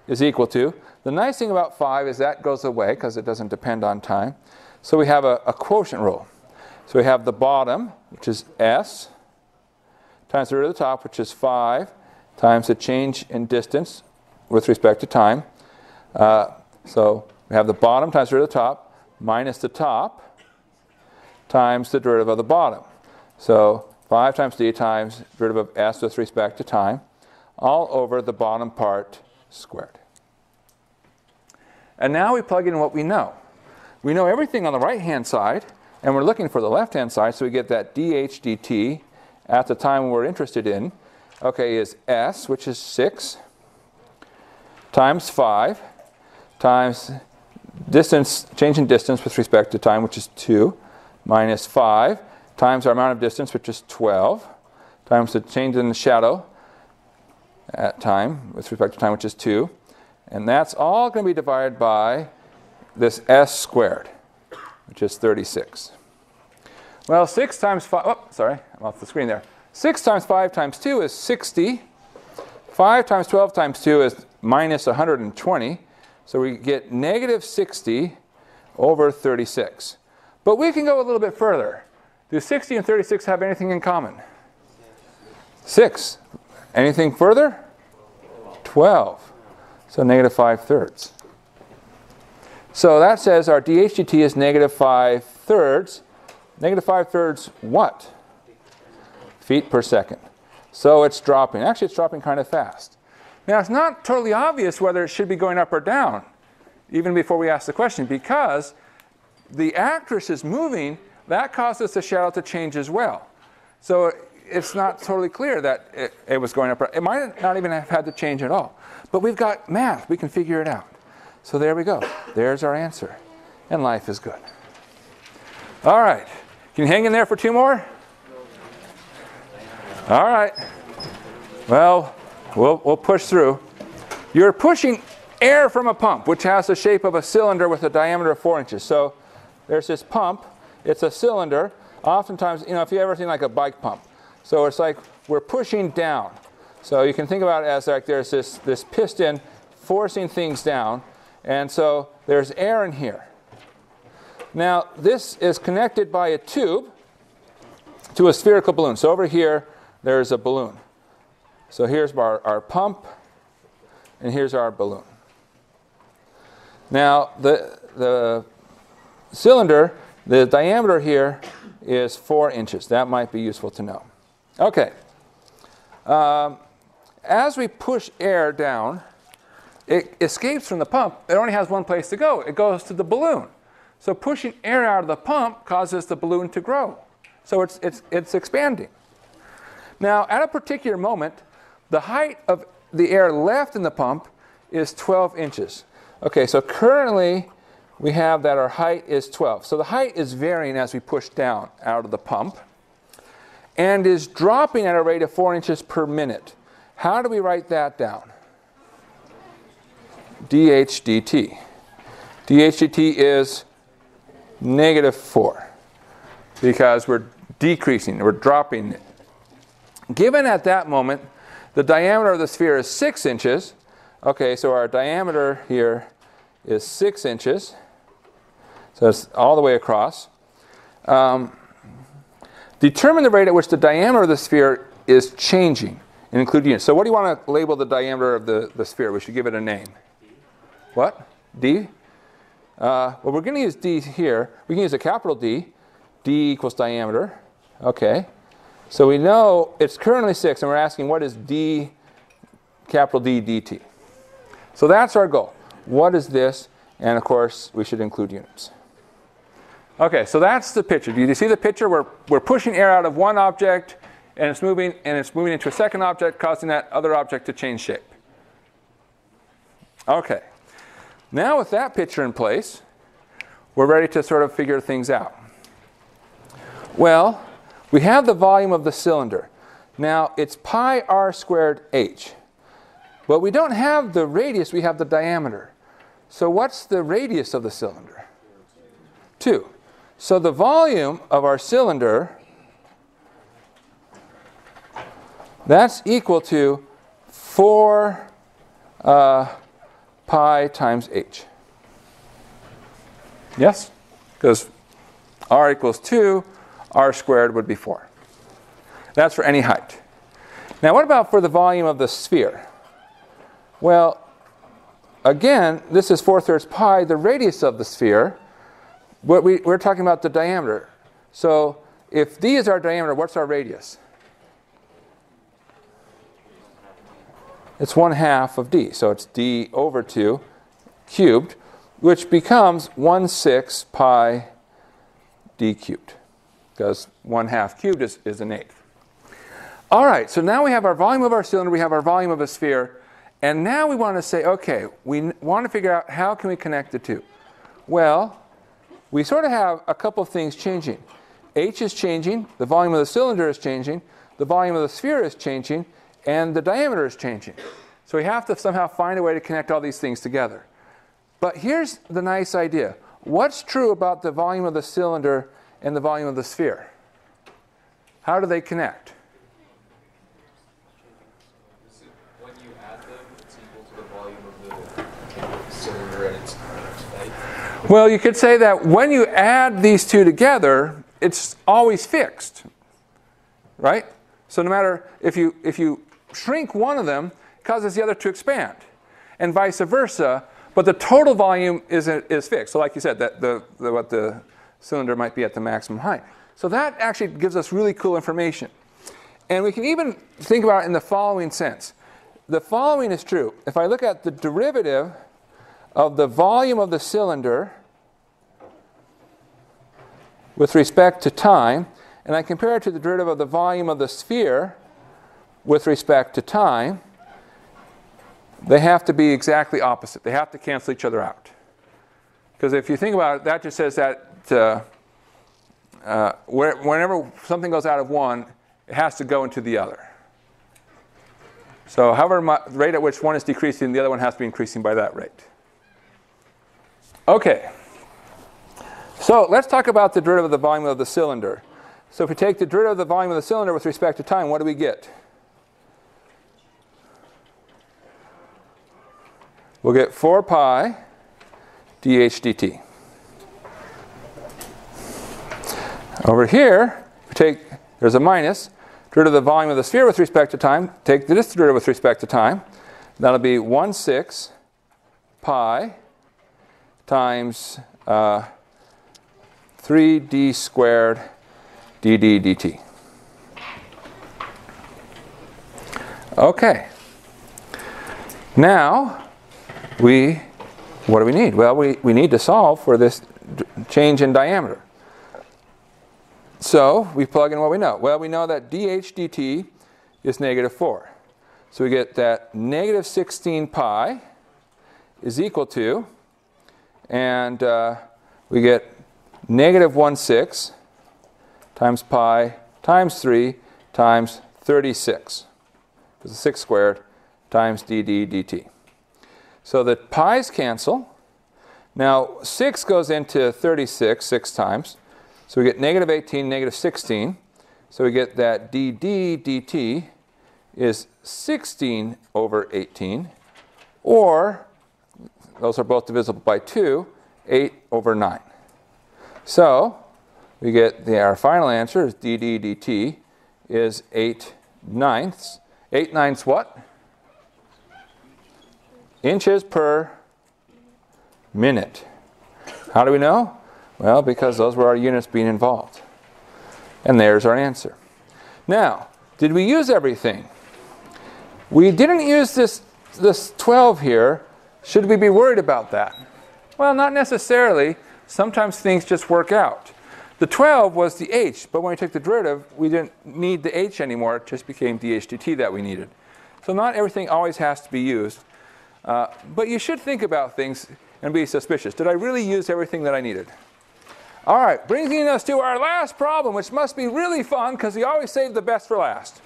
is equal to, the nice thing about 5 is that goes away because it doesn't depend on time. So we have a quotient rule. So we have the bottom, which is S, times the root of the top, which is 5, times the change in distance with respect to time. So we have the bottom times the root of the top minus the top times the derivative of the bottom. So 5 times d times derivative of S with respect to time, all over the bottom part squared. And now we plug in what we know. We know everything on the right-hand side, and we're looking for the left-hand side, so we get that dH dt at the time we're interested in, okay, is S, which is 6, times 5, times distance, change in distance with respect to time, which is 2, minus 5, times our amount of distance, which is 12, times the change in the shadow at time, with respect to time, which is 2. And that's all going to be divided by this S squared, which is 36. Well, 6 times 5, oh, sorry, I'm off the screen there. 6 times 5 times 2 is 60. 5 times 12 times 2 is minus 120. So we get negative 60 over 36. But we can go a little bit further. Do 60 and 36 have anything in common? 6. Anything further? 12. So negative 5/3. So that says our dH dt is negative 5/3. Negative 5/3 what? Feet per second. So it's dropping. Actually, it's dropping kind of fast. Now, it's not totally obvious whether it should be going up or down, even before we ask the question, because the actress is moving. That causes the shadow to change as well. So it's not totally clear that it was going up. It might not even have had to change at all. But we've got math. We can figure it out. So there we go. There's our answer. And life is good. All right. Can you hang in there for 2 more? All right. Well, we'll push through. You're pushing air from a pump, which has the shape of a cylinder with a diameter of 4 inches. So there's this pump. It's a cylinder. Oftentimes, if you ever seen like a bike pump. So it's like we're pushing down. So you can think about it as like there's this piston forcing things down. And so there's air in here. Now, this is connected by a tube to a spherical balloon. So over here, there's a balloon. So here's our pump, and here's our balloon. Now, the cylinder, the diameter here is 4 inches. That might be useful to know. Okay. As we push air down, it escapes from the pump. It only has one place to go. It goes to the balloon. So pushing air out of the pump causes the balloon to grow. So it's expanding. Now, at a particular moment, the height of the air left in the pump is 12 inches. Okay, so currently we have that our height is 12. So the height is varying as we push down out of the pump and is dropping at a rate of 4 inches per minute. How do we write that down? dH dt. dH dt is -4 because we're decreasing, we're dropping it. Given at that moment, the diameter of the sphere is 6 inches. Okay, so our diameter here is 6 inches. So it's all the way across. Determine the rate at which the diameter of the sphere is changing and include units. So what do you want to label the diameter of the sphere? We should give it a name. What? D? Well, we're going to use D here. We can use a capital D. D equals diameter. Okay. So we know it's currently 6, and we're asking what is D, capital D dt. So that's our goal. What is this? And of course, we should include units. Okay, so that's the picture. Do you see the picture? We're pushing air out of one object, and it's moving into a second object, causing that other object to change shape. Okay. Now with that picture in place, we're ready to sort of figure things out. Well, we have the volume of the cylinder. Now, it's pi r squared h. But we don't have the radius, we have the diameter. So what's the radius of the cylinder? 2. So the volume of our cylinder, that's equal to 4 pi times h. Yes? Because r equals 2, r squared would be 4. That's for any height. Now what about for the volume of the sphere? Well, again, this is 4/3 pi, the radius of the sphere. But we're talking about the diameter. So if d is our diameter, what's our radius? It's 1/2 of d. So it's d over 2 cubed, which becomes 1/6 pi d cubed. Because 1/2 cubed is 1/8. All right, so now we have our volume of our cylinder, we have our volume of a sphere, and now we want to say, okay, we want to figure out how can we connect the two. Well, we sort of have a couple of things changing. H is changing, the volume of the cylinder is changing, the volume of the sphere is changing, and the diameter is changing. So we have to somehow find a way to connect all these things together. But here's the nice idea. What's true about the volume of the cylinder and the volume of the sphere? How do they connect? When you add them, it's equal to the volume of the cylinder and its height. Well, you could say that when you add these two together, it's always fixed, right? So no matter if you shrink one of them, it causes the other to expand, and vice versa. But the total volume is fixed. So like you said, that what the cylinder might be at the maximum height. So that actually gives us really cool information. And we can even think about it in the following sense. The following is true. If I look at the derivative of the volume of the cylinder with respect to time, and I compare it to the derivative of the volume of the sphere with respect to time, they have to be exactly opposite. They have to cancel each other out. Because if you think about it, that just says that whenever something goes out of one, it has to go into the other. So however the rate at which one is decreasing, the other one has to be increasing by that rate. Okay. So let's talk about the derivative of the volume of the cylinder. So if we take the derivative of the volume of the cylinder with respect to time, what do we get? We'll get 4 pi dH dt. Over here, we take, there's a minus, derivative of the volume of the sphere with respect to time. Take this derivative with respect to time. That'll be 1/6 pi times 3d squared dd dt. Okay. Now, what do we need? Well, we need to solve for this change in diameter. So we plug in what we know. Well, we know that dH dt is -4. So we get that -16 pi is equal to, and we get -1/6 times pi times 3 times 36. Because it's 6 squared times dd dt. So the pi's cancel. Now 6 goes into 36 6 times. So we get -18, -16. So we get that dd dt is 16 over 18. Or, those are both divisible by 2, 8 over 9. So we get our final answer is dd dt is 8/9. 8/9 what? Inches per minute. How do we know? Well, because those were our units being involved. And there's our answer. Now, did we use everything? We didn't use this 12 here. Should we be worried about that? Well, not necessarily. Sometimes things just work out. The 12 was the h, but when we took the derivative, we didn't need the h anymore. It just became dH dt that we needed. So not everything always has to be used. But you should think about things and be suspicious. Did I really use everything that I needed? All right, bringing us to our last problem, which must be really fun because we always save the best for last.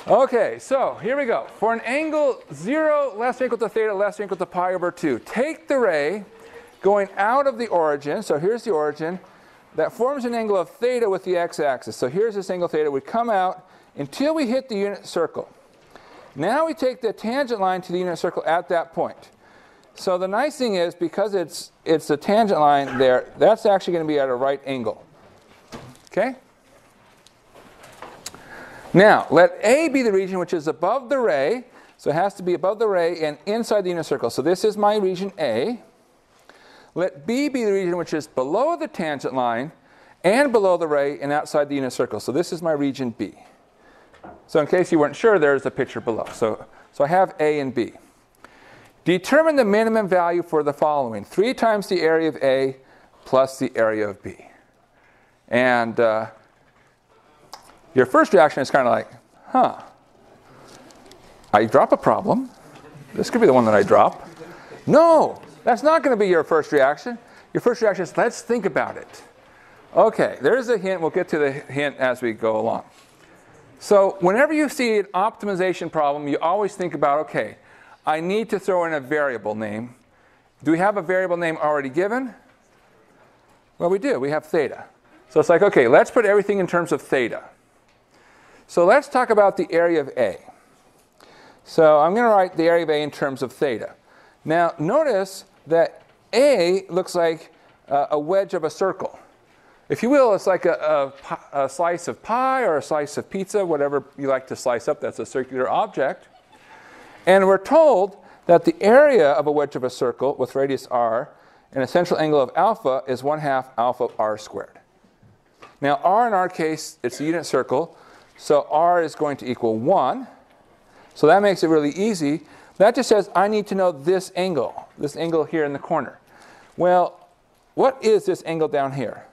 Okay, so here we go. For an angle 0 less than or equal to theta less than or equal to pi over 2, take the ray going out of the origin. So here's the origin. That forms an angle of theta with the x-axis. So here's this angle theta. We come out until we hit the unit circle. Now we take the tangent line to the unit circle at that point. So the nice thing is, because it's a tangent line there, that's actually going to be at a right angle. Okay? Now, let A be the region which is above the ray. So it has to be above the ray and inside the unit circle. So this is my region A. Let B be the region which is below the tangent line and below the ray and outside the unit circle. So this is my region B. So in case you weren't sure, there's a picture below. So I have A and B. Determine the minimum value for the following. 3 times the area of A plus the area of B. And your first reaction is kind of like, huh. I drop a problem. This could be the one that I drop. No, that's not going to be your first reaction. Your first reaction is, let's think about it. Okay, there's a hint. We'll get to the hint as we go along. So whenever you see an optimization problem, you always think about, okay, I need to throw in a variable name. Do we have a variable name already given? Well, we do. We have theta. So it's like, okay, let's put everything in terms of theta. So let's talk about the area of A. So I'm going to write the area of A in terms of theta. Now, notice that A looks like a wedge of a circle. If you will, it's like a slice of pie or a slice of pizza, whatever you like to slice up. That's a circular object. And we're told that the area of a wedge of a circle with radius r and a central angle of alpha is 1/2 alpha r squared. Now, r in our case, it's a unit circle. So r is going to equal 1. So that makes it really easy. That just says I need to know this angle here in the corner. Well, what is this angle down here?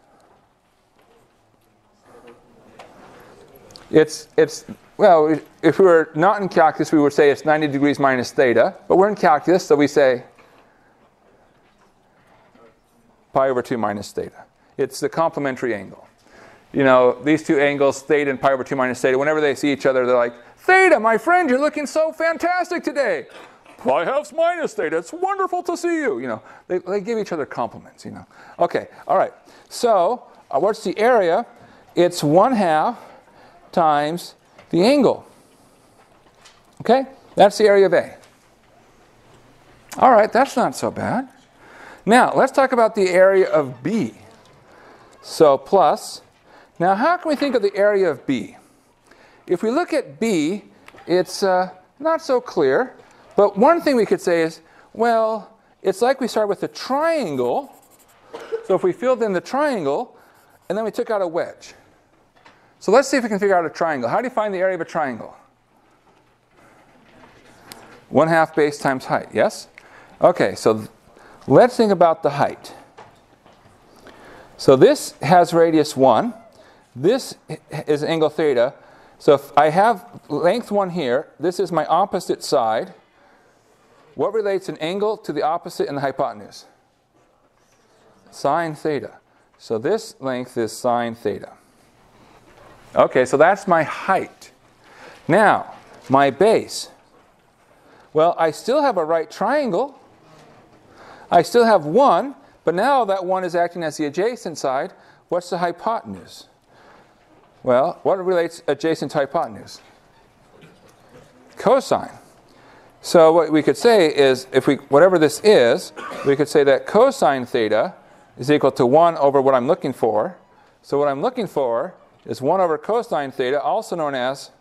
Well, if we were not in calculus, we would say it's 90 degrees minus theta. But we're in calculus, so we say pi over 2 minus theta. It's the complementary angle. you know, these two angles, theta and pi over 2 minus theta, whenever they see each other, they're like, theta, my friend, you're looking so fantastic today. Pi halves minus theta, it's wonderful to see you. You know, they give each other compliments, you know. Okay, all right. So what's the area? It's 1/2 times the angle. Okay, that's the area of A. All right, that's not so bad. Now, let's talk about the area of B. So plus, now how can we think of the area of B? If we look at B, it's not so clear. But one thing we could say is, well, it's like we start with a triangle. So if we filled in the triangle, and then we took out a wedge. So let's see if we can figure out a triangle. How do you find the area of a triangle? 1/2 base times height, yes? Okay, so let's think about the height. So this has radius 1. This is angle theta. So if I have length 1 here, this is my opposite side. What relates an angle to the opposite and the hypotenuse? Sine theta. So this length is sine theta. Okay, so that's my height. Now, my base. Well, I still have a right triangle. I still have 1, but now that 1 is acting as the adjacent side. What's the hypotenuse? Well, what relates adjacent to hypotenuse? Cosine. So what we could say is, if we, whatever this is, we could say that cosine theta is equal to 1 over what I'm looking for. So what I'm looking for is 1 over cosine theta, also known as,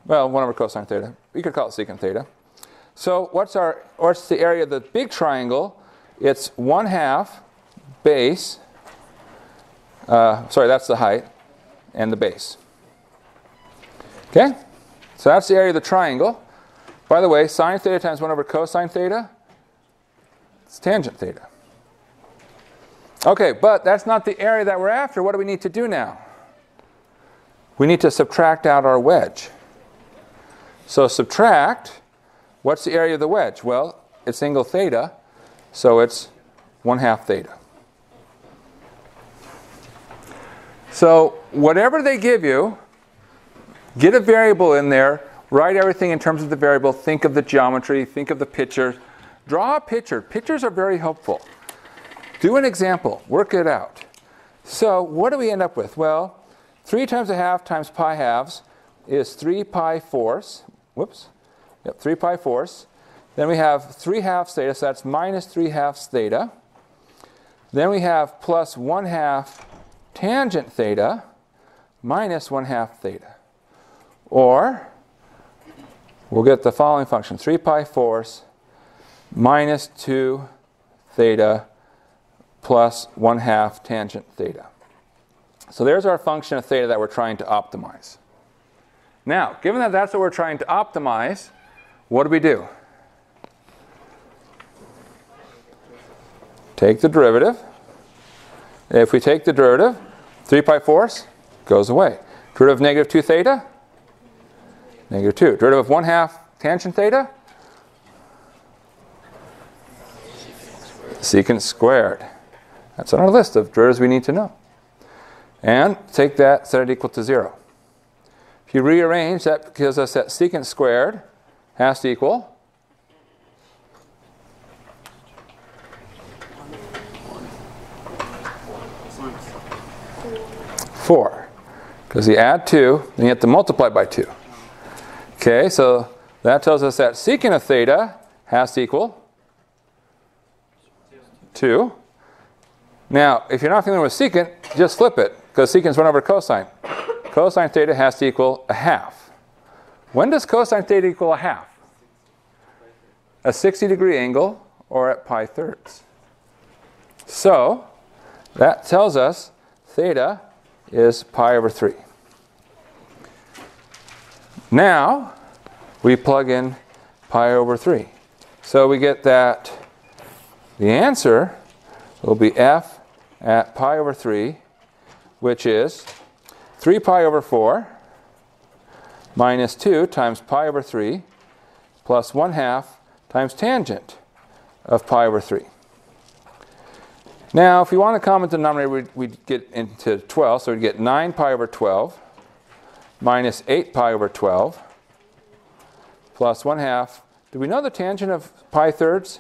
well, 1 over cosine theta. We could call it secant theta. So what's the area of the big triangle? It's 1/2 base, sorry, that's the height, and the base. Okay? So that's the area of the triangle. By the way, sine theta times 1 over cosine theta, it's tangent theta. Okay, but that's not the area that we're after. What do we need to do now? We need to subtract out our wedge. So subtract, what's the area of the wedge? Well, it's angle theta, so it's 1/2 theta. So whatever they give you, get a variable in there, write everything in terms of the variable, think of the geometry, think of the picture. Draw a picture. Pictures are very helpful. Do an example. Work it out. So what do we end up with? Well, 3 times 1/2 times pi halves is 3 pi fourths. Whoops. Yep, 3 pi fourths. Then we have 3/2 theta, so that's minus 3/2 theta. Then we have plus 1/2 tangent theta minus 1/2 theta. Or we'll get the following function, 3 pi fourths minus 2 theta plus 1/2 tangent theta. So there's our function of theta that we're trying to optimize. Now, given that that's what we're trying to optimize, what do? Take the derivative. If we take the derivative, 3 pi fourths goes away. Derivative of negative 2 theta, negative 2. Derivative of 1/2 tangent theta, secant squared. That's on our list of derivatives we need to know. And take that, set it equal to 0. If you rearrange, that gives us that secant squared has to equal 4. Because you add 2, then you have to multiply by 2. Okay, so that tells us that secant of theta has to equal 2. Now, if you're not familiar with secant, just flip it, because secant is 1 over cosine. Cosine theta has to equal 1/2. When does cosine theta equal 1/2? A 60-degree angle, or at pi thirds. So, that tells us theta is pi over 3. Now, we plug in pi over 3. So we get that the answer will be f at pi over 3, which is 3 pi over 4 minus 2 times pi over 3 plus 1/2 times tangent of pi over 3. Now, if we want a common denominator, we'd get into 12. So we'd get 9 pi over 12 minus 8 pi over 12 plus 1/2. Do we know the tangent of pi thirds?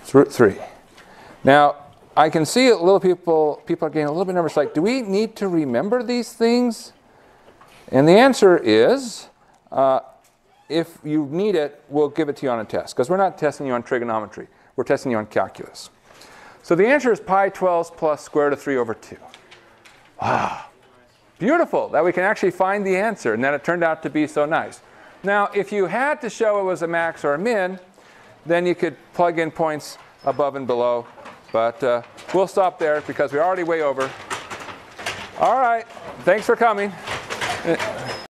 It's root 3. Now, I can see a little people are getting a little bit nervous, like, do we need to remember these things? And the answer is, if you need it, we'll give it to you on a test, because we're not testing you on trigonometry. We're testing you on calculus. So the answer is pi 12 plus square root of 3 over 2. Wow. Beautiful that we can actually find the answer, and that it turned out to be so nice. Now, if you had to show it was a max or a min, then you could plug in points above and below. But we'll stop there because we're already way over. All right. Thanks for coming.